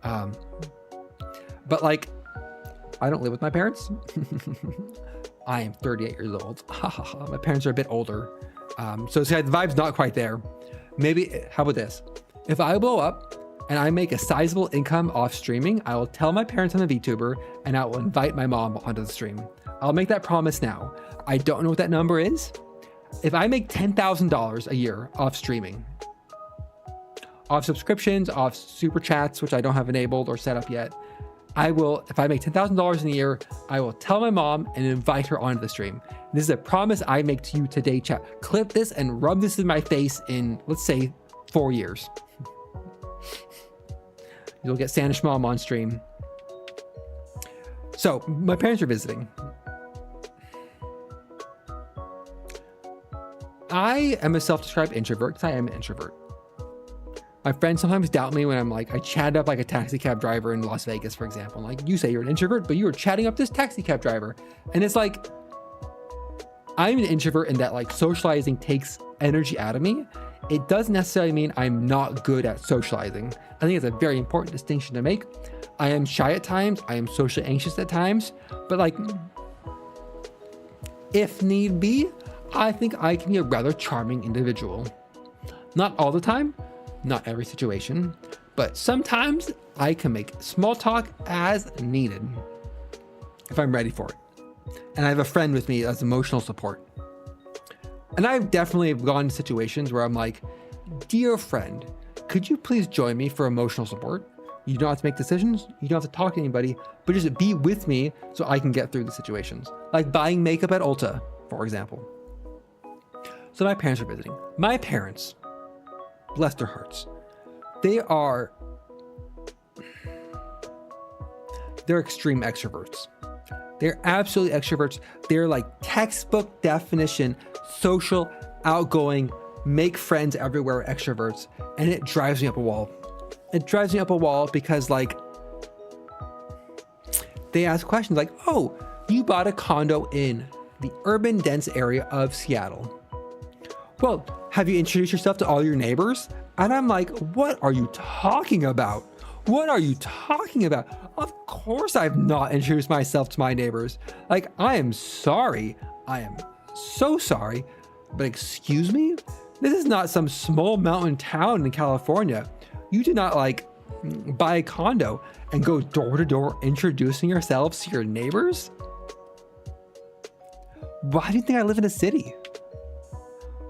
S1: But like, I don't live with my parents. I am 38 years old. My parents are a bit older. So the vibe's not quite there. Maybe, how about this? If I blow up and I make a sizable income off streaming, I will tell my parents I'm a VTuber, and I will invite my mom onto the stream. I'll make that promise now. I don't know what that number is. If I make $10,000 a year off streaming, off subscriptions, off super chats, which I don't have enabled or set up yet, I will, if I make $10,000 in a year, I will tell my mom and invite her onto the stream. This is a promise I make to you today, chat. Clip this and rub this in my face in, let's say, 4 years. You'll get Sanish Mom on stream. So, my parents are visiting. I am a self-described introvert because I am an introvert. My friends sometimes doubt me when I'm like, I chat up like a taxi cab driver in Las Vegas, for example. Like, you say you're an introvert, but you were chatting up this taxi cab driver. And it's like, I'm an introvert in that like socializing takes energy out of me. It doesn't necessarily mean I'm not good at socializing. I think it's a very important distinction to make. I am shy at times. I am socially anxious at times, but like, if need be, I think I can be a rather charming individual. Not all the time, not every situation, but sometimes I can make small talk as needed if I'm ready for it. And I have a friend with me as emotional support. And I've definitely gone to situations where I'm like, dear friend, could you please join me for emotional support? You don't have to make decisions. You don't have to talk to anybody, but just be with me so I can get through the situations. Like buying makeup at Ulta, for example. So my parents are visiting. My parents, bless their hearts, they're extreme extroverts. They're absolutely extroverts. They're like textbook definition, social, outgoing, make friends everywhere extroverts. And it drives me up a wall. It drives me up a wall because like, they ask questions like, oh, you bought a condo in the urban dense area of Seattle. Well, have you introduced yourself to all your neighbors? And I'm like, what are you talking about? What are you talking about? Of course I've not introduced myself to my neighbors. Like, I am sorry. I am so sorry. But excuse me? This is not some small mountain town in California. You do not like buy a condo and go door to door introducing yourselves to your neighbors. Why do you think I live in a city?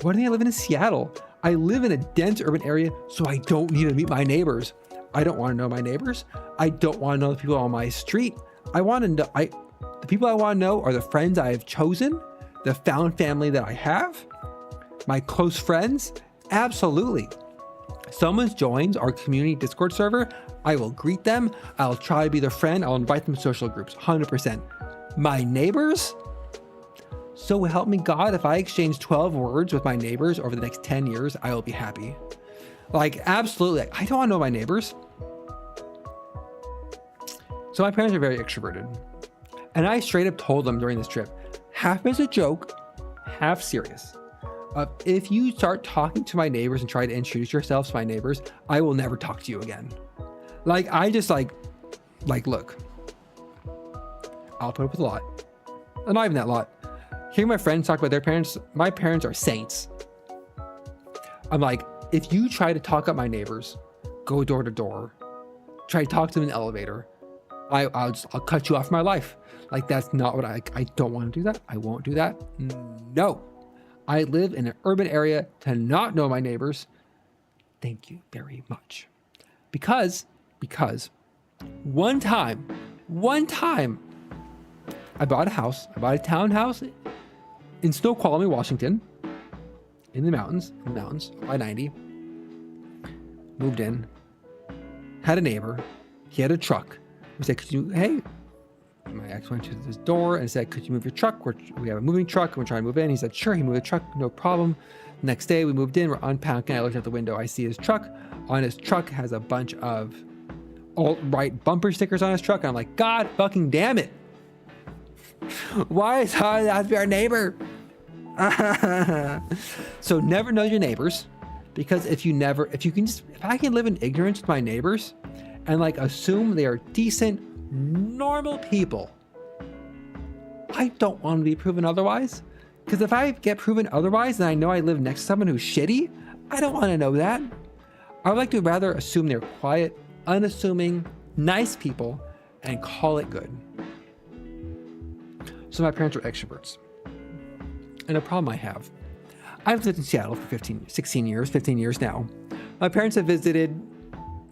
S1: Why do you think I live in Seattle? I live in a dense urban area, so I don't need to meet my neighbors. I don't want to know my neighbors. I don't want to know the people on my street. I want to know, the people I want to know are the friends I have chosen, the found family that I have, my close friends. Absolutely. Someone joins our community Discord server, I will greet them. I'll try to be their friend. I'll invite them to social groups, 100%. My neighbors? So help me God, if I exchange 12 words with my neighbors over the next 10 years, I will be happy. Like, absolutely. I don't want to know my neighbors. So my parents are very extroverted. And I straight up told them during this trip, half as a joke, half serious. If you start talking to my neighbors and try to introduce yourselves to my neighbors, I will never talk to you again. Like, I just like, look, I'll put up with a lot. Not even that lot. Hearing my friends talk about their parents, my parents are saints. I'm like, if you try to talk up my neighbors, go door to door, try to talk to them in the elevator, I'll cut you off my life. Like, that's not what I don't want to do that. I won't do that. No. I live in an urban area to not know my neighbors. Thank you very much. Because one time, I bought a townhouse in Snoqualmie, Washington, in the mountains, I-90. Moved in, had a neighbor. He had a truck. We said, my ex went to his door and said, could you move your truck? We have a moving truck and we're trying to move in. He said, sure. He moved the truck, no problem. Next day we moved in, we're unpacking. I looked out the window. I see his truck. On his truck has a bunch of alt-right bumper stickers on his truck. And I'm like, God fucking damn it. Why is it have to be our neighbor? So never know your neighbors, because if I can live in ignorance with my neighbors and like assume they are decent, normal people, I don't want to be proven otherwise. Because if I get proven otherwise and I know I live next to someone who's shitty, I don't want to know that. I would like to rather assume they're quiet, unassuming, nice people and call it good. So my parents are extroverts. And a problem I've lived in Seattle for 15 years now. My parents have visited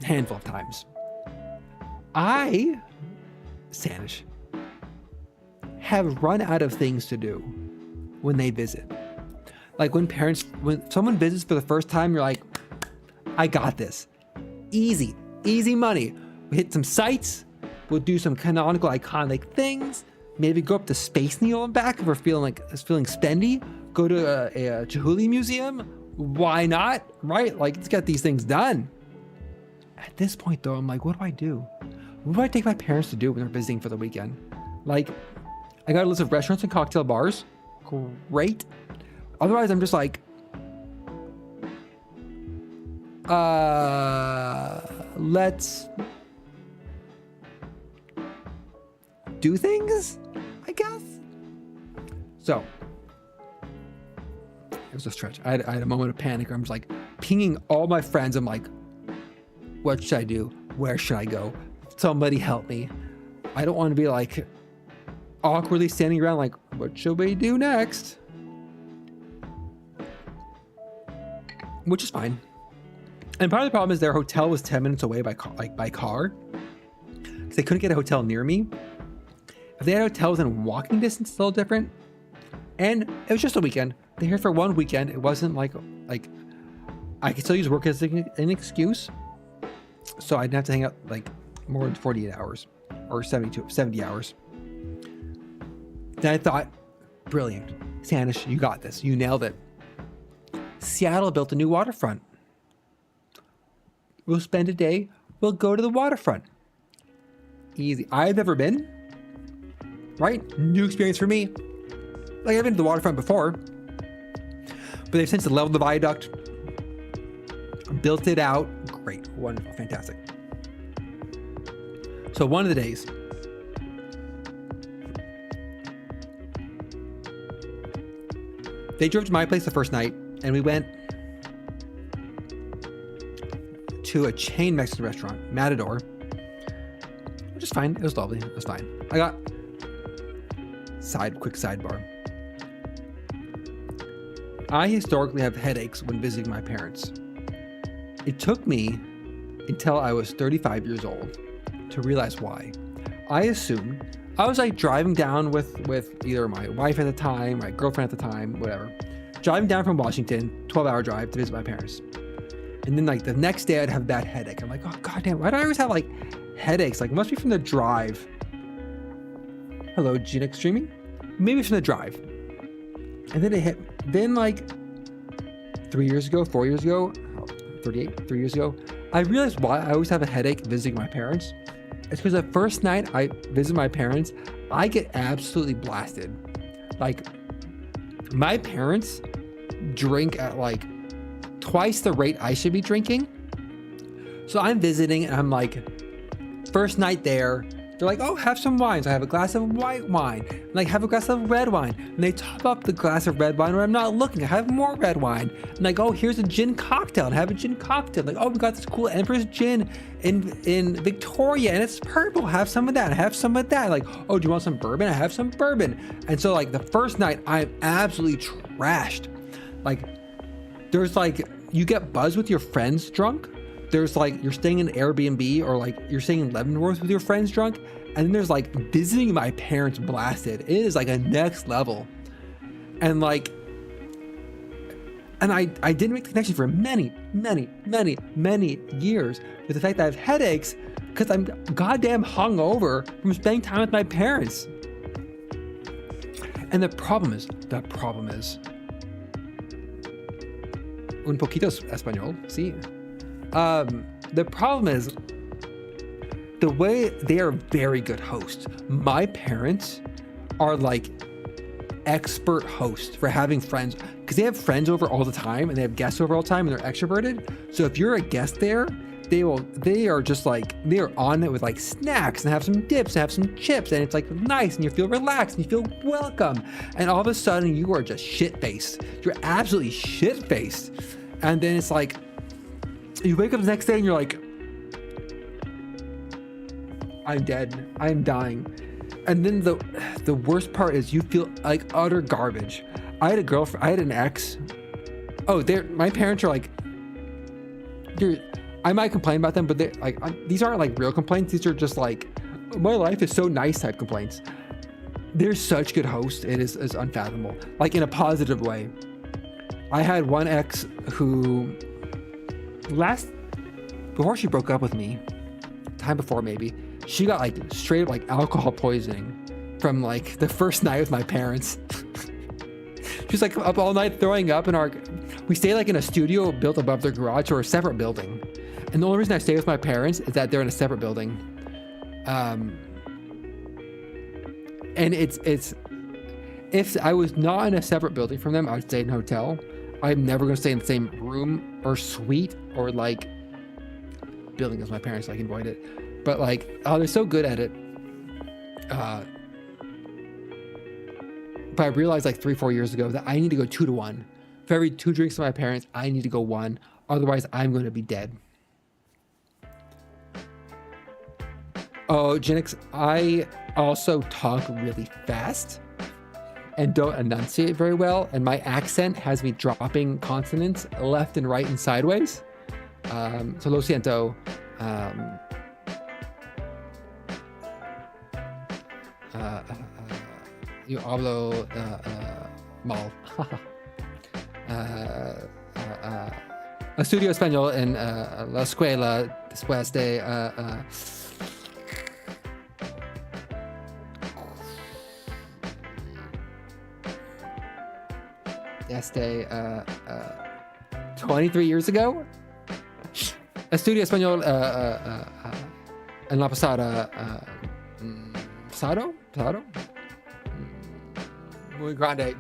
S1: a handful of times. Sanish, have run out of things to do when they visit. Like when someone visits for the first time, you're like, I got this. Easy money. We hit some sites. We'll do some canonical, iconic things. Maybe go up to Space Needle and back if we're feeling spendy. Go to a Chihuly museum. Why not? Right? Like, let's get these things done. At this point, though, I'm like, what do I do? What do I take my parents to do when they're visiting for the weekend? Like, I got a list of restaurants and cocktail bars. Great. Otherwise, I'm just like, let's do things, I guess. So it was a stretch. I had a moment of panic where I'm just like pinging all my friends. I'm like, What should I do? Where should I go? Somebody help me. I don't want to be like awkwardly standing around like, what should we do next? Which is fine. And part of the problem is their hotel was 10 minutes away by car. Because they couldn't get a hotel near me. If they had hotels in walking distance, it's a little different. And it was just a weekend. They're here for one weekend. It wasn't like I could still use work as an excuse. So I didn't have to hang out like more than 48 hours or 70 hours. Then I thought, brilliant. Sanish, you got this. You nailed it. Seattle built a new waterfront. We'll spend a day. We'll go to the waterfront. Easy. I've never been. Right? New experience for me. Like I've been to the waterfront before. But they've since leveled the viaduct. Built it out. Great. Wonderful. Fantastic. So one of the days, they drove to my place the first night, and we went to a chain Mexican restaurant, Matador, which is fine. It was lovely. It was fine. I got quick sidebar. I historically have headaches when visiting my parents. It took me until I was 35 years old to realize why. I assumed I was like driving down with either my wife at the time, my girlfriend at the time, whatever. Driving down from Washington, 12-hour drive to visit my parents. And then like the next day I'd have a bad headache. I'm like, oh goddamn, why do I always have like headaches? Like it must be from the drive. Hello, Genic streaming? Maybe from the drive. And then it hit, then like 4 years ago, 38, 3 years ago, I realized why I always have a headache visiting my parents. It's because the first night I visit my parents, I get absolutely blasted. Like my parents drink at like twice the rate I should be drinking. So I'm visiting and I'm like, first night there, they're like, oh, have some wine. So I have a glass of white wine, and like have a glass of red wine. And they top up the glass of red wine where I'm not looking. I have more red wine. And like, oh, here's a gin cocktail. And I have a gin cocktail. Like, oh, we got this cool Empress gin in Victoria and it's purple. Have some of that. I have some of that. Like, oh, do you want some bourbon? I have some bourbon. And so like the first night I'm absolutely trashed. Like there's like, you get buzzed with your friends drunk. There's like, you're staying in Airbnb or like you're staying in Leavenworth with your friends drunk. And then there's like visiting my parents blasted. It is like a next level. And like, and I didn't make the connection for many years with the fact that I have headaches because I'm goddamn hungover from spending time with my parents. And the problem is, un poquito español, sí. The problem is the way they are very good hosts. My parents are like expert hosts for having friends because they have friends over all the time and they have guests over all the time and they're extroverted. So if you're a guest there, they are just like, they are on it with like snacks and have some dips and have some chips and it's like nice and you feel relaxed and you feel welcome. And all of a sudden you are just shit-faced. You're absolutely shit-faced. And then it's like, you wake up the next day and you're like, I'm dead. I'm dying. And then the worst part is you feel like utter garbage. I had a girlfriend. I had an ex. Oh, my parents are like, I might complain about them, but they like these aren't like real complaints. These are just like, my life is so nice type complaints. They're such good hosts. It is unfathomable. Like in a positive way. I had one ex who before she broke up with me, time before maybe, she got like straight up like alcohol poisoning from like the first night with my parents. She was like up all night throwing up we stay like in a studio built above their garage or a separate building. And the only reason I stay with my parents is that they're in a separate building. And it's if I was not in a separate building from them, I would stay in a hotel. I'm never going to stay in the same room or suite or like building as my parents. I can avoid it. But like, oh, they're so good at it. But I realized like 3-4 years ago that I need to go 2 to 1. For every 2 drinks to my parents, I need to go 1. Otherwise, I'm going to be dead. Oh, Genix, I also talk really fast and don't enunciate very well, and my accent has me dropping consonants left and right and sideways. So lo siento. Yo hablo mal. Estudio español en la escuela después de este 23 years ago. Estudio español en la pasada pasado muy grande.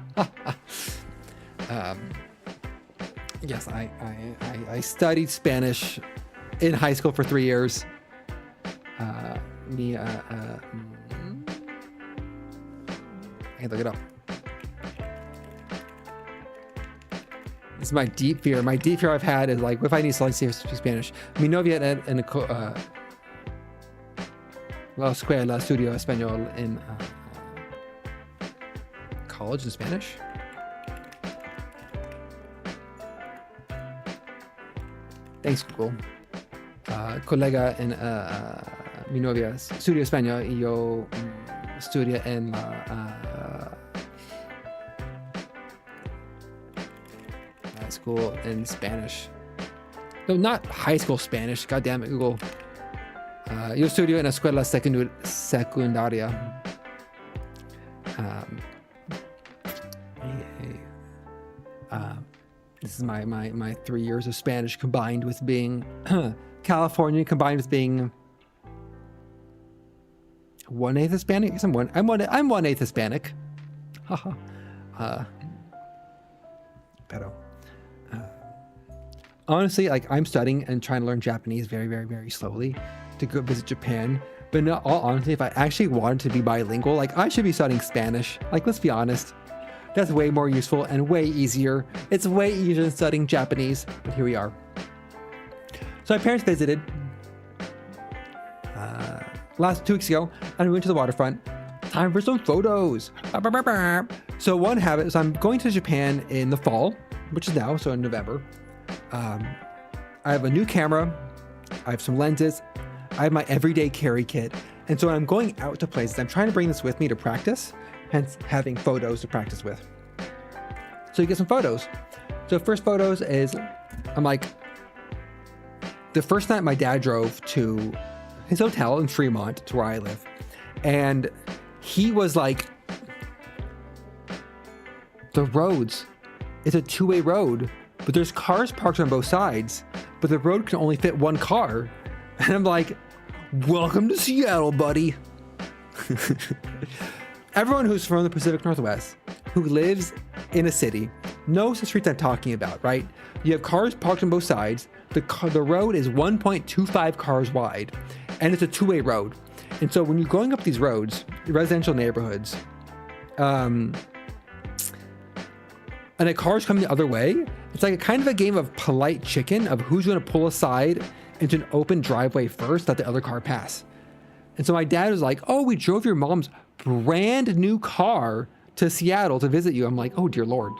S1: Yes, I studied Spanish in high school for 3 years. I can look it up. This is my deep fear. My deep fear I've had is like, if I need to speak Spanish. Mi novia en la escuela estudio español in college in Spanish. Thanks, Google. Colega en mi novia estudia español y yo estudia en school in Spanish. No, not high school Spanish. God damn it, Google. Yo estudio en la escuela secundaria. This is my 3 years of Spanish combined with being California, combined with being 1/8 Hispanic. I guess I'm 1/8 Hispanic. Haha. Pero honestly, like, I'm studying and trying to learn Japanese very, very, very slowly to go visit Japan. But in all honesty, if I actually wanted to be bilingual, like, I should be studying Spanish. Like, let's be honest. That's way more useful and way easier. It's way easier than studying Japanese, but here we are. So my parents visited last 2 weeks ago, and we went to the waterfront. Time for some photos. So one habit is I'm going to Japan in the fall, which is now, so in November. I have a new camera. I have some lenses. I have my everyday carry kit. And so when I'm going out to places, I'm trying to bring this with me to practice, hence having photos to practice with. So you get some photos. So first photos is, I'm like, the first night my dad drove to his hotel in Fremont to where I live. And he was like, the roads, it's a two-way road, but there's cars parked on both sides, but the road can only fit one car. And I'm like, welcome to Seattle, buddy. Everyone who's from the Pacific Northwest, who lives in a city, knows the streets I'm talking about, right? You have cars parked on both sides. The road is 1.25 cars wide, and it's a two-way road. And so when you're going up these roads, residential neighborhoods, and a car's coming the other way, it's like a kind of a game of polite chicken of who's going to pull aside into an open driveway first, let the other car pass. And so my dad was like, oh, we drove your mom's brand new car to Seattle to visit you. I'm like, oh, dear Lord.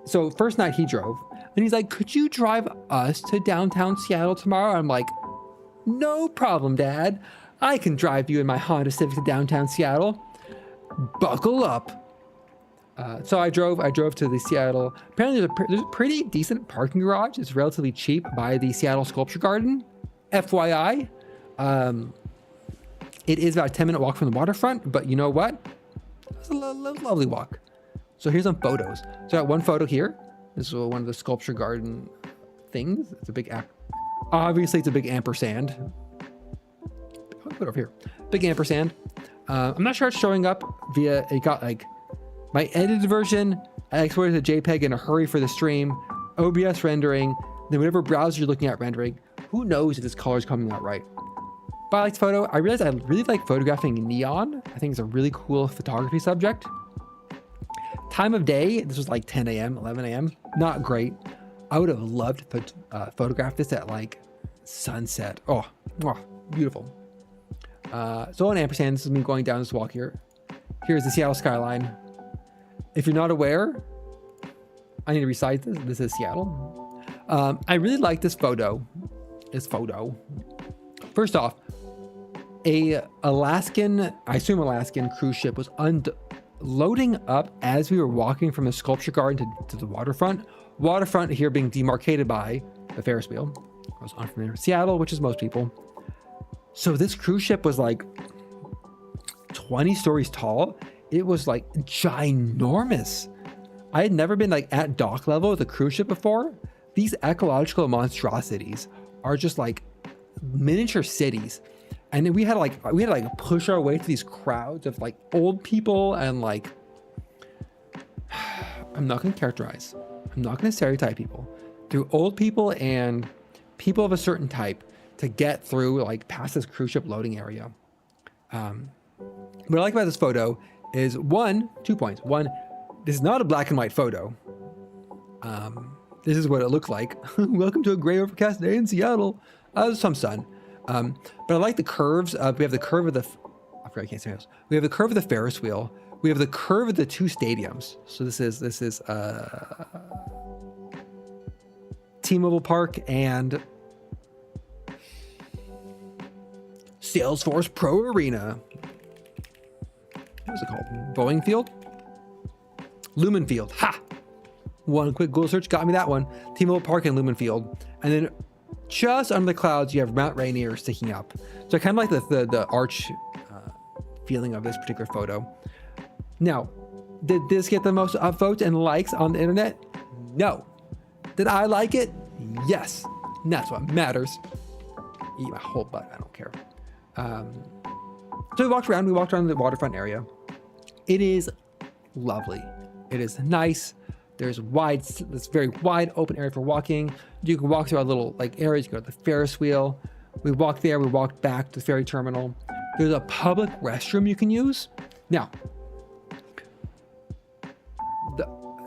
S1: So first night he drove, and he's like, could you drive us to downtown Seattle tomorrow? I'm like, no problem, Dad. I can drive you in my Honda Civic to downtown Seattle. Buckle up. So I drove to the Seattle. Apparently there's a pretty decent parking garage. It's relatively cheap by the Seattle Sculpture Garden. FYI. It is about a 10-minute walk from the waterfront, but you know what? It's a lovely walk. So here's some photos. So I got one photo here. This is one of the Sculpture Garden things. It's a big obviously it's a big ampersand. I'll put it over here. Big ampersand. I'm not sure it's showing up via, it got like my edited version. I exported to JPEG in a hurry for the stream. OBS rendering. Then whatever browser you're looking at rendering. Who knows if this color is coming out right. But I like the photo. I realized I really like photographing neon. I think it's a really cool photography subject. Time of day, this was like 10 a.m., 11 a.m. Not great. I would have loved to photograph this at like sunset. Oh, Beautiful. So on ampersand, this is me going down this walk here. Here's the Seattle skyline. If you're not aware, I need to recite this. This is Seattle. I really like this photo. First off, a Alaskan, I assume Alaskan cruise ship was loading up as we were walking from the sculpture garden to the waterfront. Waterfront here being demarcated by the Ferris wheel. I was unfamiliar with Seattle, which is most people. So this cruise ship was like 20 stories tall. It was like ginormous. I had never been like at dock level with a cruise ship before. These ecological monstrosities are just like miniature cities. And then we had to push our way through these crowds of like old people and like, I'm not going to characterize. I'm not going to stereotype people. Through old people and people of a certain type to get through like past this cruise ship loading area. What I like about this photo is 2 points. One, this is not a black and white photo. This is what it looked like. Welcome to a gray overcast day in Seattle. Some sun. But I like the curves. We have the curve of I can't say this. We have the curve of the Ferris wheel. We have the curve of the two stadiums. So this is T-Mobile Park and Salesforce Pro Arena. What was it called? Boeing Field? Lumen Field. Ha! One quick Google search got me that one. T-Mobile Park and Lumen Field. And then just under the clouds, you have Mount Rainier sticking up. So I kind of like the arch feeling of this particular photo. Now, did this get the most upvotes and likes on the internet? No. Did I like it? Yes. And that's what matters. Eat my whole butt. I don't care. So we walked around the waterfront area. It is lovely. It is nice. There's this very wide open area for walking. You can walk through our little like areas. You can go to the Ferris wheel. We walked there. We walked back to the ferry terminal. There's a public restroom you can use. Now,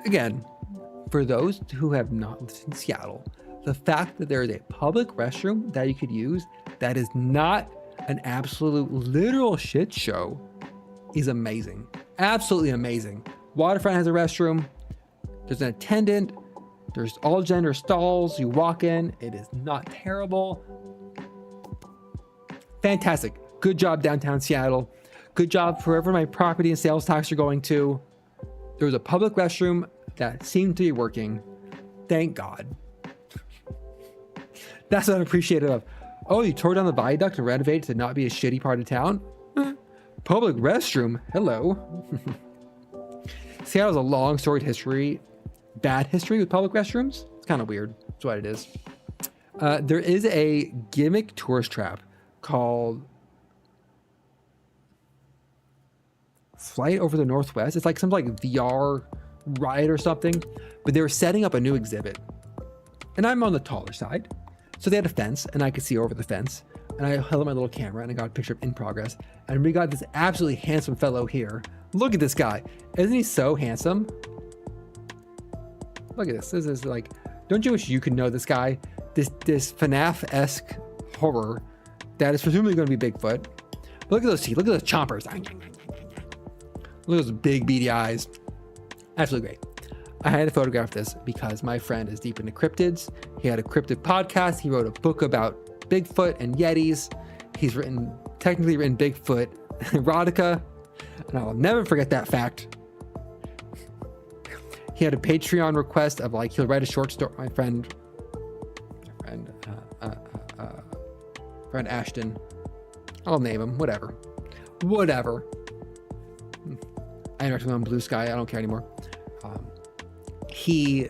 S1: again, for those who have not lived in Seattle, the fact that there is a public restroom that you could use that is not an absolute literal shit show is amazing. Absolutely amazing. Waterfront has a restroom. There's an attendant. There's all gender stalls. You walk in. It is not terrible. Fantastic. Good job, downtown Seattle. Good job for wherever my property and sales tax are going to. There was a public restroom that seemed to be working. Thank God. That's what I'm appreciative of. Oh, you tore down the viaduct and renovated to not be a shitty part of town? Public restroom. Hello. Seattle has a long storied history, bad history with public restrooms. It's kind of weird. That's what it is. There is a gimmick tourist trap called Flight Over the Northwest. It's like some like VR ride or something, but they were setting up a new exhibit. And I'm on the taller side. So they had a fence and I could see over the fence. And I held up my little camera and I got a picture of in progress. And we got this absolutely handsome fellow here. Look at this guy. Isn't he so handsome? Look at this. This is like, don't you wish you could know this guy? This FNAF-esque horror that is presumably going to be Bigfoot. But look at those teeth. Look at those chompers. Look at those big beady eyes. Absolutely great. I had to photograph this because my friend is deep into cryptids. He had a cryptid podcast. He wrote a book about Bigfoot and Yetis. He's technically written Bigfoot erotica, and I will never forget that fact. He had a Patreon request of like, he'll write a short story. My friend Ashton. I'll name him, whatever. I interacted with him on Blue Sky. I don't care anymore. He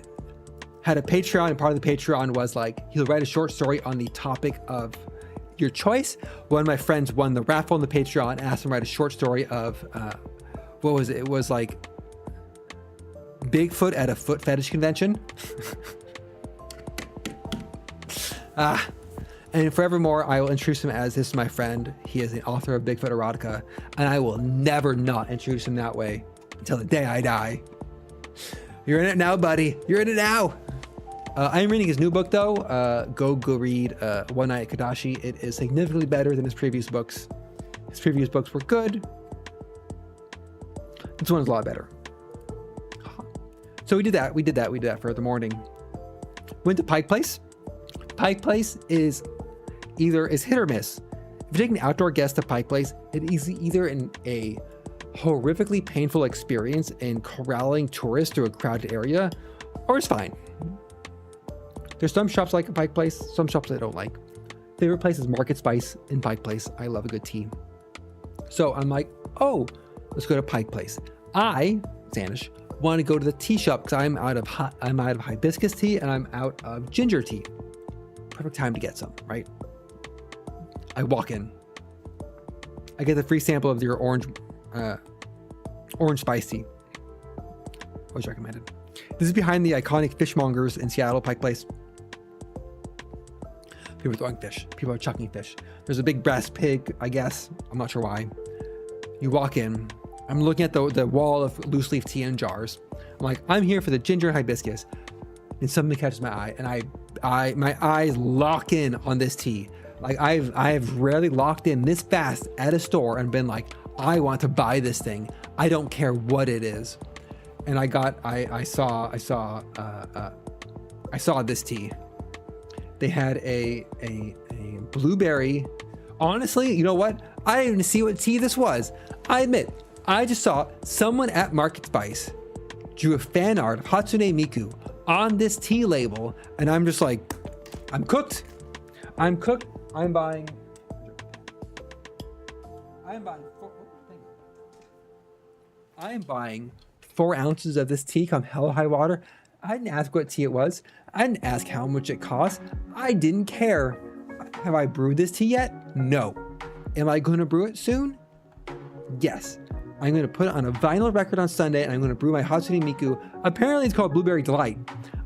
S1: had a Patreon, and part of the Patreon was like, he'll write a short story on the topic of your choice. One of my friends won the raffle on the Patreon, asked him to write a short story of, what was it? It was like Bigfoot at a foot fetish convention. And forevermore, I will introduce him as this is my friend. He is the author of Bigfoot erotica, and I will never not introduce him that way until the day I die. You're in it now, buddy. You're in it now. I'm reading his new book though. Go read One Night at Kadashi. It is significantly better than his previous books. His previous books were good. This one is a lot better. So we did that for the morning. Went to Pike Place. Pike Place is hit or miss. If you're taking outdoor guests to Pike Place, it is either a horrifically painful experience in corralling tourists to a crowded area, or it's fine. There's some shops like Pike Place, some shops I don't like. Favorite place is Market Spice in Pike Place. I love a good tea. So I'm like, oh, let's go to Pike Place. Sanish, want to go to the tea shop because I'm out of hibiscus tea and I'm out of ginger tea. Perfect time to get some, right? I walk in. I get the free sample of your orange spice tea. Always recommended. This is behind the iconic fishmongers in Seattle, Pike Place. People are throwing fish. People are chucking fish. There's a big brass pig, I guess. I'm not sure why. You walk in. I'm looking at the wall of loose leaf tea in jars. I'm like, I'm here for the ginger and hibiscus. And something catches my eye, and my eyes lock in on this tea. Like I've rarely locked in this fast at a store and been like, I want to buy this thing. I don't care what it is. And I saw this tea. They had a blueberry. Honestly, you know what? I didn't even see what tea this was. I admit, I just saw someone at Market Spice drew a fan art of Hatsune Miku on this tea label, and I'm just like, I'm cooked. I'm cooked. I'm buying 4 ounces of this tea come hell or high water. I didn't ask what tea it was. I didn't ask how much it cost. I didn't care. Have I brewed this tea yet? No. Am I going to brew it soon? Yes. I'm going to put it on a vinyl record on Sunday, and I'm going to brew my Hatsune Miku. Apparently, it's called Blueberry Delight.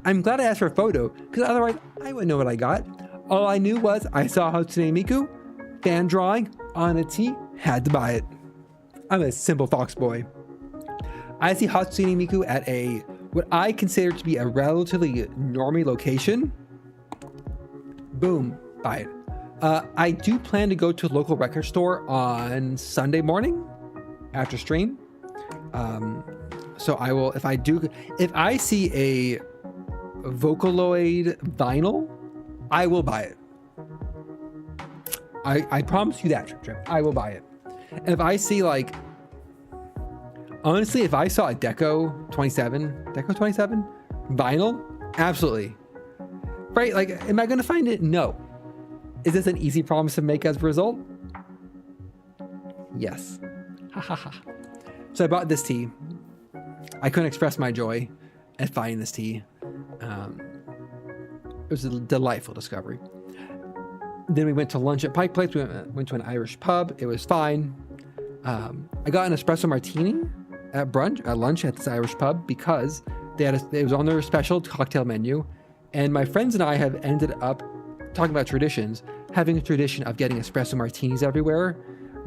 S1: I'm glad I asked for a photo, because otherwise, I wouldn't know what I got. All I knew was I saw Hatsune Miku, fan drawing, on a tea, had to buy it. I'm a simple fox boy. I see Hatsune Miku at what I consider to be a relatively normie location. Boom, buy it. I do plan to go to a local record store on Sunday morning after stream. So I will, if I see a Vocaloid vinyl, I will buy it. I promise you that, Trip. I will buy it. And if I see honestly, if I saw a Deco 27 vinyl, absolutely. Right? Like, am I going to find it? No. Is this an easy promise to make as a result? Yes. Ha ha ha. So I bought this tea. I couldn't express my joy at finding this tea. It was a delightful discovery. Then we went to lunch at Pike Place. We went to an Irish pub. It was fine. I got an espresso martini at lunch at this Irish pub because it was on their special cocktail menu. And my friends and I have ended up talking about traditions, having a tradition of getting espresso martinis everywhere,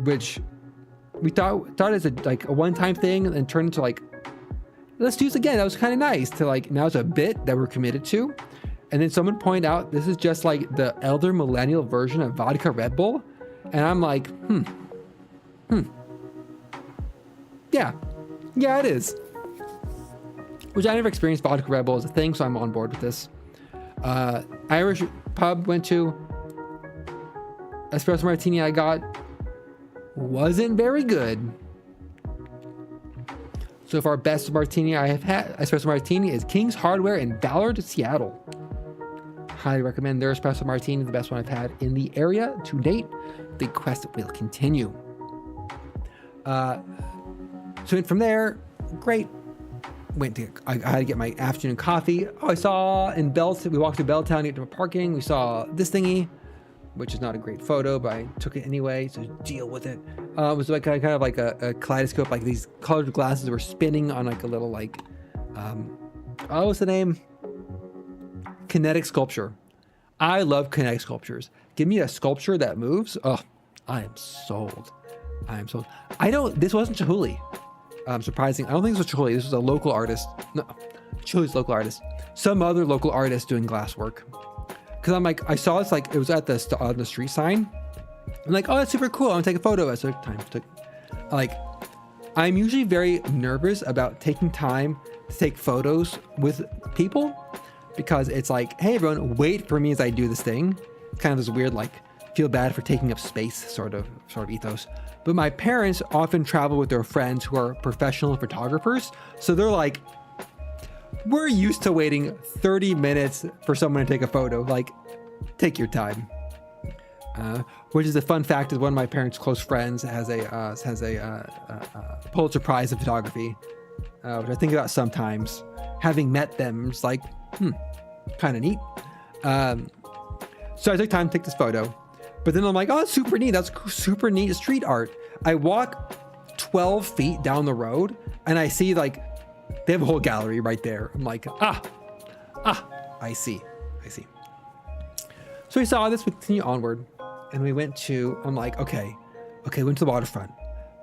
S1: which we thought as a one-time thing, and turned into let's do this again. That was kind of nice to now it's a bit that we're committed to. And then someone pointed out this is just the elder millennial version of vodka Red Bull. And I'm like, Yeah, it is. Which I never experienced vodka Red Bull as a thing, so I'm on board with this. Irish pub went to. Espresso martini I got wasn't very good. So far, best martini I have had, espresso martini, is King's Hardware in Ballard, Seattle. Highly recommend their espresso martini, the best one I've had in the area to date. The quest will continue. So from there, great. I had to get my afternoon coffee. Oh, I saw we walked to Belltown to get to parking. We saw this thingy, which is not a great photo, but I took it anyway, so deal with it. It was kind of like a kaleidoscope, these colored glasses were spinning on a little what's the name? Kinetic sculpture. I love kinetic sculptures. Give me a sculpture that moves. Oh, I am sold. This wasn't Chihuly. Surprising. I don't think this was Chihuly. This was a local artist. No, Chili's local artist, some other local artist doing glass work. Cause I'm like, I saw this, like it was at on the street sign. I'm like, oh, that's super cool. I want to take a photo. So I'm usually very nervous about taking time to take photos with people because it's like, hey everyone, wait for me as I do this thing. Kind of this weird, like, feel bad for taking up space sort of ethos. But my parents often travel with their friends who are professional photographers. So they're like, we're used to waiting 30 minutes for someone to take a photo. Like, take your time. Which is a fun fact is one of my parents' close friends has a Pulitzer Prize in photography, which I think about sometimes. Having met them, it's like, kind of neat. So I took time to take this photo, but then I'm like, oh, that's super neat. That's super neat street art. I walk 12 feet down the road and I see like, they have a whole gallery right there. I'm like, I see. So we saw this, we continue onward and we went to, I'm like, okay, went to the waterfront.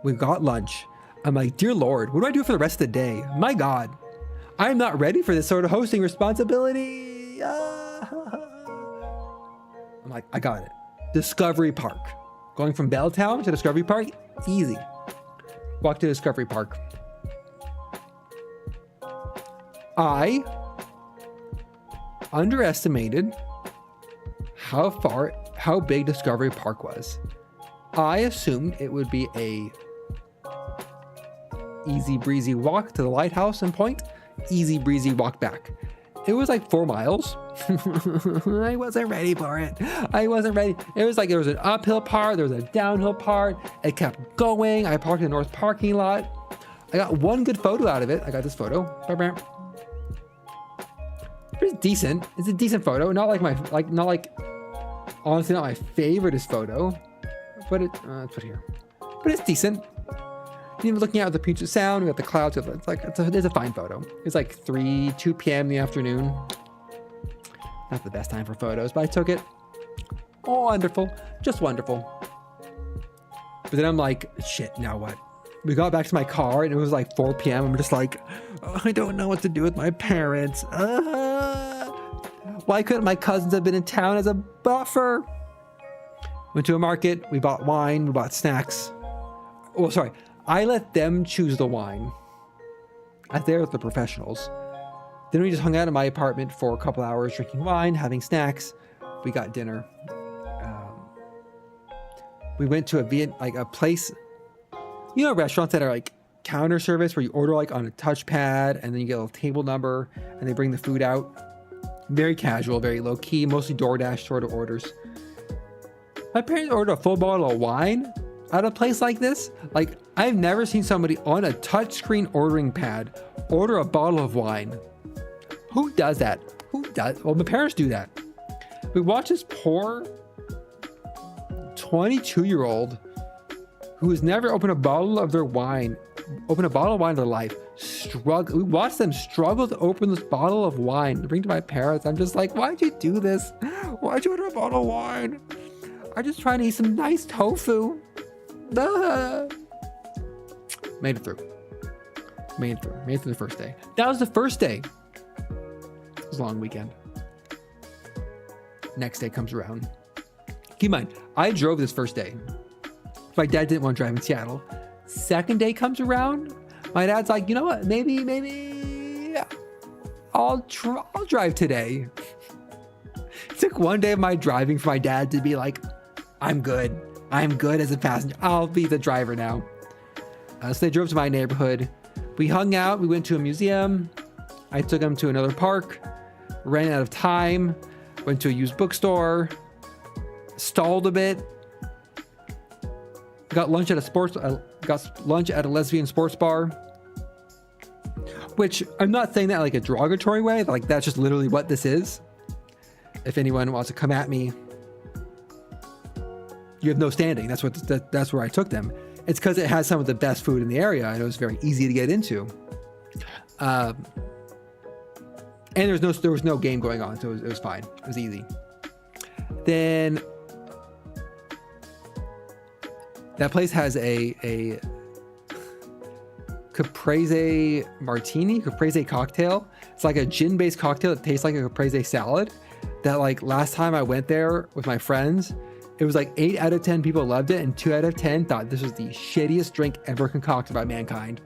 S1: We got lunch. I'm like, dear Lord, what do I do for the rest of the day? My God, I'm not ready for this sort of hosting responsibility. I'm like, I got it. Discovery Park. Going from Belltown to Discovery Park, easy. Walk to Discovery Park. I underestimated how big Discovery Park was. I assumed it would be a easy breezy walk to the lighthouse and point, easy breezy walk back. It was like 4 miles. I wasn't ready for it. It was like there was an uphill part, there was a downhill part. It kept going. I parked in the north parking lot. I got one good photo out of it. I got this photo. It's decent. It's a decent photo. Honestly, not my favoriteest photo, but let's put it here. But it's decent. Even looking out at the Puget Sound, we got the clouds. It's a fine photo. It's like 2 p.m. in the afternoon. Not the best time for photos, but I took it. Oh, wonderful. Just wonderful. But then I'm like, shit, now what? We got back to my car and it was like 4 p.m. I'm just like, oh, I don't know what to do with my parents. Why couldn't my cousins have been in town as a buffer? Went to a market. We bought wine. We bought snacks. Oh, sorry. I let them choose the wine. I was there with the professionals. Then we just hung out in my apartment for a couple hours, drinking wine, having snacks. We got dinner. We went to a place, restaurants that are like counter service where you order like on a touchpad and then you get a little table number and they bring the food out. Very casual, very low key, mostly DoorDash sort of orders. My parents ordered a full bottle of wine at a place like this. Like, I've never seen somebody on a touchscreen ordering pad order a bottle of wine. Who does that? Well, my parents do that. We watch this poor 22-year-old who has never opened a bottle of wine in their life. We watched them struggle to open this bottle of wine to bring to my parents. I'm just like, why'd you do this? Why'd you order a bottle of wine? I'm just trying to eat some nice tofu. Made it through the first day. That was the first day. It was a long weekend. Next day comes around. Keep in mind, I drove this first day. My dad didn't want to drive in Seattle. Second day comes around. My dad's like, you know what? Maybe I'll drive today. It took one day of my driving for my dad to be like, I'm good as a passenger. I'll be the driver now. So they drove to my neighborhood. We hung out. We went to a museum. I took him to another park. Ran out of time. Went to a used bookstore. Stalled a bit. Got lunch at a lesbian sports bar. Which I'm not saying that like a derogatory way. Like, that's just literally what this is. If anyone wants to come at me, you have no standing. That's where I took them. It's because it has some of the best food in the area and it was very easy to get into. And there was no game going on, so it was fine. It was easy. Then that place has a caprese martini, caprese cocktail. It's like a gin-based cocktail that tastes like a caprese salad. That like last time I went there with my friends, it was like 8 out of 10 people loved it, and 2 out of 10 thought this was the shittiest drink ever concocted by mankind.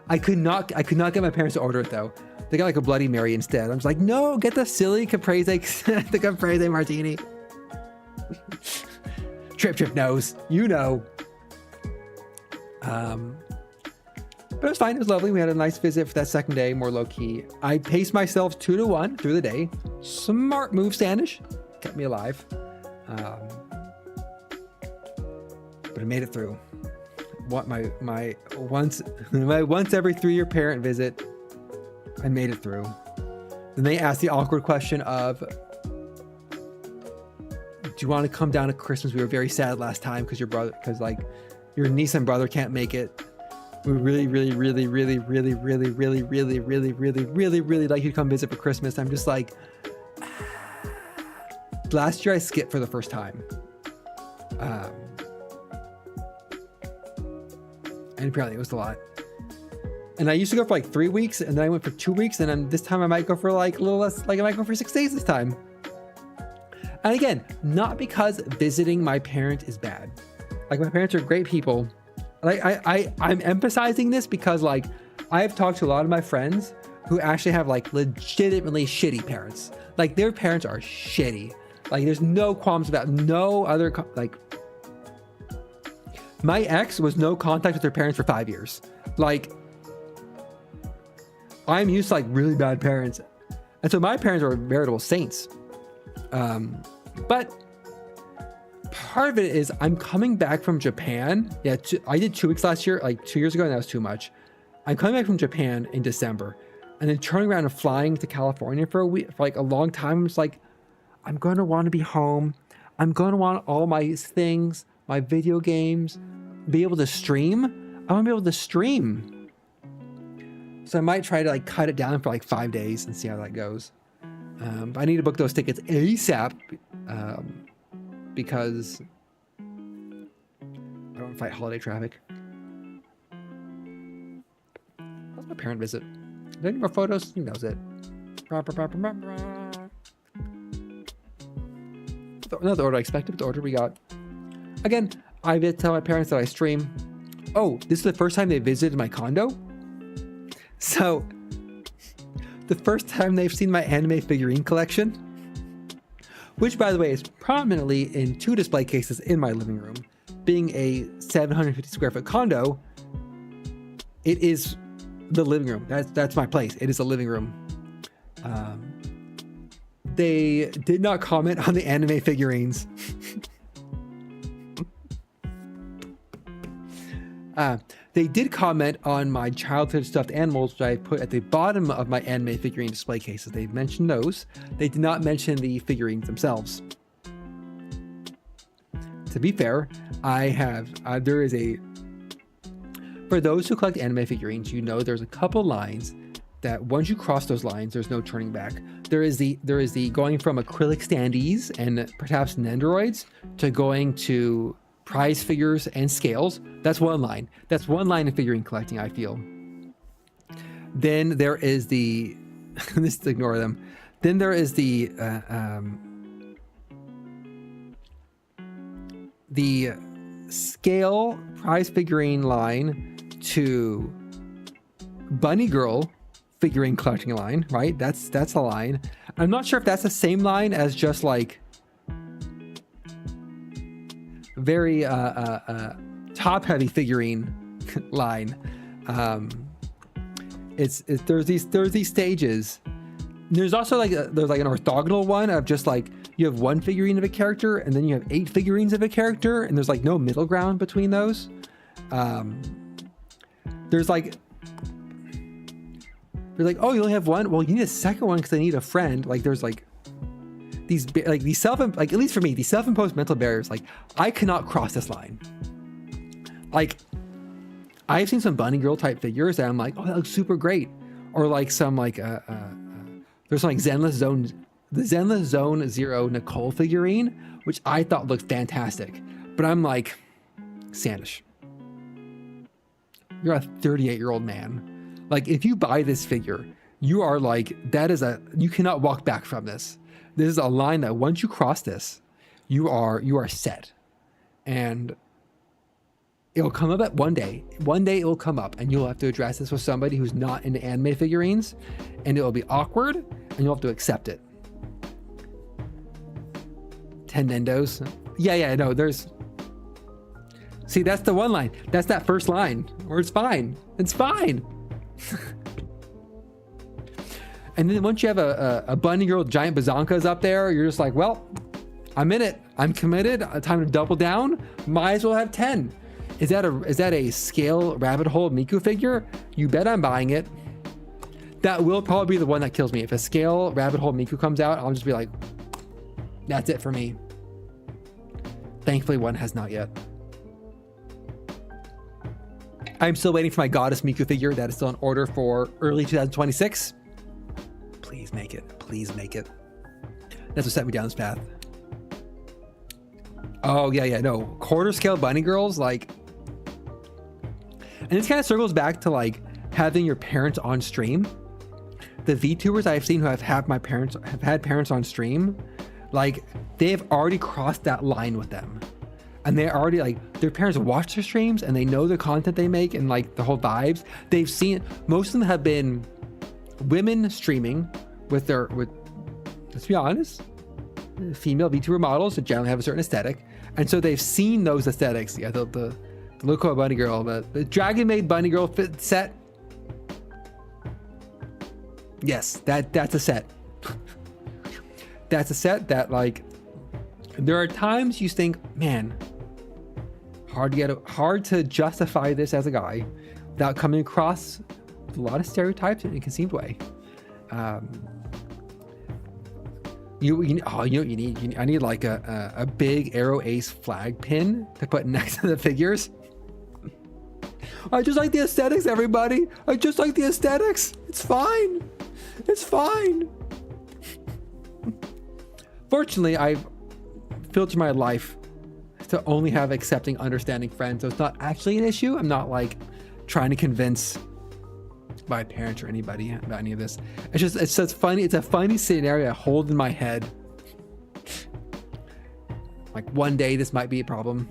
S1: I could not get my parents to order it though. They got like a Bloody Mary instead. I'm just like, no, get the silly caprese, the caprese martini. Trip knows, you know. But it was fine. It was lovely. We had a nice visit for that second day, more low key. I paced myself 2 to 1 through the day. Smart move, Standish. Kept me alive. But I made it through. What my once every 3-year parent visit, I made it through. Then they asked the awkward question of, do you want to come down at Christmas? We were very sad last time because your niece and brother can't make it. We really like you to come visit for Christmas. I'm just like, last year I skipped for the first time. And apparently it was a lot. And I used to go for like 3 weeks, and then I went for 2 weeks, and then this time I might go for like a little less, like I might go for 6 days this time. And again, not because visiting my parent is bad. Like, my parents are great people. Like, I'm emphasizing this because like I've talked to a lot of my friends who actually have like legitimately shitty parents. Like, their parents are shitty. Like, there's no qualms about no other like. My ex was no contact with her parents for 5 years. Like, I'm used to like really bad parents, and so my parents are veritable saints. But part of it is I'm coming back from Japan. Yeah, I did 2 weeks last year, like 2 years ago, and that was too much. I'm coming back from Japan in December, and then turning around and flying to California for a week, for like a long time. I'm just like, I'm going to want to be home. I'm going to want all my things, my video games, be able to stream. I want to be able to stream. So I might try to like cut it down for like 5 days and see how that goes. But I need to book those tickets ASAP because I don't want to fight holiday traffic. How's my parent visit? Is there any more photos? Who knows it? Not the order I expected, but the order we got. Again, I did tell my parents that I stream. Oh, this is the first time they visited my condo. So, the first time they've seen my anime figurine collection, which by the way is prominently in 2 display cases in my living room. Being a 750 square foot condo, it is the living room. That's my place. It is a living room. They did not comment on the anime figurines. They did comment on my childhood stuffed animals, which I put at the bottom of my anime figurine display cases. They mentioned those. They did not mention the figurines themselves. To be fair, there is a, for those who collect anime figurines, you know there's a couple lines that once you cross those lines, there's no turning back. There is the going from acrylic standees and perhaps Nendoroids to going to prize figures and scales. That's one line. That's one line of figurine collecting, I feel. Then there is the just ignore them. Then there is the scale prize figurine line to Bunny Girl figurine collecting line, right? That's a line. I'm not sure if that's the same line as just like very top heavy figurine line. There's these stages. There's also like there's like an orthogonal one of just like you have one figurine of a character and then you have 8 figurines of a character, and there's like no middle ground between those. There's like oh, you only have one? Well, you need a second one because I need a friend. Like there's like these at least for me, these self-imposed mental barriers. Like, I cannot cross this line. Like, I've seen some Bunny Girl type figures and I'm like, oh, that looks super great. Or like some like there's some like the Zenless Zone Zero Nicole figurine, which I thought looked fantastic. But I'm like, Sandish, you're a 38-year-old man. Like, if you buy this figure, you are like, you cannot walk back from this. This is a line that once you cross this, you are set. And it'll come up at one day it will come up, and you'll have to address this with somebody who's not into anime figurines, and it'll be awkward, and you'll have to accept it. 10 Nendos. Yeah, no, see, that's the one line. That's that first line where it's fine. It's fine. And then once you have a bunny girl with giant bazonkas up there, you're just like, well, I'm in it. I'm committed. Time to double down. Might as well have 10. Is that a scale rabbit hole Miku figure? You bet I'm buying it. That will probably be the one that kills me. If a scale rabbit hole Miku comes out, I'll just be like, that's it for me. Thankfully, one has not yet. I'm still waiting for my Goddess Miku figure. That is still in order for early 2026. Please make it. Please make it. That's what set me down this path. Oh, yeah, no. Quarter scale bunny girls, like... And this kind of circles back to, like, having your parents on stream. The VTubers I've seen who have had parents on stream, like, they've already crossed that line with them. And they're already, like, their parents watch their streams, and they know the content they make and, like, the whole vibes. They've seen... Most of them have been women streaming with let's be honest, female VTuber models that generally have a certain aesthetic, and so they've seen those aesthetics. Yeah, the Loco bunny girl, the Dragon Maid bunny girl fit set. Yes, that's a set. That's a set that, like, there are times you think, man, hard to justify this as a guy without coming across a lot of stereotypes in a conceived way. I need like a big Arrow Ace flag pin to put next to the figures. I just like the aesthetics, everybody. I just like the aesthetics. It's fine. It's fine. Fortunately, I've filtered my life to only have accepting, understanding friends, so it's not actually an issue. I'm not like trying to convince my parents or anybody about any of this. It's just funny. It's a funny scenario I hold in my head. Like, one day this might be a problem.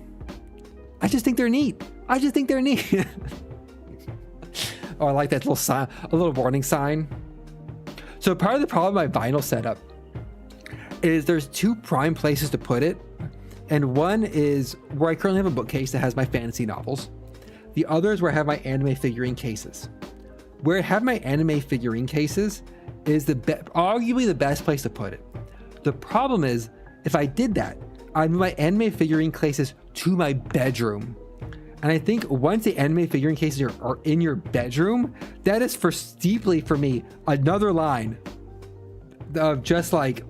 S1: I just think they're neat. I just think they're neat. Oh, I like that little sign, a little warning sign. So part of the problem with my vinyl setup is there's two prime places to put it. And one is where I currently have a bookcase that has my fantasy novels. The other is where I have my anime figurine cases. Where I have my anime figurine cases is arguably the best place to put it. The problem is, if I did that, I'd move my anime figurine cases to my bedroom. And I think once the anime figurine cases are in your bedroom, that is steeply for me another line of just like,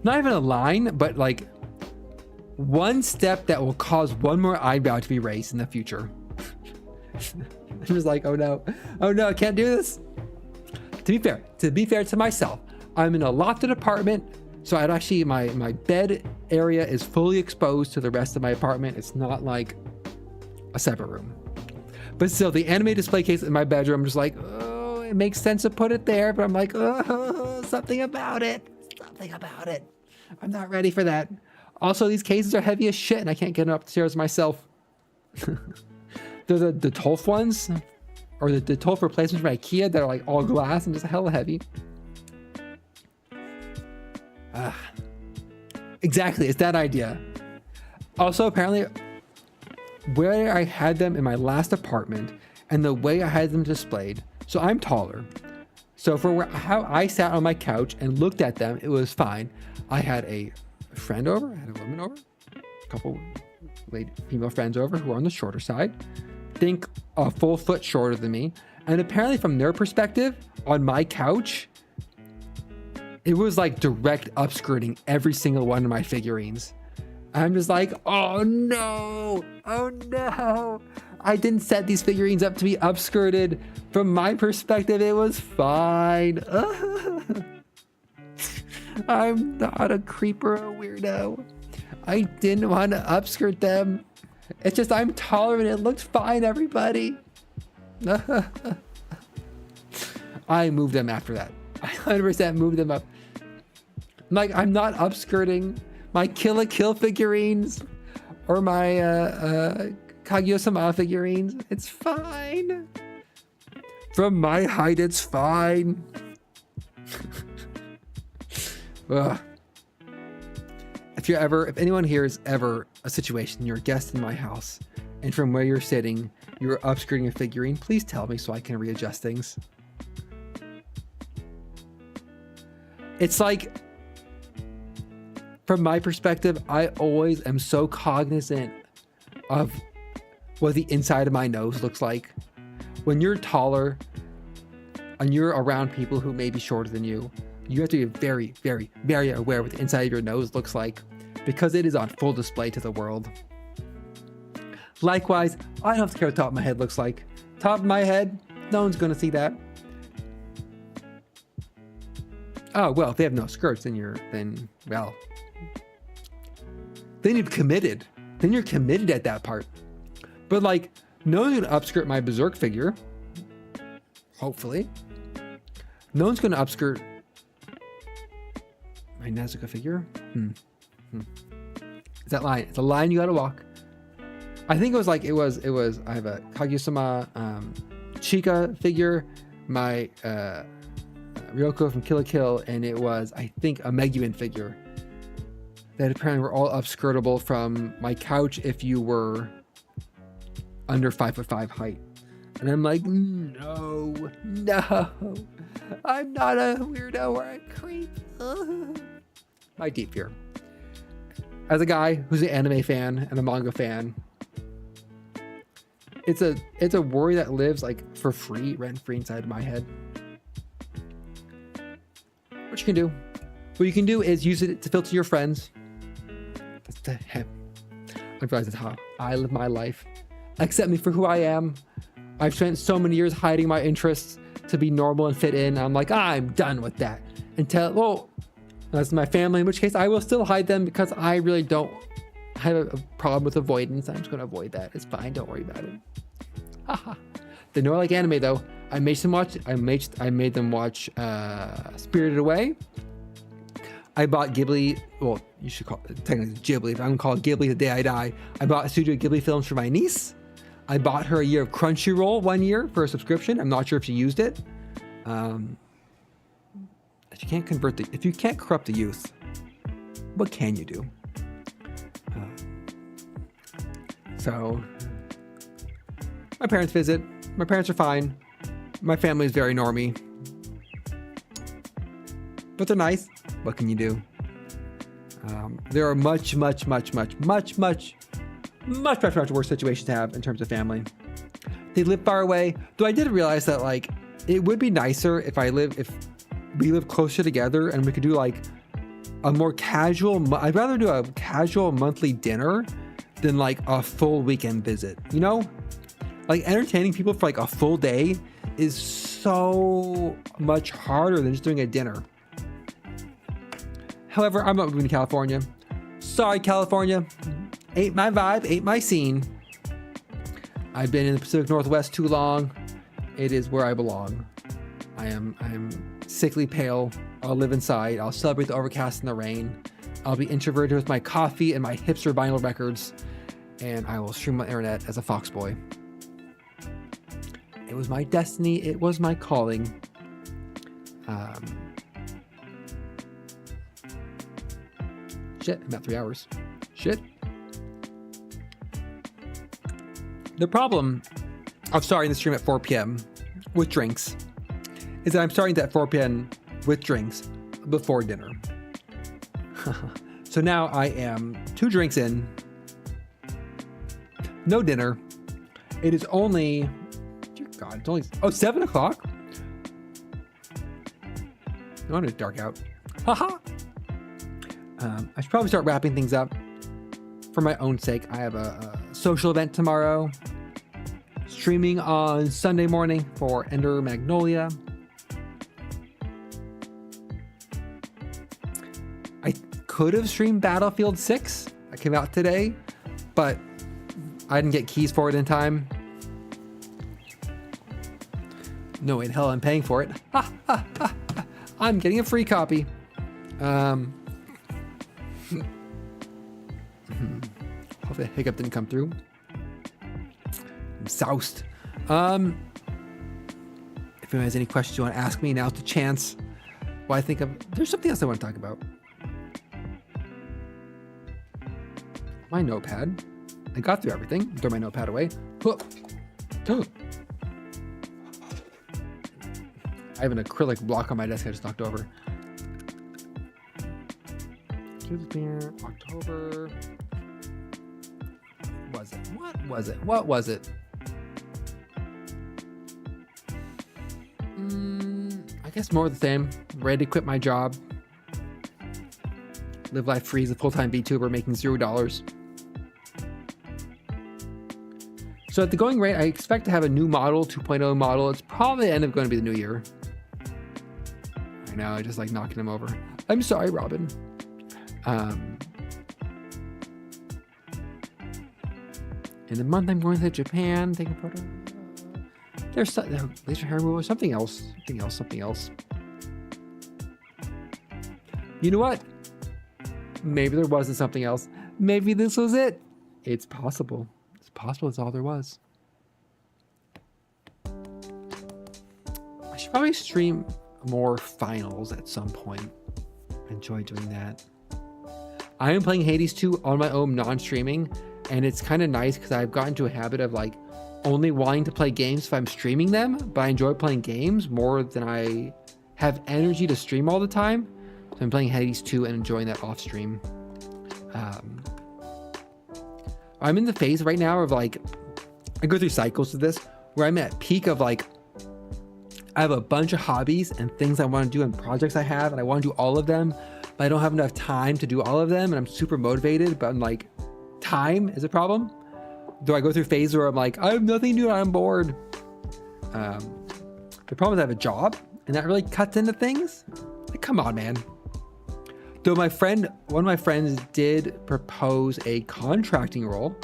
S1: not even a line, but like one step that will cause one more eyebrow to be raised in the future. I'm just like, oh no, I can't do this. To be fair to myself, I'm in a lofted apartment, so I'd actually, my bed area is fully exposed to the rest of my apartment. It's not like a separate room. But still, the anime display case in my bedroom, I'm just like, oh, it makes sense to put it there, but I'm like, oh, something about it. I'm not ready for that. Also, these cases are heavy as shit, and I can't get them upstairs myself. There's the Tolf ones, or the Tolf replacements from IKEA that are like all glass and just hella heavy. Exactly, it's that idea. Also, apparently, where I had them in my last apartment and the way I had them displayed, so I'm taller. So for how I sat on my couch and looked at them, it was fine. I had a friend over, I had a woman over, a couple female friends over who are on the shorter side, think a full foot shorter than me. And apparently from their perspective, on my couch, it was like direct upskirting every single one of my figurines. I'm just like, oh no. I didn't set these figurines up to be upskirted. From my perspective, it was fine. I'm not a creeper or a weirdo. I didn't want to upskirt them. It's just I'm taller and it looked fine, everybody. I moved them after that. I 100% moved them up. Like, I'm not upskirting my Kill a Kill figurines or my Kaguya-sama figurines. It's fine. From my height, it's fine. Ugh. If anyone here is ever a situation, you're a guest in my house, and from where you're sitting, you're upskirting a figurine, please tell me so I can readjust things. It's like, from my perspective, I always am so cognizant of what the inside of my nose looks like. When you're taller and you're around people who may be shorter than you, you have to be very, very, very aware what the inside of your nose looks like, because it is on full display to the world. Likewise, I don't have to care what the top of my head looks like. Top of my head, no one's going to see that. Oh, well, if they have no skirts, then you're committed. Then you're committed at that part. But like, no one's going to upskirt my Berserk figure. Hopefully. No one's going to upskirt my Nezuka figure. It's that line. It's a line you got to walk. I think it was, I have a Kaguya-sama Chika figure, my Ryoko from Kill la Kill, and it was, I think, a Megumin figure that apparently were all upskirtable from my couch if you were under 5'5" height. And I'm like, no, I'm not a weirdo or a creep. My deep fear. As a guy who's an anime fan and a manga fan, it's a worry that lives like for free, rent free inside of my head. What you can do is use it to filter your friends. I realize that's how I live my life. Accept me for who I am. I've spent so many years hiding my interests to be normal and fit in. I'm like, I'm done with that. Until, that's my family, in which case I will still hide them because I really don't have a problem with avoidance. I'm just going to avoid that. It's fine. Don't worry about it. Haha. They know I like anime though. I made them watch Spirited Away. I bought Ghibli. Well, you should call it technically Ghibli, but I'm gonna call it Ghibli the day I die. I bought Studio Ghibli films for my niece. I bought her a year of Crunchyroll 1 year for a subscription. I'm not sure if she used it. If you can't corrupt the youth, what can you do? So my parents visit. My parents are fine. My family is very normie, but they're nice. What can you do? There are much worse situations to have in terms of family. They live far away. Though I did realize that like it would be nicer if we live closer together and we could do like a more casual. I'd rather do a casual monthly dinner than like a full weekend visit. You know, like entertaining people for like a full day is so much harder than just doing a dinner. However, I'm not moving to California. Sorry, California. Ain't my vibe, ain't my scene. I've been in the Pacific Northwest too long. It is where I belong. I am sickly pale. I'll live inside. I'll celebrate the overcast and the rain. I'll be introverted with my coffee and my hipster vinyl records. And I will stream on the internet as a fox boy. It was my destiny. It was my calling. Shit, I'm at 3 hours. Shit. The problem of starting the stream at 4 p.m. with drinks is that I'm starting at 4 p.m. with drinks before dinner. So now I am 2 drinks in. No dinner. It is only... Dear God, it's only... 7 o'clock? No wonder it's dark out. Haha! I should probably start wrapping things up for my own sake. I have a social event tomorrow. Streaming on Sunday morning for Ender Magnolia. I could have streamed Battlefield 6. I came out today, but I didn't get keys for it in time. No way in hell I'm paying for it. Ha, ha, ha, ha. I'm getting a free copy. Hopefully the hiccup didn't come through. I'm soused. If anyone has any questions you want to ask me, now's the chance. Well, I think there's something else I want to talk about. My notepad. I got through everything. Throw my notepad away. I have an acrylic block on my desk I just knocked over. October. What was it? I guess more of the same. Ready to quit my job. Live life free as a full-time VTuber making $0. So at the going rate, I expect to have a new model, 2.0 model. It's probably end up going to be the new year. I know, I just like knocking him over. I'm sorry, Robin. In the month, I'm going to Japan, taking a photo. There's laser hair removal, something else. You know what? Maybe there wasn't something else. Maybe this was it. It's possible. It's possible it's all there was. I should probably stream more finals at some point. I enjoy doing that. I am playing Hades 2 on my own, non-streaming, and it's kind of nice because I've gotten into a habit of like only wanting to play games if I'm streaming them, but I enjoy playing games more than I have energy to stream all the time. So I'm playing Hades 2 and enjoying that off stream. I'm in the phase right now of like, I go through cycles of this where I'm at peak of like, I have a bunch of hobbies and things I want to do and projects I have, and I want to do all of them, but I don't have enough time to do all of them. And I'm super motivated, but I'm like, time is a problem. Do I go through phases where I'm like, I have nothing to do, I'm bored. The problem is I have a job and that really cuts into things. Like, come on, man. Though one of my friends did propose a contracting role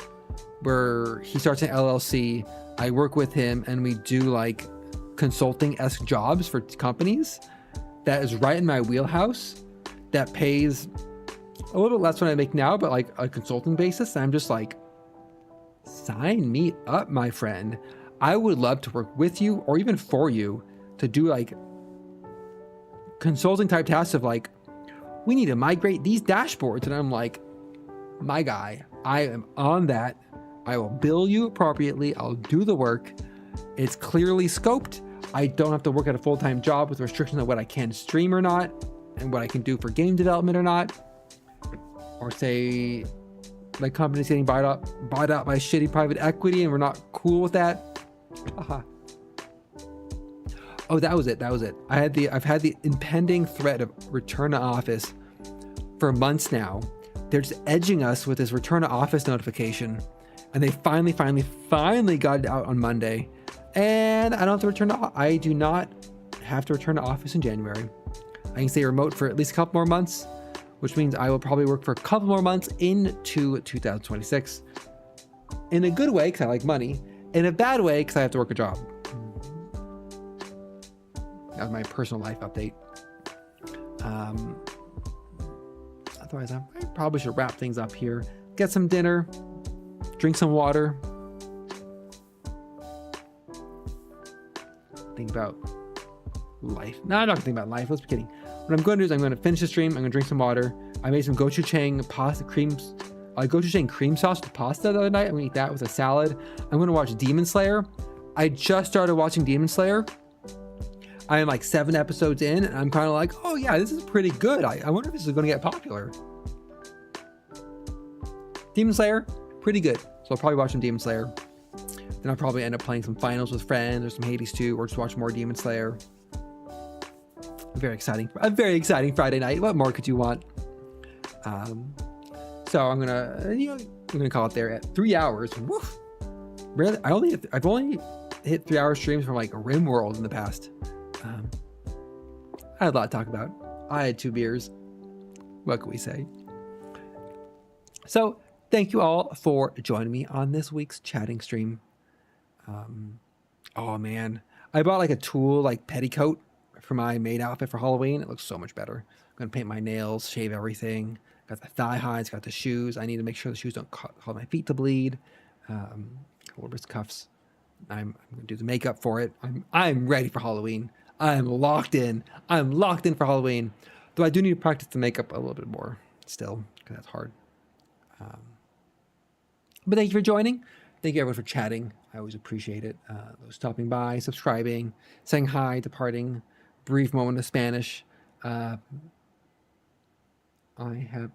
S1: where he starts an LLC. I work with him and we do like consulting-esque jobs for companies. That is right in my wheelhouse. That pays a little bit less than I make now, but like a consulting basis. And I'm just like, sign me up, my friend. I would love to work with you or even for you to do like consulting type tasks of like, we need to migrate these dashboards. And I'm like, my guy, I am on that. I will bill you appropriately. I'll do the work. It's clearly scoped. I don't have to work at a full-time job with restrictions on what I can stream or not and what I can do for game development or not. Or say my company's getting bought out by shitty private equity and we're not cool with that. Oh, that was it. I've had the impending threat of return to office for months now. They're just edging us with this return to office notification. And they finally got it out on Monday. And I do not have to return to office in January. I can stay remote for at least a couple more months, which means I will probably work for a couple more months into 2026. In a good way, because I like money. In a bad way, because I have to work a job. That was my personal life update. Otherwise, I probably should wrap things up here. Get some dinner. Drink some water. Think about life. No, I'm not gonna think about life. Let's be kidding. What I'm going to do is I'm going to finish the stream. I'm going to drink some water. I made some gochujang pasta creams. Gochujang cream sauce with pasta the other night. I'm going to eat that with a salad. I'm going to watch Demon Slayer. I just started watching Demon Slayer. I am like 7 episodes in, and I'm kind of like, oh yeah, this is pretty good. I wonder if this is going to get popular. Demon Slayer, pretty good. So I'll probably watch some Demon Slayer. Then I'll probably end up playing some finals with friends or some Hades 2, or just watch more Demon Slayer. A very exciting Friday night. What more could you want? So I'm gonna call it there at 3 hours. Woof. Really, I've only hit 3 hour streams from like RimWorld in the past. I had a lot to talk about. I had 2 beers. What can we say? So thank you all for joining me on this week's chatting stream. Oh man, I bought like a tulle like petticoat for my maid outfit for Halloween. It looks so much better. I'm gonna paint my nails, shave everything. Got the thigh highs, got the shoes. I need to make sure the shoes don't cause my feet to bleed. Little wrist cuffs. I'm gonna do the makeup for it. I'm ready for Halloween. I'm locked in. I'm locked in for Halloween. Though I do need to practice the makeup a little bit more still, because that's hard. But thank you for joining. Thank you everyone for chatting. I always appreciate it. Those stopping by, subscribing, saying hi, departing, brief moment of Spanish. I have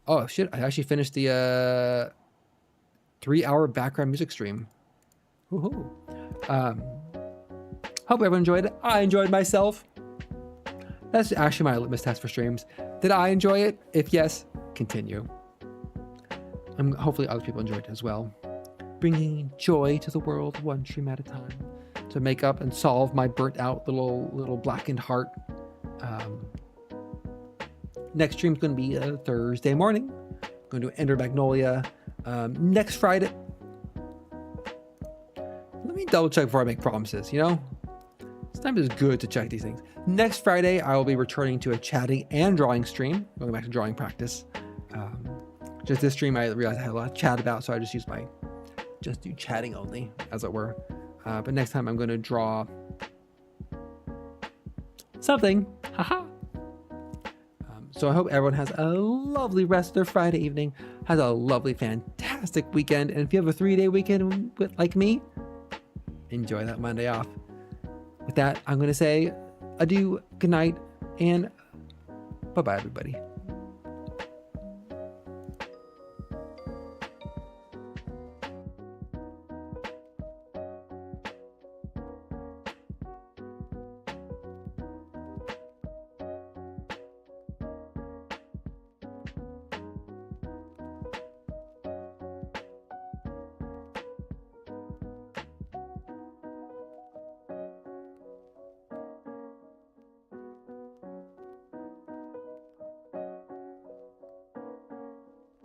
S1: oh shit! I actually finished the 3-hour background music stream. Woohoo! Hope everyone enjoyed it. I enjoyed myself. That's actually my litmus test for streams. Did I enjoy it? If yes, continue. Hopefully other people enjoyed it as well. Bringing joy to the world one stream at a time to make up and solve my burnt out little blackened heart. Next stream is going to be Thursday morning. I'm going to do Ender Magnolia. Next Friday. Let me double check before I make promises, you know? Sometimes it's good to check these things. Next Friday, I will be returning to a chatting and drawing stream. Going back to drawing practice. Just this stream, I realized I had a lot to chat about, so I just do chatting only, as it were. But next time I'm going to draw something. Haha. So I hope everyone has a lovely rest of their Friday evening, has a lovely, fantastic weekend. And if you have a 3-day weekend like me, enjoy that Monday off. With that, I'm going to say adieu, good night, and bye-bye, everybody.